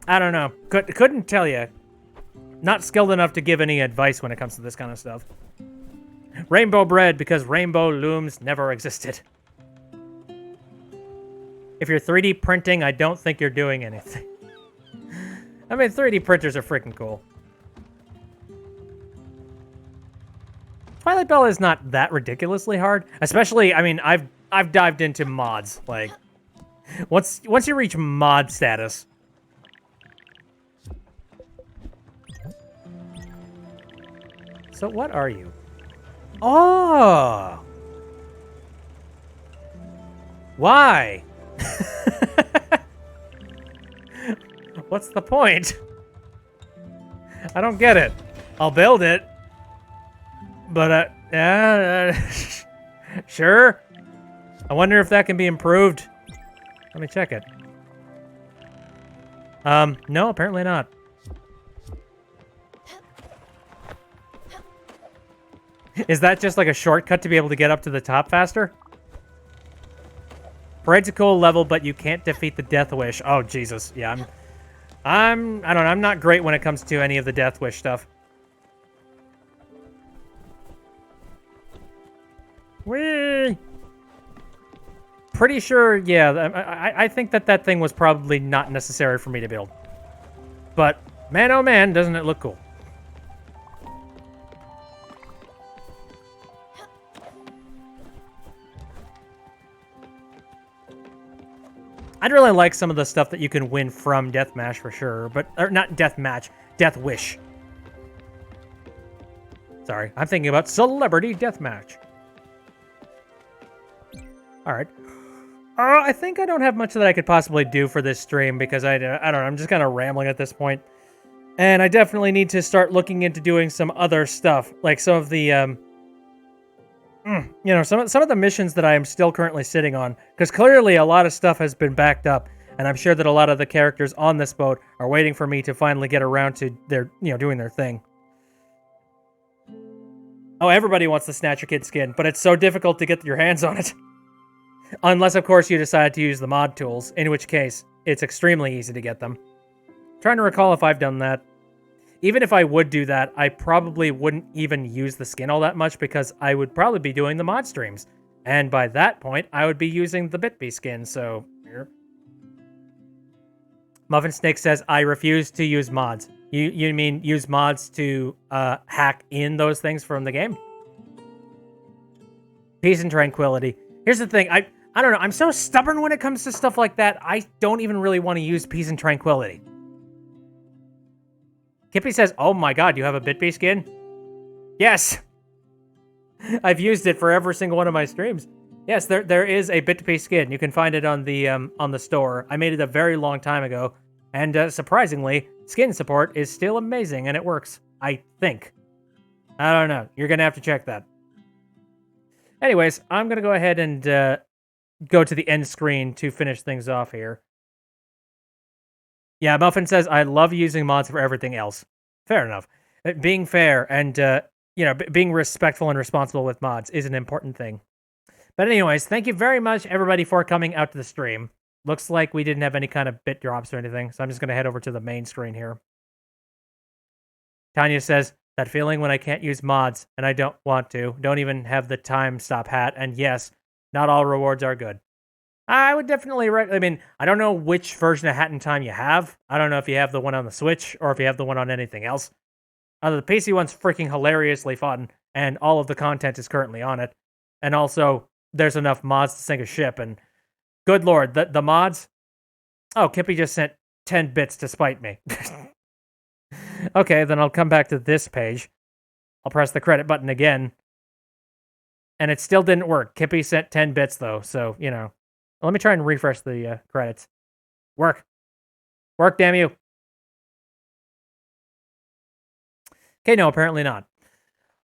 I don't know. Couldn't tell you. Not skilled enough to give any advice when it comes to this kind of stuff. Rainbow bread, because rainbow looms never existed. If you're 3D printing, I don't think you're doing anything. I mean, 3D printers are freaking cool. Twilight Bell is not that ridiculously hard. Especially, I mean, I've dived into mods. Like, once you reach mod status... So what are you? Oh! Why? What's the point? I don't get it. I'll build it. But, sure. I wonder if that can be improved. Let me check it. No, apparently not. Is that just like a shortcut to be able to get up to the top faster? Parade's a cool level, but you can't defeat the Death Wish. Oh, Jesus. Yeah, I don't know, I'm not great when it comes to any of the Death Wish stuff. Whee! Pretty sure, yeah, I think that thing was probably not necessary for me to build. But, man oh man, doesn't it look cool. I'd really like some of the stuff that you can win from Deathmatch for sure, but or not Deathmatch, Death Wish. Sorry, I'm thinking about Celebrity Deathmatch. All right. I think I don't have much that I could possibly do for this stream because I don't know, I'm just kind of rambling at this point. And I definitely need to start looking into doing some other stuff, like some of the you know, some of the missions that I am still currently sitting on, because clearly a lot of stuff has been backed up, and I'm sure that a lot of the characters on this boat are waiting for me to finally get around to their, you know, doing their thing. Oh, everybody wants the Snatcher Kid skin, but it's so difficult to get your hands on it. Unless, of course, you decide to use the mod tools, in which case, it's extremely easy to get them. I'm trying to recall if I've done that. Even if I would do that, I probably wouldn't even use the skin all that much because I would probably be doing the mod streams. And by that point, I would be using the BitBee skin, so... Here. Muffin Snake says, I refuse to use mods. You mean use mods to hack in those things from the game? Peace and tranquility. Here's the thing, I don't know, I'm so stubborn when it comes to stuff like that, I don't even really want to use peace and tranquility. Kippy says, oh my god, you have a BitBee skin? Yes! I've used it for every single one of my streams. Yes, there is a BitBee skin. You can find it on the store. I made it a very long time ago. And surprisingly, skin support is still amazing and it works. I think. I don't know. You're going to have to check that. Anyways, I'm going to go ahead and go to the end screen to finish things off here. Yeah, Muffin says, I love using mods for everything else. Fair enough. Being fair and, you know, being respectful and responsible with mods is an important thing. But anyways, thank you very much, everybody, for coming out to the stream. Looks like we didn't have any kind of bit drops or anything, so I'm just going to head over to the main screen here. Tanya says, that feeling when I can't use mods, and I don't want to, don't even have the time stop hat, and yes, not all rewards are good. I would definitely I mean, I don't know which version of Hat in Time you have. I don't know if you have the one on the Switch or if you have the one on anything else. The PC one's freaking hilariously fun, and all of the content is currently on it. And also, there's enough mods to sink a ship, and good lord, the mods... Oh, Kippy just sent 10 bits to spite me. Okay, then I'll come back to this page. I'll press the credit button again. And it still didn't work. Kippy sent 10 bits, though, so, you know... Let me try and refresh the credits. Work. Work, damn you. Okay, no, apparently not.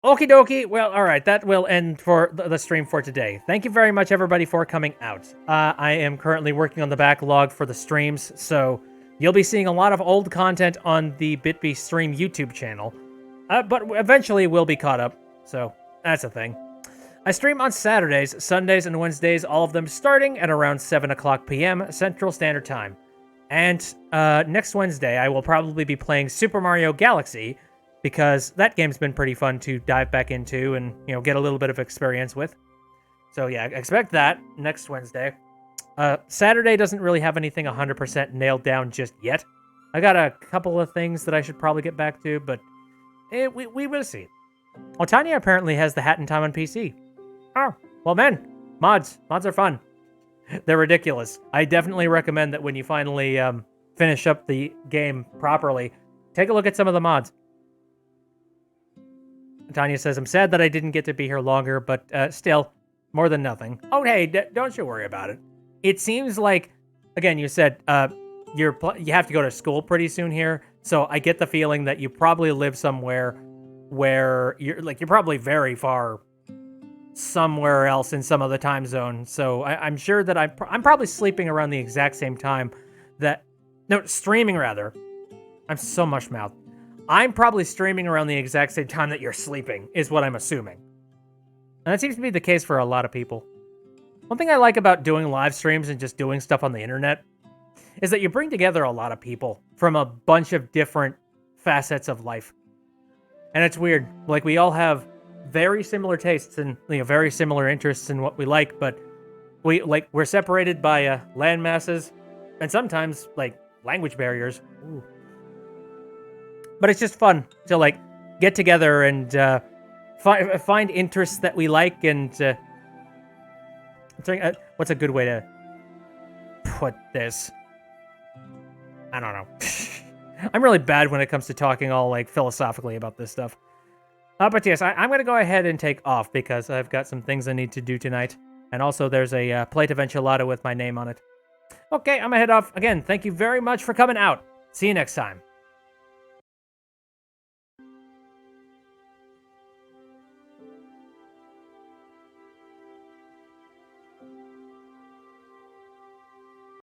Okie dokie. Well, all right. That will end for the stream for today. Thank you very much, everybody, for coming out. I am currently working on the backlog for the streams, so you'll be seeing a lot of old content on the BitBe Stream YouTube channel. But eventually we'll be caught up, so that's a thing. I stream on Saturdays, Sundays, and Wednesdays, all of them starting at around 7 o'clock p.m. Central Standard Time. And next Wednesday, I will probably be playing Super Mario Galaxy, because that game's been pretty fun to dive back into and, you know, get a little bit of experience with. So yeah, expect that next Wednesday. Saturday doesn't really have anything 100% nailed down just yet. I got a couple of things that I should probably get back to, but we will see. Well, Tanya apparently has the Hat in Time on PC. Oh, well, man, mods are fun. They're ridiculous. I definitely recommend that when you finally finish up the game properly, take a look at some of the mods. Tanya says, I'm sad that I didn't get to be here longer, but still, more than nothing. Oh, hey, don't you worry about it. It seems like, again, you said you have to go to school pretty soon here, so I get the feeling that you probably live somewhere where you're probably very far somewhere else in some other time zone. So I'm sure that I'm probably sleeping around the exact same time streaming rather. I'm so much mouth. I'm probably streaming around the exact same time that you're sleeping, is what I'm assuming. And that seems to be the case for a lot of people. One thing I like about doing live streams and just doing stuff on the internet is that you bring together a lot of people from a bunch of different facets of life. And it's weird. Like, we all have very similar tastes and, you know, very similar interests in what we like, but we're separated by land masses and sometimes, like, language barriers. Ooh. But it's just fun to, like, get together and find interests that we like and... what's a good way to put this? I don't know. I'm really bad when it comes to talking all, like, philosophically about this stuff. But yes, I'm going to go ahead and take off because I've got some things I need to do tonight. And also there's a plate of enchilada with my name on it. Okay, I'm going to head off. Again, thank you very much for coming out. See you next time.